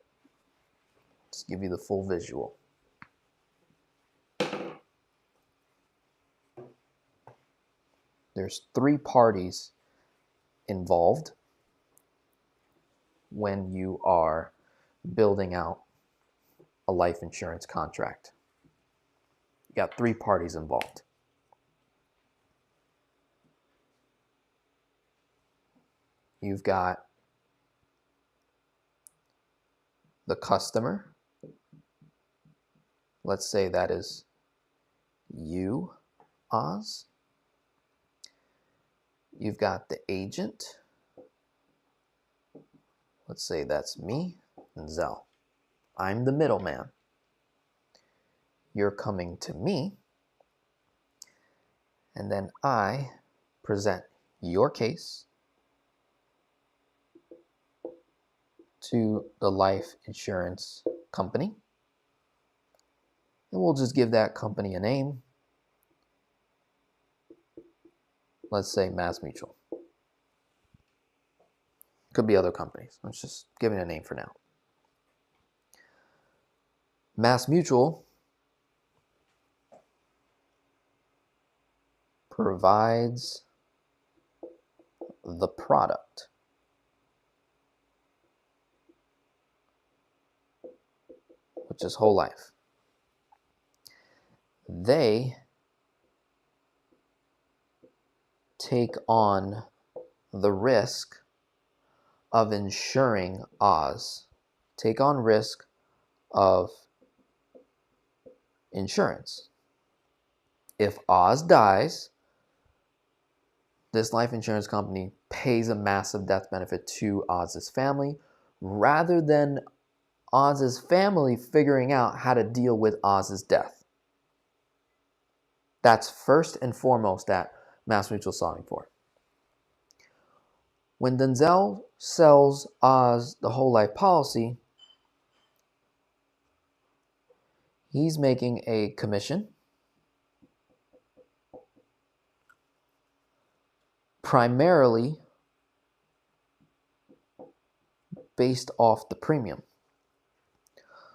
B: Let's give you the full visual. There's 3 parties involved when you are building out a life insurance contract. You got 3 parties involved. You've got the customer. Let's say that is you, Oz. You've got the agent. Let's say that's me, Denzel. I'm the middleman. You're coming to me, and then I present your case to the life insurance company. And we'll just give that company a name. Let's say Mass Mutual. Could be other companies. Let's just give it a name for now. Mass Mutual provides the product. Which is whole life. They take on the risk of insuring Oz. Take on risk of insurance. If Oz dies, this life insurance company pays a massive death benefit to Oz's family rather than Oz's family figuring out how to deal with Oz's death. That's first and foremost that Mass Mutual solving for. When Denzel sells Oz the whole life policy, he's making a commission primarily based off the premium.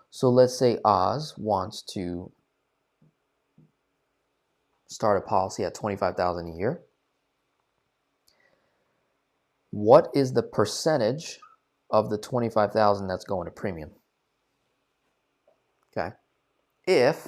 B: So let's say Oz wants to start a policy at $25,000 a year. What is the percentage of the $25,000 that's going to premium? Okay. If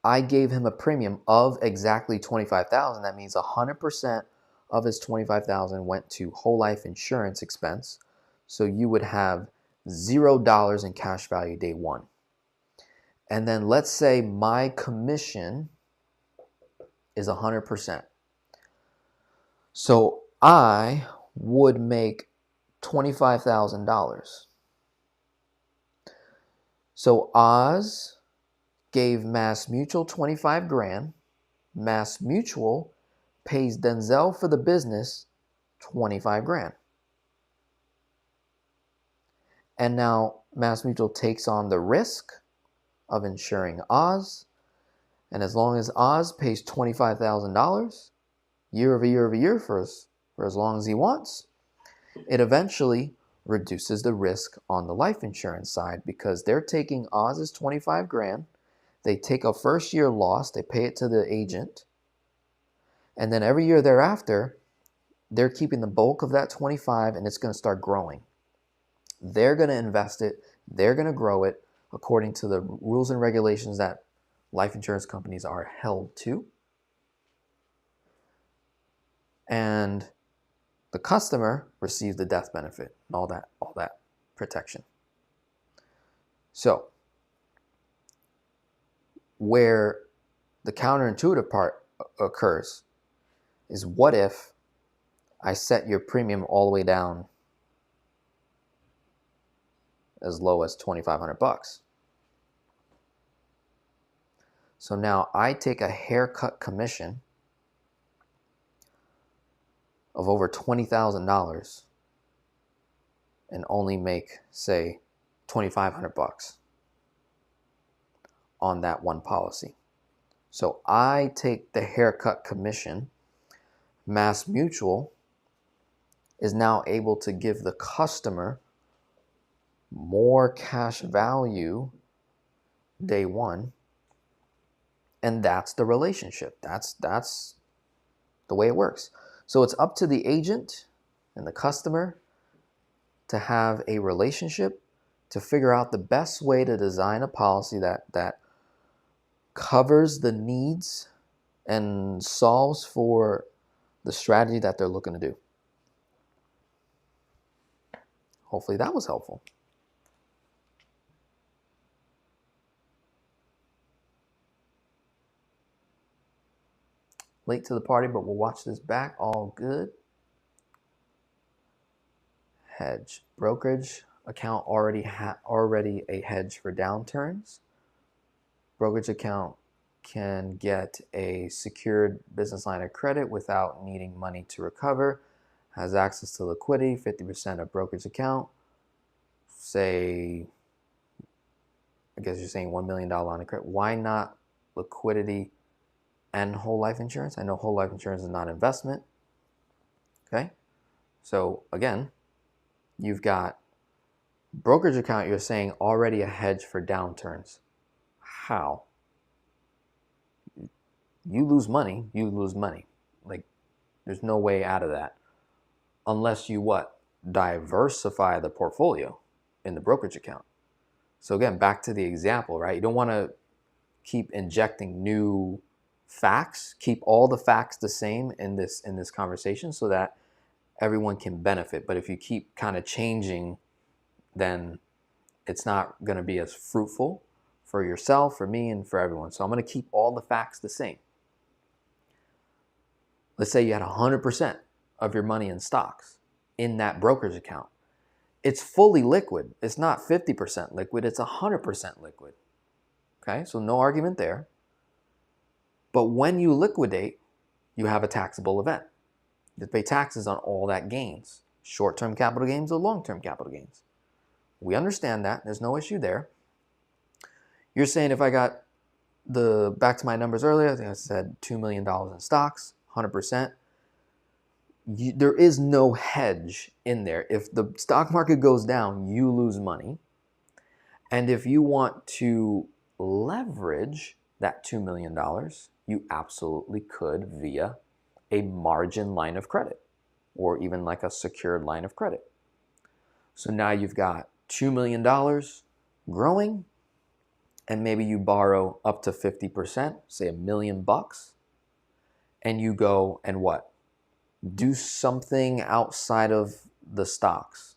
B: I gave him a premium of exactly $25,000, that means 100% of his $25,000 went to whole life insurance expense. So you would have $0 in cash value day one. And then let's say my commission is 100%. So I would make $25,000. So Oz gave Mass Mutual 25 grand. Mass Mutual pays Denzel for the business 25 grand. And now Mass Mutual takes on the risk of insuring Oz. And as long as Oz pays $25,000 year over year over year for as long as he wants, it eventually reduces the risk on the life insurance side because they're taking Oz's 25 grand. They take a first year loss, they pay it to the agent. And then every year thereafter, they're keeping the bulk of that 25 and it's going to start growing. They're going to invest it. They're going to grow it according to the rules and regulations that life insurance companies are held to. And the customer receives the death benefit and all that protection. So where the counterintuitive part occurs is, what if I set your premium all the way down as low as $2,500? So now I take a haircut commission of over $20,000 and only make, say, $2,500 on that one policy. So I take the haircut commission. Mass Mutual is now able to give the customer more cash value day one. And that's the relationship. That's the way it works. So it's up to the agent and the customer to have a relationship to figure out the best way to design a policy that covers the needs and solves for the strategy that they're looking to do. Hopefully that was helpful. Late to the party, but we'll watch this back. All good. Hedge. Brokerage account already a hedge for downturns. Brokerage account can get a secured business line of credit without needing money to recover. Has access to liquidity, 50% of brokerage account. Say, I guess you're saying $1 million line of credit. Why not liquidity and whole life insurance? I know whole life insurance is not investment. Okay. So again, you've got brokerage account, you're saying already a hedge for downturns. How? You lose money, you lose money. Like, there's no way out of that. Unless you what? Diversify the portfolio in the brokerage account. So again, back to the example, right? You don't want to keep injecting new facts. Keep all the facts the same in this conversation so that everyone can benefit. But if you keep kind of changing, then it's not going to be as fruitful for yourself, for me, and for everyone. So I'm going to keep all the facts the same. Let's say you had 100% of your money in stocks in that brokerage account. It's fully liquid. It's not 50% liquid, it's 100% liquid. Okay, so no argument there. But when you liquidate, you have a taxable event. You have to pay taxes on all that gains, short-term capital gains or long-term capital gains. We understand that. There's no issue there. You're saying if I got back to my numbers earlier, I think I said $2 million in stocks, 100%. There is no hedge in there. If the stock market goes down, you lose money. And if you want to leverage that $2 million, you absolutely could via a margin line of credit or even like a secured line of credit. So now you've got $2 million growing, and maybe you borrow up to 50%, say $1 million, and you go and what? Do something outside of the stocks,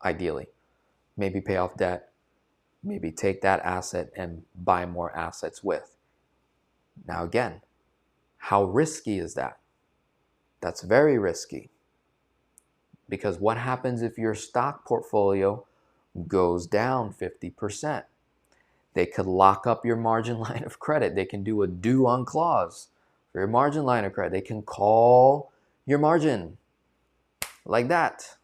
B: ideally. Maybe pay off debt, maybe take that asset and buy more assets with. Now again, how risky is that? That's very risky. Because what happens if your stock portfolio goes down 50%? They could lock up your margin line of credit. They can do a due on clause for your margin line of credit. They can call your margin like that.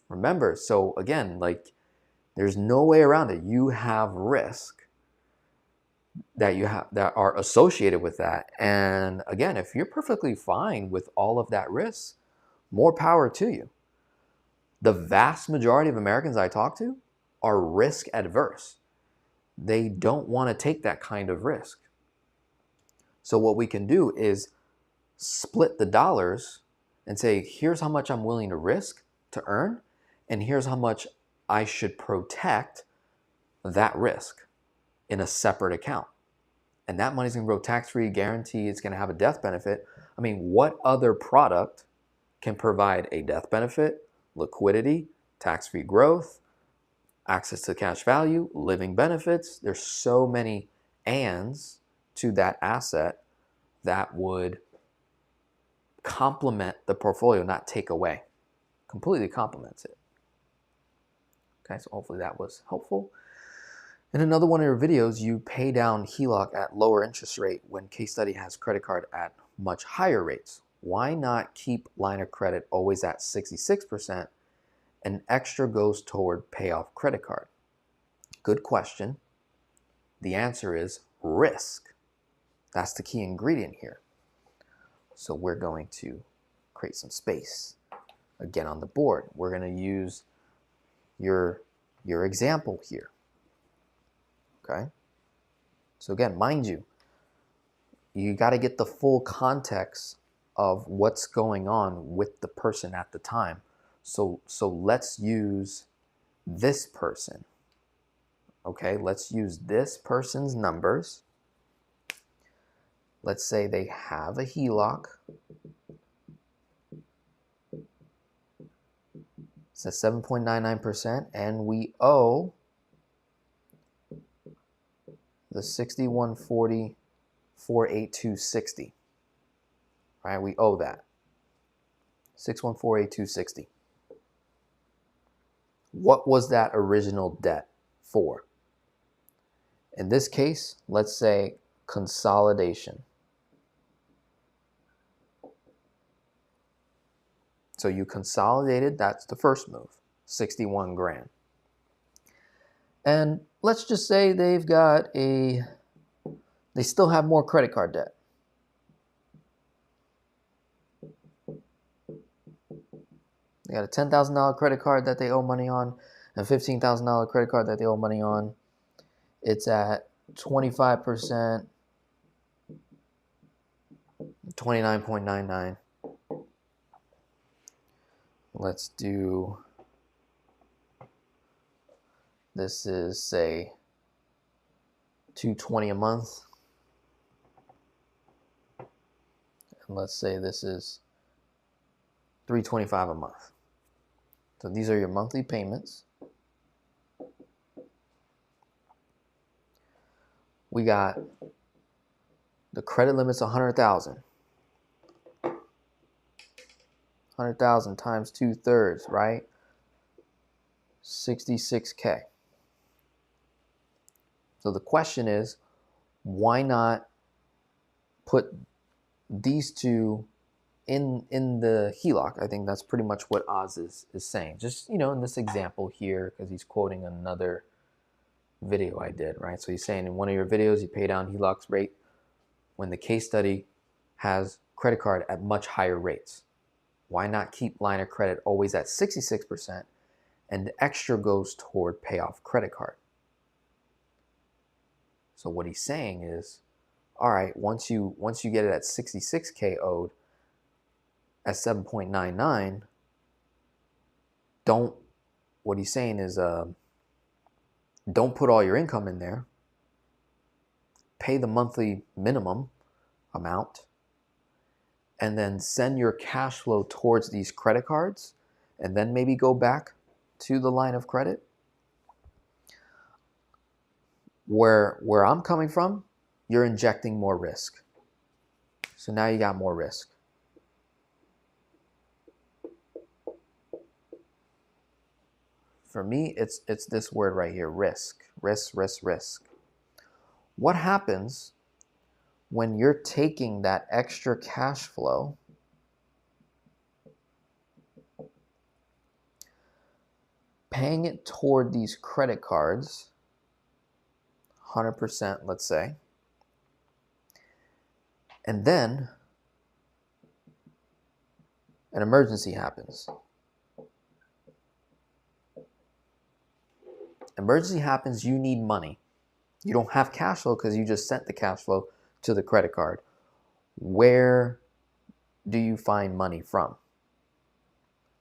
B: Remember, so again, like there's no way around it. You have risk that are associated with that. And again, if you're perfectly fine with all of that risk, more power to you. The vast majority of Americans I talk to are risk adverse. They don't want to take that kind of risk. So what we can do is split the dollars and say, here's how much I'm willing to risk to earn, and here's how much I should protect that risk in a separate account. And that money's going to grow tax-free, guarantee it's going to have a death benefit. I mean, what other product can provide a death benefit, liquidity, tax-free growth, access to cash value, living benefits? There's so many ands to that asset that would complement the portfolio, not take away. Completely complements it. Okay, so hopefully that was helpful. In another one of your videos, you pay down HELOC at lower interest rate when case study has credit card at much higher rates. Why not keep line of credit always at 66% and extra goes toward pay off credit card? Good question. The answer is risk. That's the key ingredient here. So we're going to create some space. Again, on the board, we're going to use your example here. Okay? So again, mind you, you got to get the full context of what's going on with the person at the time. So let's use this person. Okay, let's use this person's numbers. Let's say they have a HELOC. It's at 7.99%, and we owe the 6140 48260. All right, we owe that 6148260. What was that original debt for? In this case, let's say consolidation. So you consolidated, that's the first move, 61 grand. And let's just say they still have more credit card debt. They got a $10,000 credit card that they owe money on, and a $15,000 credit card that they owe money on. It's at 25%, 29.99. Let's do, this is say $220 a month. And let's say this is $325 a month. So these are your monthly payments. We got the credit limit's $100,000. 100,000 times 2/3, right? 66K. So the question is, why not put these two in the HELOC? I think that's pretty much what Oz is saying. Just, in this example here, because he's quoting another video I did, right? So he's saying in one of your videos, you pay down HELOC's rate when the case study has credit card at much higher rates. Why not keep line of credit always at 66% and the extra goes toward pay off credit card? So what he's saying is, all right, once you get it at 66K owed at 7.99, what he's saying is don't put all your income in there. Pay the monthly minimum amount and then send your cash flow towards these credit cards and then maybe go back to the line of credit. Where I'm coming from, you're injecting more risk. So now you got more risk. For me, it's this word right here, risk. Risk, risk, risk. What happens when you're taking that extra cash flow paying it toward these credit cards, 100%, let's say, and then an emergency happens. Emergency happens, you need money. You don't have cash flow because you just sent the cash flow to the credit card. Where do you find money from?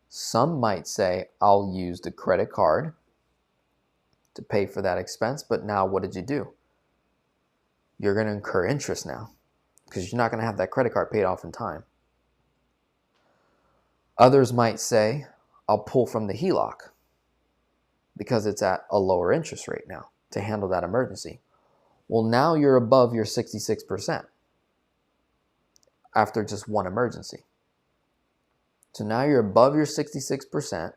B: Some might say, I'll use the credit card to pay for that expense, but now what did you do? You're going to incur interest now because you're not going to have that credit card paid off in time. Others might say, I'll pull from the HELOC because it's at a lower interest rate now to handle that emergency. Well, now you're above your 66% after just one emergency. So now you're above your 66%.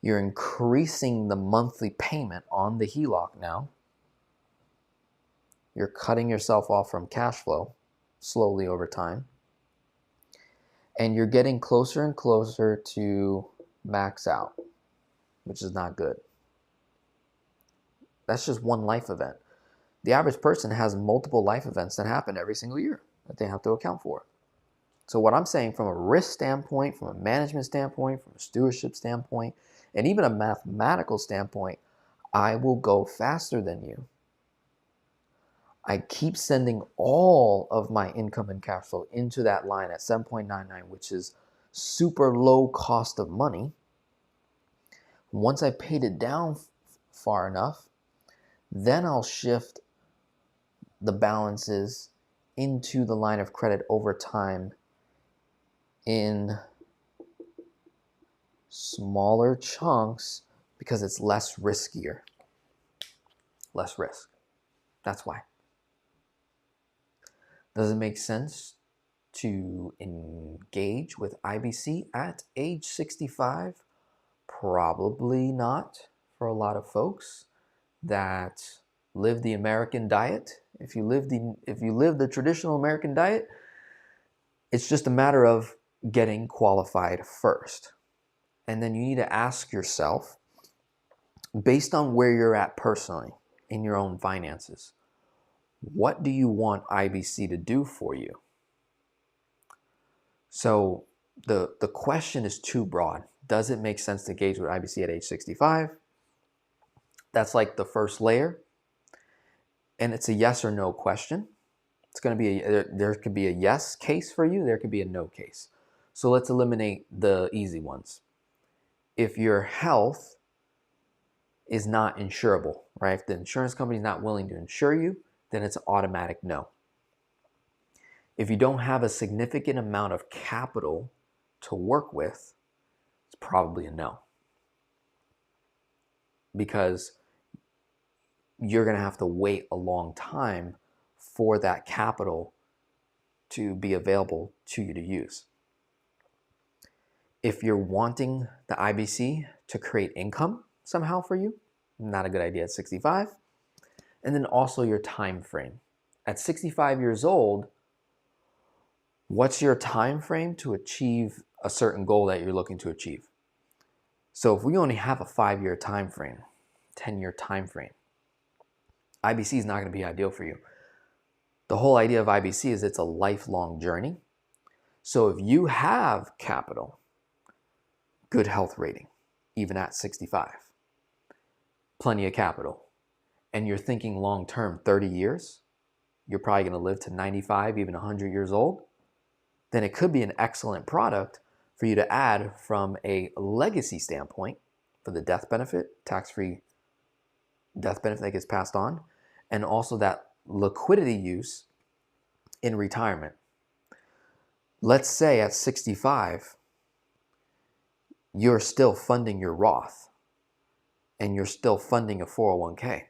B: You're increasing the monthly payment on the HELOC now. You're cutting yourself off from cash flow slowly over time. And you're getting closer and closer to max out, which is not good. That's just one life event. The average person has multiple life events that happen every single year that they have to account for. So what I'm saying from a risk standpoint, from a management standpoint, from a stewardship standpoint, and even a mathematical standpoint, I will go faster than you. I keep sending all of my income and cash flow into that line at 7.99, which is super low cost of money. Once I paid it down far enough, then I'll shift the balances into the line of credit over time in smaller chunks because it's less riskier. Less risk. That's why. Does it make sense to engage with IBC at age 65? Probably not for a lot of folks that live the American diet. If you live the traditional American diet, it's just a matter of getting qualified first. And then you need to ask yourself, based on where you're at personally in your own finances, what do you want IBC to do for you? So the question is too broad. Does it make sense to engage with IBC at age 65? That's like the first layer. And it's a yes or no question. It's going to be there could be a yes case for you. There could be a no case. So let's eliminate the easy ones. If your health is not insurable, right? If the insurance company is not willing to insure you, then it's an automatic no. If you don't have a significant amount of capital to work with, it's probably a no. Because you're going to have to wait a long time for that capital to be available to you to use. If you're wanting the IBC to create income somehow for you, not a good idea at 65. And then also your time frame. At 65 years old, what's your time frame to achieve a certain goal that you're looking to achieve? So if we only have a 5-year time frame, 10-year time frame, IBC is not going to be ideal for you. The whole idea of IBC is it's a lifelong journey. So if you have capital, good health rating, even at 65, plenty of capital, and you're thinking long term, 30 years, you're probably going to live to 95, even 100 years old, then it could be an excellent product for you to add from a legacy standpoint for the death benefit, tax-free death benefit that gets passed on, and also that liquidity use in retirement. Let's say at 65, you're still funding your Roth and you're still funding a 401k.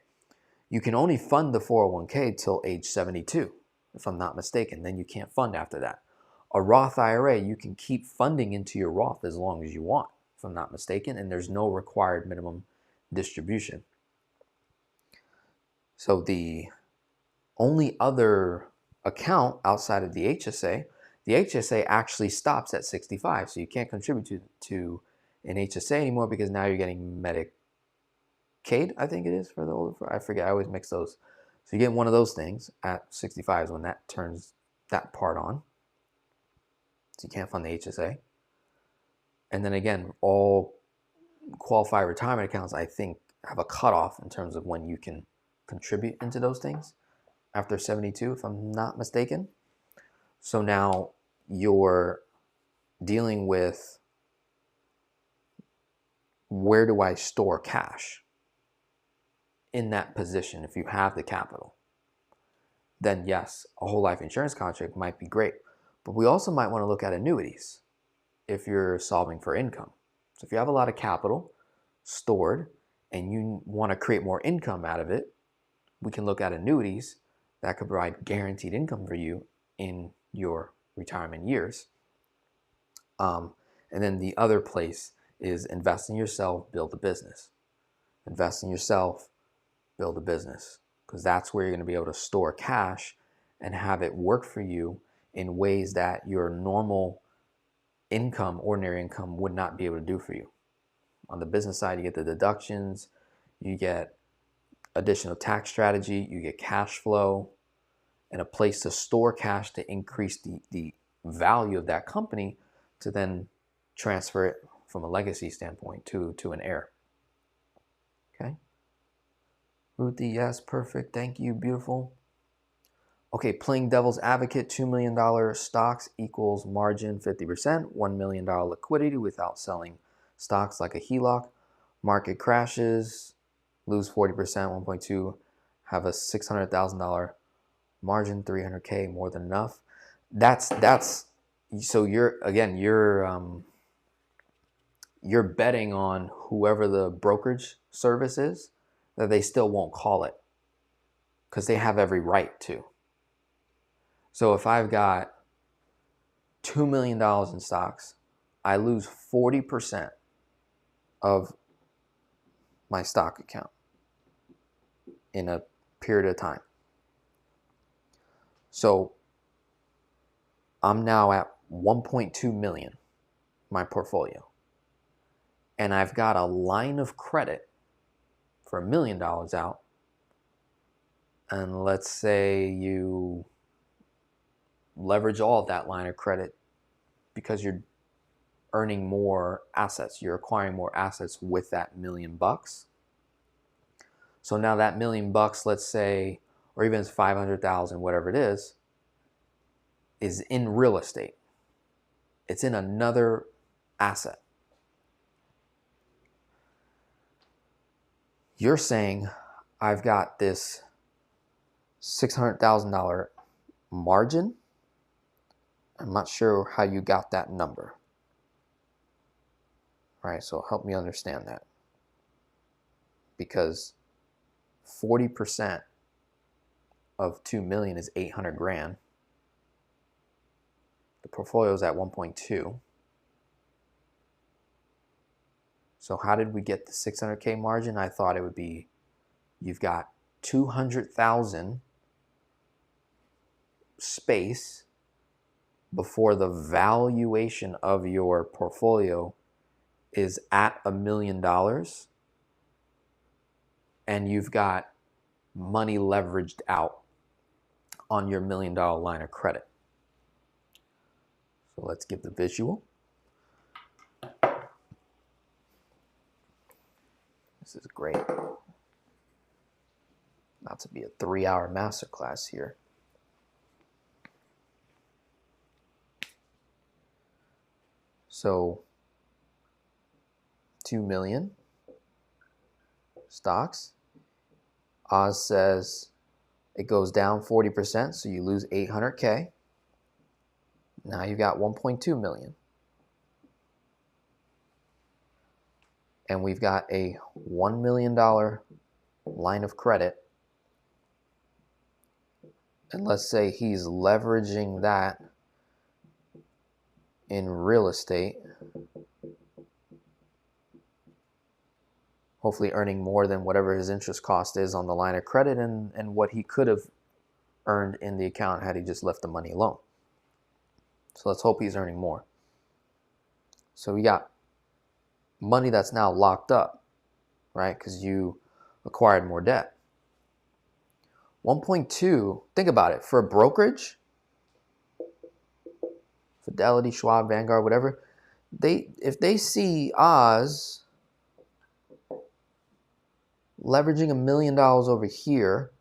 B: You can only fund the 401k till age 72, if I'm not mistaken. Then you can't fund after that. A Roth IRA, you can keep funding into your Roth as long as you want, if I'm not mistaken, and there's no required minimum distribution. So the only other account outside of the HSA actually stops at 65. So you can't contribute to an HSA anymore because now you're getting Medicaid, I think it is for the older. I forget. I always mix those. So you get one of those things at 65 is when that turns that part on. So you can't fund the HSA. And then again, all qualified retirement accounts, I think, have a cutoff in terms of when you can contribute into those things after 72, if I'm not mistaken. So now you're dealing with, where do I store cash in that position? If you have the capital, then yes, a whole life insurance contract might be great. But we also might want to look at annuities if you're solving for income. So if you have a lot of capital stored and you want to create more income out of it, we can look at annuities that could provide guaranteed income for you in your retirement years. And then the other place is invest in yourself, build a business. Invest in yourself, build a business, because that's where you're going to be able to store cash and have it work for you in ways that your normal income, ordinary income, would not be able to do for you. On the business side, you get the deductions, you get additional tax strategy, you get cash flow, and a place to store cash to increase the value of that company to then transfer it from a legacy standpoint to an heir. Okay. Ruthie, yes, perfect. Thank you, beautiful. Okay, playing devil's advocate, $2 million stocks equals margin 50%, $1 million liquidity without selling stocks like a HELOC. Market crashes, lose 40%, 1.2, have a $600,000 margin, 300K, more than enough. That's so you're betting on whoever the brokerage service is that they still won't call it because they have every right to. So if I've got $2 million in stocks, I lose 40% of my stock account in a period of time. So I'm now at 1.2 million, my portfolio. And I've got a line of credit for $1 million out. And let's say you leverage all of that line of credit because you're earning more assets. You're acquiring more assets with that $1 million. So now that $1 million, let's say, or even it's 500,000, whatever it is in real estate. It's in another asset. You're saying I've got this $600,000 margin. I'm not sure how you got that number. All right, so help me understand that. Because 40% of 2 million is 800 grand. The portfolio is at 1.2. So how did we get the 600K margin? I thought it would be, you've got 200,000 space before the valuation of your portfolio is at $1 million, and you've got money leveraged out on your $1 million line of credit. So let's give the visual. This is great. Not to be a 3-hour masterclass here. So 2 million stocks. Oz says it goes down 40%, so you lose 800K. Now you got 1.2 million. And we've got a $1 million line of credit. And let's say he's leveraging that in real estate, hopefully earning more than whatever his interest cost is on the line of credit and what he could have earned in the account had he just left the money alone. So let's hope he's earning more. So we got money that's now locked up, right? Because you acquired more debt. 1.2, think about it, for a brokerage, Fidelity, Schwab, Vanguard, whatever, if they see Oz leveraging $1 million over here,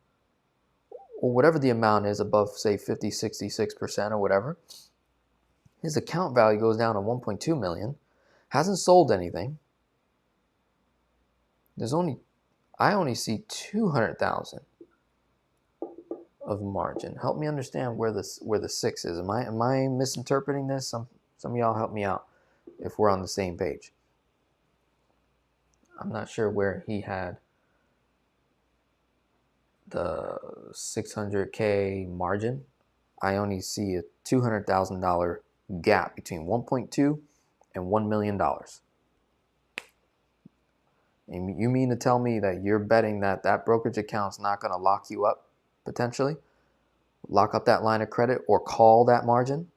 B: or whatever the amount is above, say, 50, 66% or whatever, his account value goes down to 1.2 million, hasn't sold anything. I only see 200,000 of margin. Help me understand where the 6 is. Am I misinterpreting this? Some of y'all help me out if we're on the same page. I'm not sure where he had the 600K margin. I only see a $200,000 gap between 1.2 and $1 million. And you mean to tell me that you're betting that that brokerage account's not going to lock you up, potentially? Lock up that line of credit or call that margin?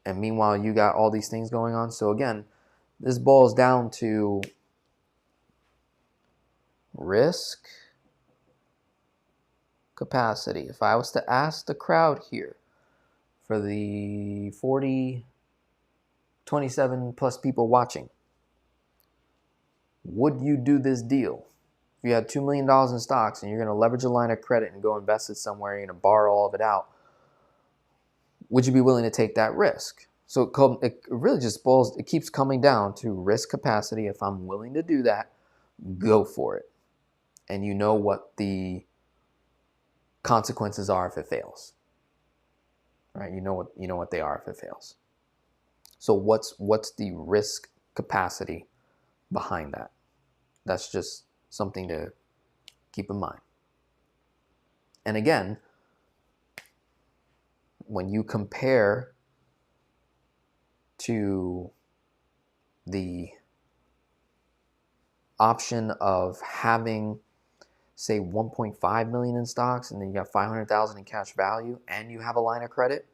B: And meanwhile, you got all these things going on. So again, this boils down to risk capacity. If I was to ask the crowd here, for the 27 plus people watching, would you do this deal? If you had $2 million in stocks and you're going to leverage a line of credit and go invest it somewhere, you're going to borrow all of it out, would you be willing to take that risk? So it really just it keeps coming down to risk capacity. If I'm willing to do that, go for it. And you know what the consequences are if it fails. Right? You know what they are if it fails. So what's the risk capacity behind that? That's just something to keep in mind. And again, when you compare to the option of having, say, 1.5 million in stocks, and then you got 500,000 in cash value, and you have a line of credit,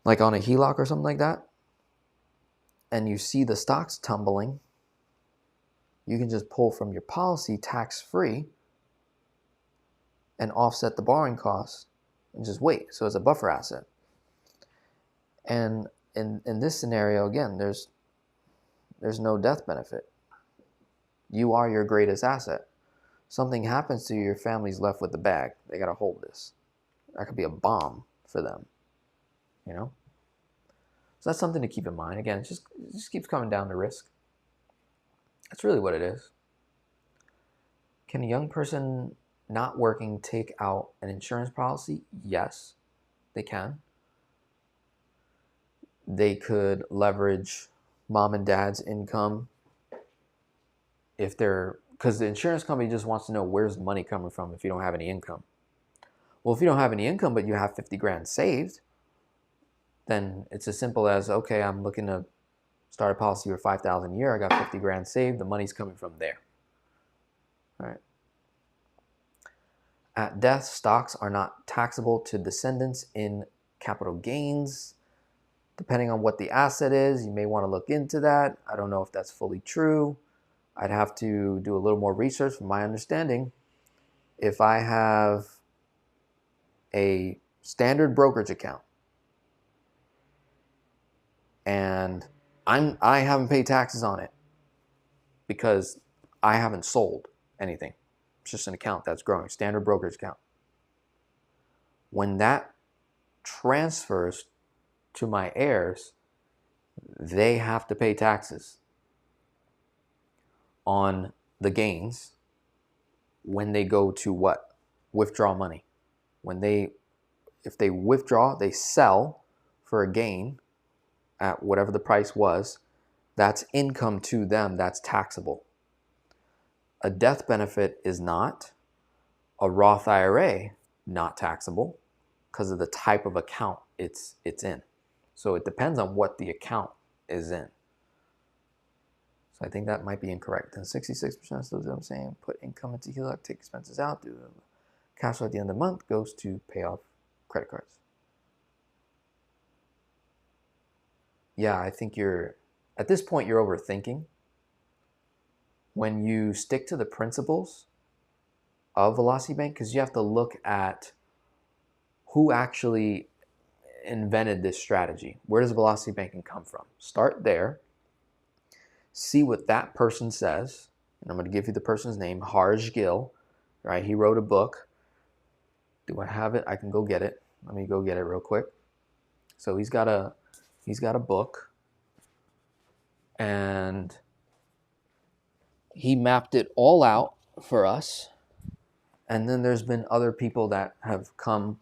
B: like on a HELOC or something like that, and you see the stocks tumbling, you can just pull from your policy tax-free and offset the borrowing costs and just wait. So it's a buffer asset. And in this scenario, again, there's no death benefit. You are your greatest asset. Something happens to you, your family's left with the bag. They got to hold this. That could be a bomb for them, you know? So that's something to keep in mind. Again, it just keeps coming down to risk. That's really what it is. Can a young person not working take out an insurance policy? Yes, they can. They could leverage mom and dad's income because the insurance company just wants to know where's the money coming from if you don't have any income. Well, if you don't have any income but you have 50 grand saved, then it's as simple as, okay, I'm looking to Started policy for $5,000 a year. I got 50 grand saved. The money's coming from there. All right. At death, stocks are not taxable to descendants in capital gains. Depending on what the asset is, you may want to look into that. I don't know if that's fully true. I'd have to do a little more research. From my understanding, if I have a standard brokerage account and I haven't paid taxes on it because I haven't sold anything. It's just an account that's growing, standard brokerage account. When that transfers to my heirs, they have to pay taxes on the gains when they go to what? Withdraw money. If they withdraw, they sell for a gain at whatever the price was, that's income to them, that's taxable. A death benefit is not. A Roth IRA, not taxable because of the type of account it's in. So it depends on what the account is in. So I think that might be incorrect. Then 66% still, what I'm saying, put income into HELOC, take expenses out, do cash flow at the end of the month goes to pay off credit cards. Yeah, I think at this point you're overthinking. When you stick to the principles of Velocity Bank, because you have to look at who actually invented this strategy. Where does Velocity Banking come from? Start there. See what that person says. And I'm going to give you the person's name, Harj Gill. Right? He wrote a book. Do I have it? I can go get it. Let me go get it real quick. So he's got a book, and he mapped it all out for us. And then there's been other people that have come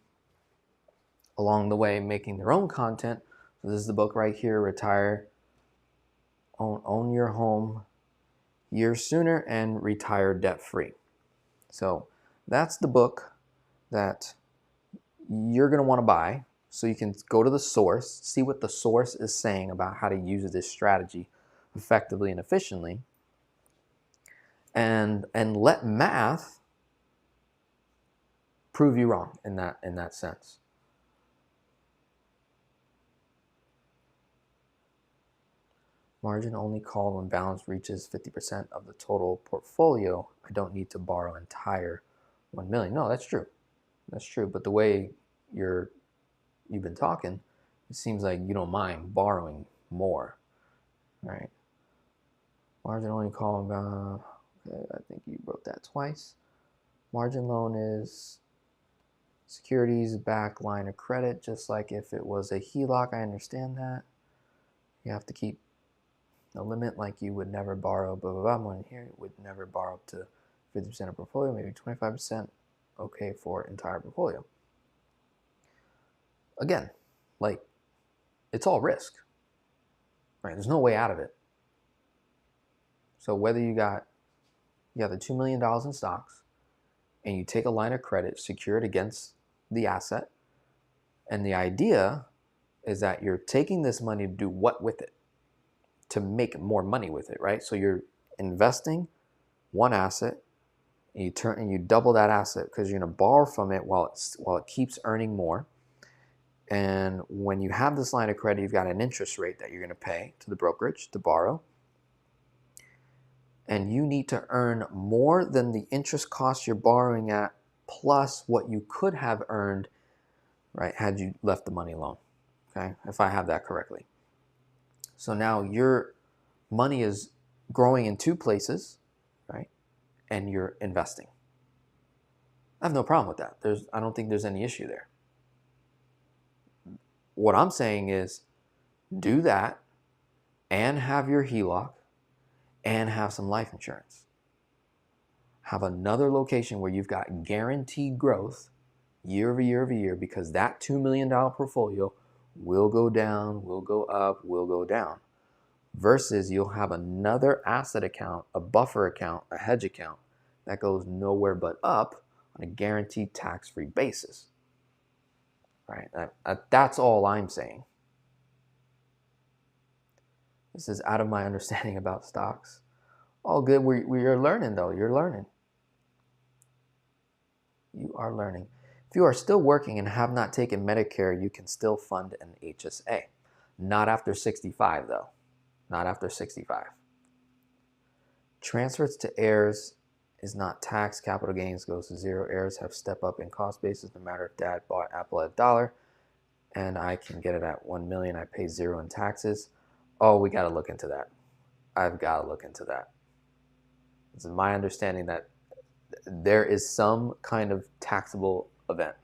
B: along the way making their own content. So this is the book right here, Retire, Own Your Home Years Sooner and Retire Debt Free. So that's the book that you're going to want to buy. So you can go to the source, see what the source is saying about how to use this strategy effectively and efficiently, and let math prove you wrong in that sense. Margin only call when balance reaches 50% of the total portfolio. I don't need to borrow entire 1 million. No, that's true. That's true. But the way you've been talking, it seems like you don't mind borrowing more, right? Margin only call when okay, I think you wrote that twice. Margin loan is securities back line of credit, just like if it was a HELOC. I understand that. You have to keep a limit, like you would never borrow, blah, blah, blah. One here, you would never borrow up to 50% of portfolio, maybe 25%, okay, for entire portfolio. Again, like, it's all risk, right? There's no way out of it. So whether you got the $2 million in stocks and you take a line of credit, secure it against the asset, and the idea is that you're taking this money to do what with it? To make more money with it, right? So you're investing one asset, and you double that asset because you're going to borrow from it while it keeps earning more. And when you have this line of credit, you've got an interest rate that you're going to pay to the brokerage to borrow. And you need to earn more than the interest cost you're borrowing at, plus what you could have earned, right, had you left the money alone. Okay, if I have that correctly. So now your money is growing in two places, right? And you're investing. I have no problem with that. I don't think there's any issue there. What I'm saying is do that and have your HELOC and have some life insurance. Have another location where you've got guaranteed growth year over year over year, because that $2 million portfolio will go down, will go up, will go down. Versus you'll have another asset account, a buffer account, a hedge account that goes nowhere but up on a guaranteed tax-free basis. Right? That's all I'm saying. This is out of my understanding about stocks. All good. We are learning, though. You're learning. You are learning. If you are still working and have not taken Medicare, you can still fund an HSA. Not after 65, though. Not after 65. Transfers to heirs is not taxed. Capital gains goes to zero. Heirs have step up in cost basis no matter if dad bought Apple at $1 and I can get it at 1 million. I pay zero in taxes. Oh, we got to look into that. I've got to look into that. It's my understanding that there is some kind of taxable event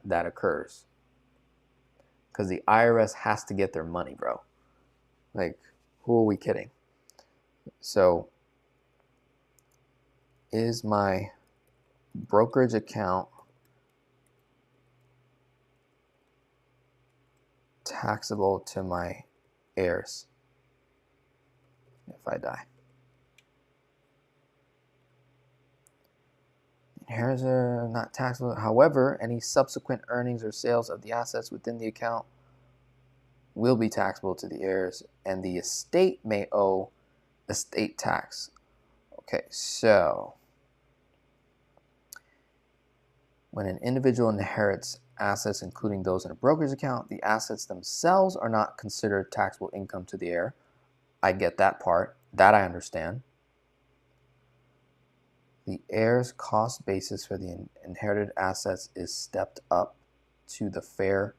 B: that occurs because the IRS has to get their money, bro. Like, who are we kidding? So, is my brokerage account taxable to my heirs if I die? Heirs are not taxable. However, any subsequent earnings or sales of the assets within the account will be taxable to the heirs, and the estate may owe estate tax. Okay, so when an individual inherits assets, including those in a brokerage account, the assets themselves are not considered taxable income to the heir. I get that part. That I understand. The heir's cost basis for the inherited assets is stepped up to the fair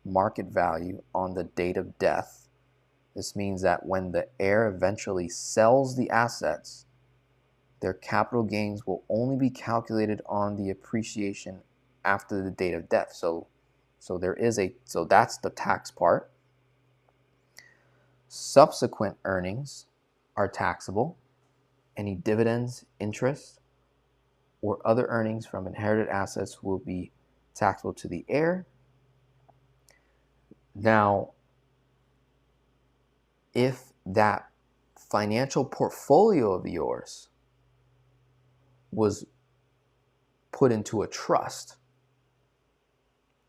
B: market value on the date of death. This means that when the heir eventually sells the assets, their capital gains will only be calculated on the appreciation after the date of death. So that's the tax part. Subsequent earnings are taxable. Any dividends, interest, or other earnings from inherited assets will be taxable to the heir. Now, if that financial portfolio of yours was put into a trust,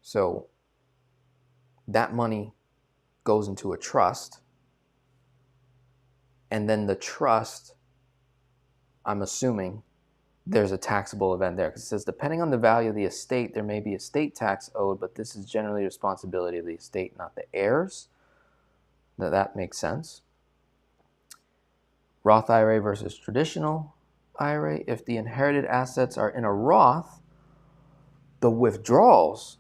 B: so that money goes into a trust, and then the trust, I'm assuming there's a taxable event there, because it says depending on the value of the estate, there may be estate tax owed, but this is generally the responsibility of the estate, not the heirs. Now that makes sense. Roth IRA versus traditional IRA. If the inherited assets are in a Roth, the withdrawals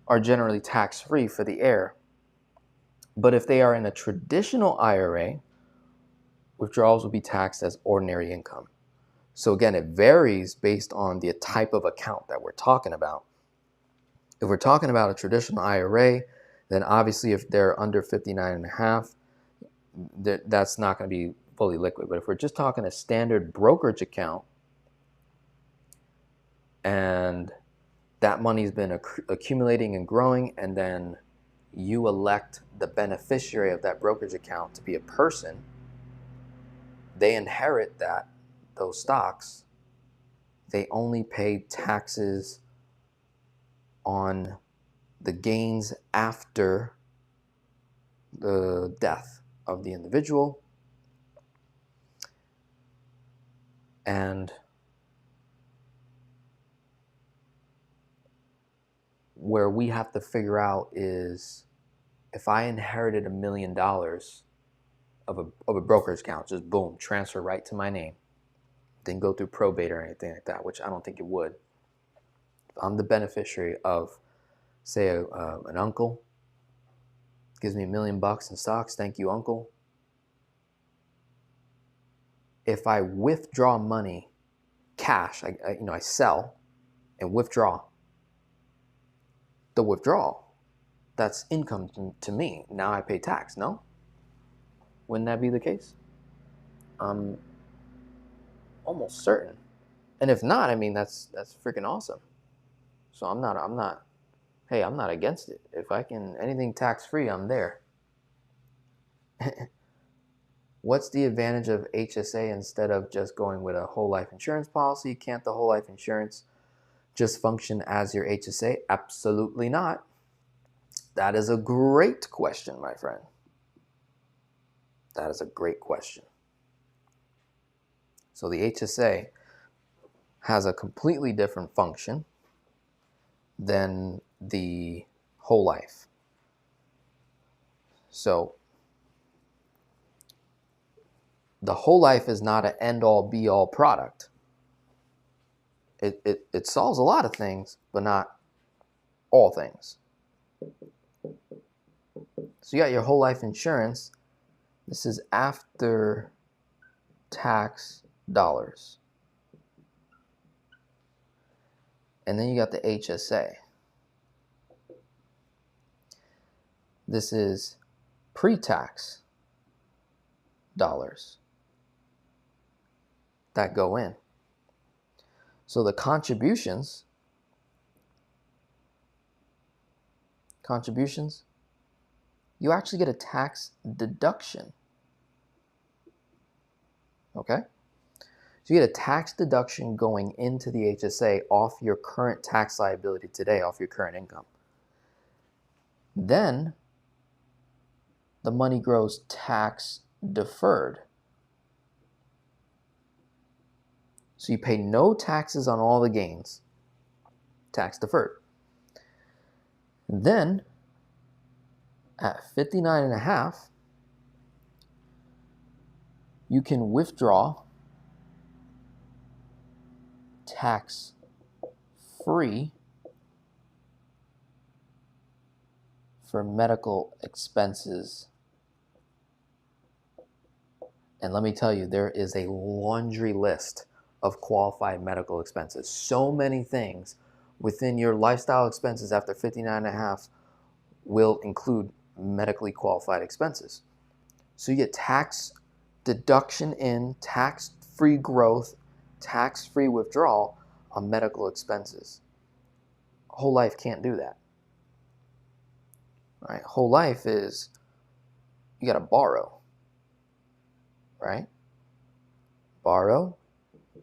B: are generally tax-free for the heir. But if they are in a traditional IRA, withdrawals will be taxed as ordinary income. So again, it varies based on the type of account that we're talking about. If we're talking about a traditional IRA, then obviously if they're under 59 and a half, that's not going to be fully liquid. But if we're just talking a standard brokerage account and that money's been accumulating and growing, and then you elect the beneficiary of that brokerage account to be a person, they inherit those stocks. They only pay taxes on the gains after the death of the individual. And where we have to figure out is, if I inherited $1 million of a brokerage account, just boom, transfer right to my name, didn't go through probate or anything like that, which I don't think it would. If I'm the beneficiary of, say, an uncle, gives me $1 million in stocks, thank you, uncle. If I withdraw money, cash, I sell and withdraw, the withdrawal, that's income to me. Now I pay tax, no? Wouldn't that be the case? I'm almost certain. And if not, I mean, that's freaking awesome. So I'm not against it. If I can, anything tax-free, I'm there. What's the advantage of HSA instead of just going with a whole life insurance policy? Can't the whole life insurance just function as your HSA? Absolutely not. That is a great question, my friend. That is a great question. So the HSA has a completely different function than the whole life. So the whole life is not an end-all be-all product. It solves a lot of things, but not all things. So you got your whole life insurance. This is after tax dollars. And then you got the HSA. This is pre-tax dollars that go in. So the contributions, you actually get a tax deduction. Okay? So you get a tax deduction going into the HSA off your current tax liability today, off your current income. Then the money grows tax deferred. So you pay no taxes on all the gains, tax deferred. Then at 59.5, you can withdraw tax free for medical expenses. And let me tell you, there is a laundry list of qualified medical expenses. So many things within your lifestyle expenses after 59.5 will include medically qualified expenses. So you get tax deduction in, tax-free growth, tax-free withdrawal on medical expenses. Whole life can't do that. Right? Whole life is, you got to borrow. Right? Borrow,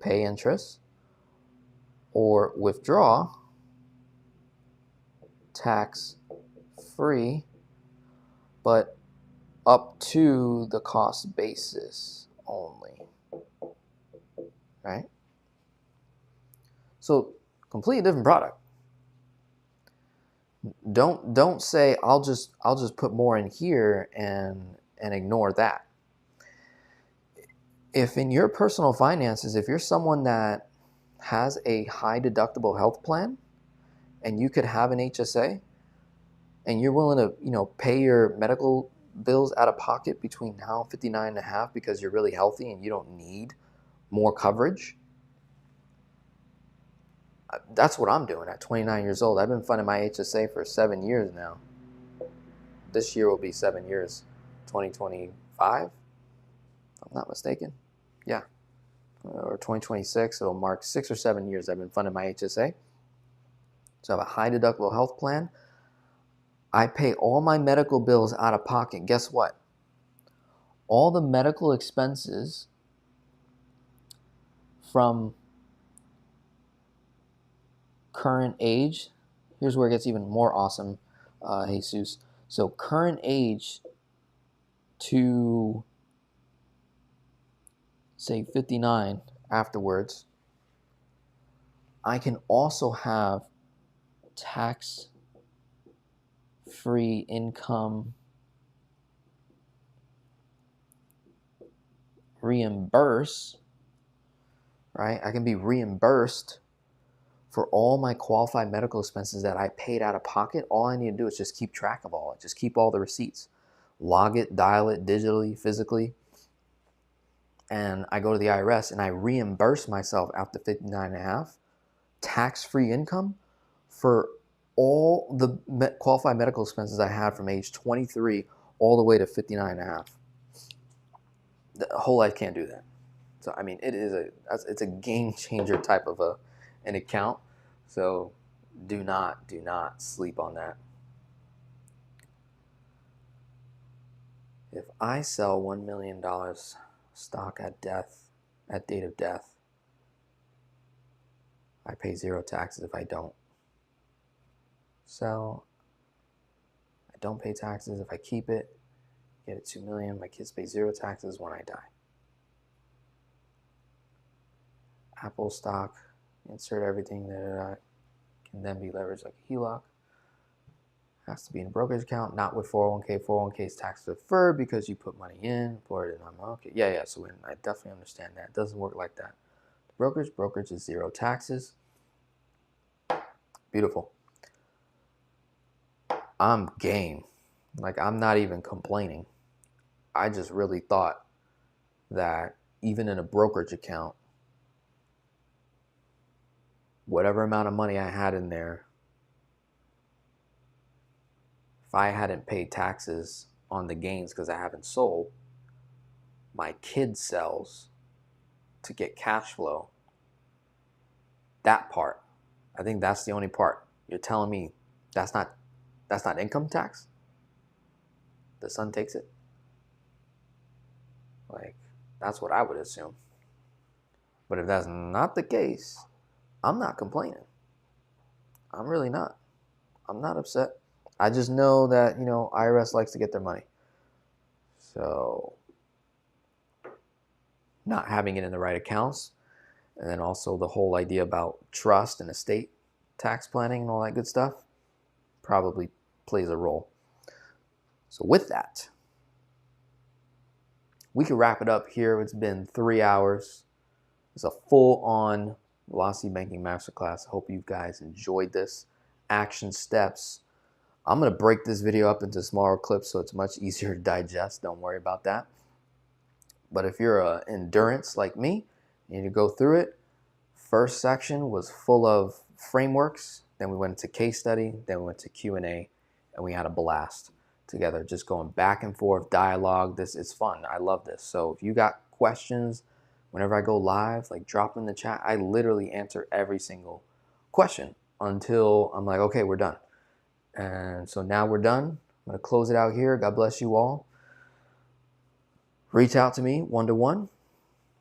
B: pay interest, or withdraw tax-free, but up to the cost basis only. Right? So completely different product. Don't say I'll just put more in here and ignore that. If in your personal finances, if you're someone that has a high deductible health plan and you could have an HSA and you're willing to, pay your medical bills out of pocket between now and 59.5 because you're really healthy and you don't need more coverage, that's what I'm doing at 29 years old. I've been funding my HSA for 7 years now. This year will be 7 years, 2025, if I'm not mistaken. Yeah. Or 2026, it'll mark 6 or 7 years I've been funding my HSA. So I have a high deductible health plan. I pay all my medical bills out of pocket. Guess what? All the medical expenses from current age, here's where it gets even more awesome, Jesus. So current age to, say, 59 afterwards, I can also have tax-free income reimburse, right? I can be reimbursed for all my qualified medical expenses that I paid out of pocket. All I need to do is just keep track of all it. Just keep all the receipts. Log it, dial it digitally, physically. And I go to the IRS and I reimburse myself after 59.5 tax-free income for all the qualified medical expenses I had from age 23 all the way to 59.5. The whole life can't do that. So, I mean, it's a game changer type of an account. So do not sleep on that. If I sell $1 million stock at date of death, I pay 0 taxes. If I don't sell, I don't pay taxes. If I keep it, get it 2 million. My kids pay 0 taxes when I die. Apple stock, insert everything that can then be leveraged like a HELOC. Has to be in a brokerage account, not with 401k. 401k is tax deferred because you put money in, poured it on. Okay, yeah. So I definitely understand that. It doesn't work like that. Brokerage is 0 taxes. Beautiful. I'm game. Like, I'm not even complaining. I just really thought that even in a brokerage account, whatever amount of money I had in there, if I hadn't paid taxes on the gains because I haven't sold, my kid sells to get cash flow. That part, I think that's the only part. You're telling me that's not income tax? The son takes it? Like, that's what I would assume. But if that's not the case, I'm not complaining. I'm really not. I'm not upset. I just know that, IRS likes to get their money. So not having it in the right accounts, and then also the whole idea about trust and estate tax planning and all that good stuff probably plays a role. So with that, we can wrap it up here. It's been 3 hours. It's a full-on Velocity Banking Masterclass. I hope you guys enjoyed this. Action steps. I'm going to break this video up into smaller clips so it's much easier to digest. Don't worry about that. But if you're an endurance like me, you need to go through it. First section was full of frameworks. Then we went into case study. Then we went to Q&A, and we had a blast together, just going back and forth, dialogue. This is fun. I love this. So if you got questions, whenever I go live, like, drop them in the chat. I literally answer every single question until I'm like, okay, we're done. And so now we're done. I'm going to close it out here. God bless you all. Reach out to me one-to-one.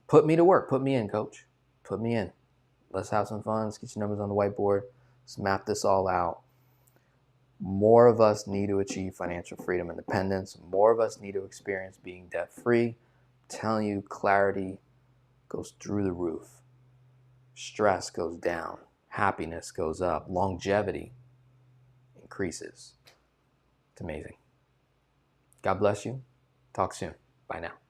B: Put me to work. Put me in, coach. Put me in. Let's have some fun. Let's get your numbers on the whiteboard. Let's map this all out. More of us need to achieve financial freedom and independence. More of us need to experience being debt-free. I'm telling you, clarity goes through the roof. Stress goes down. Happiness goes up. Longevity increases. It's amazing. God bless you. Talk soon. Bye now.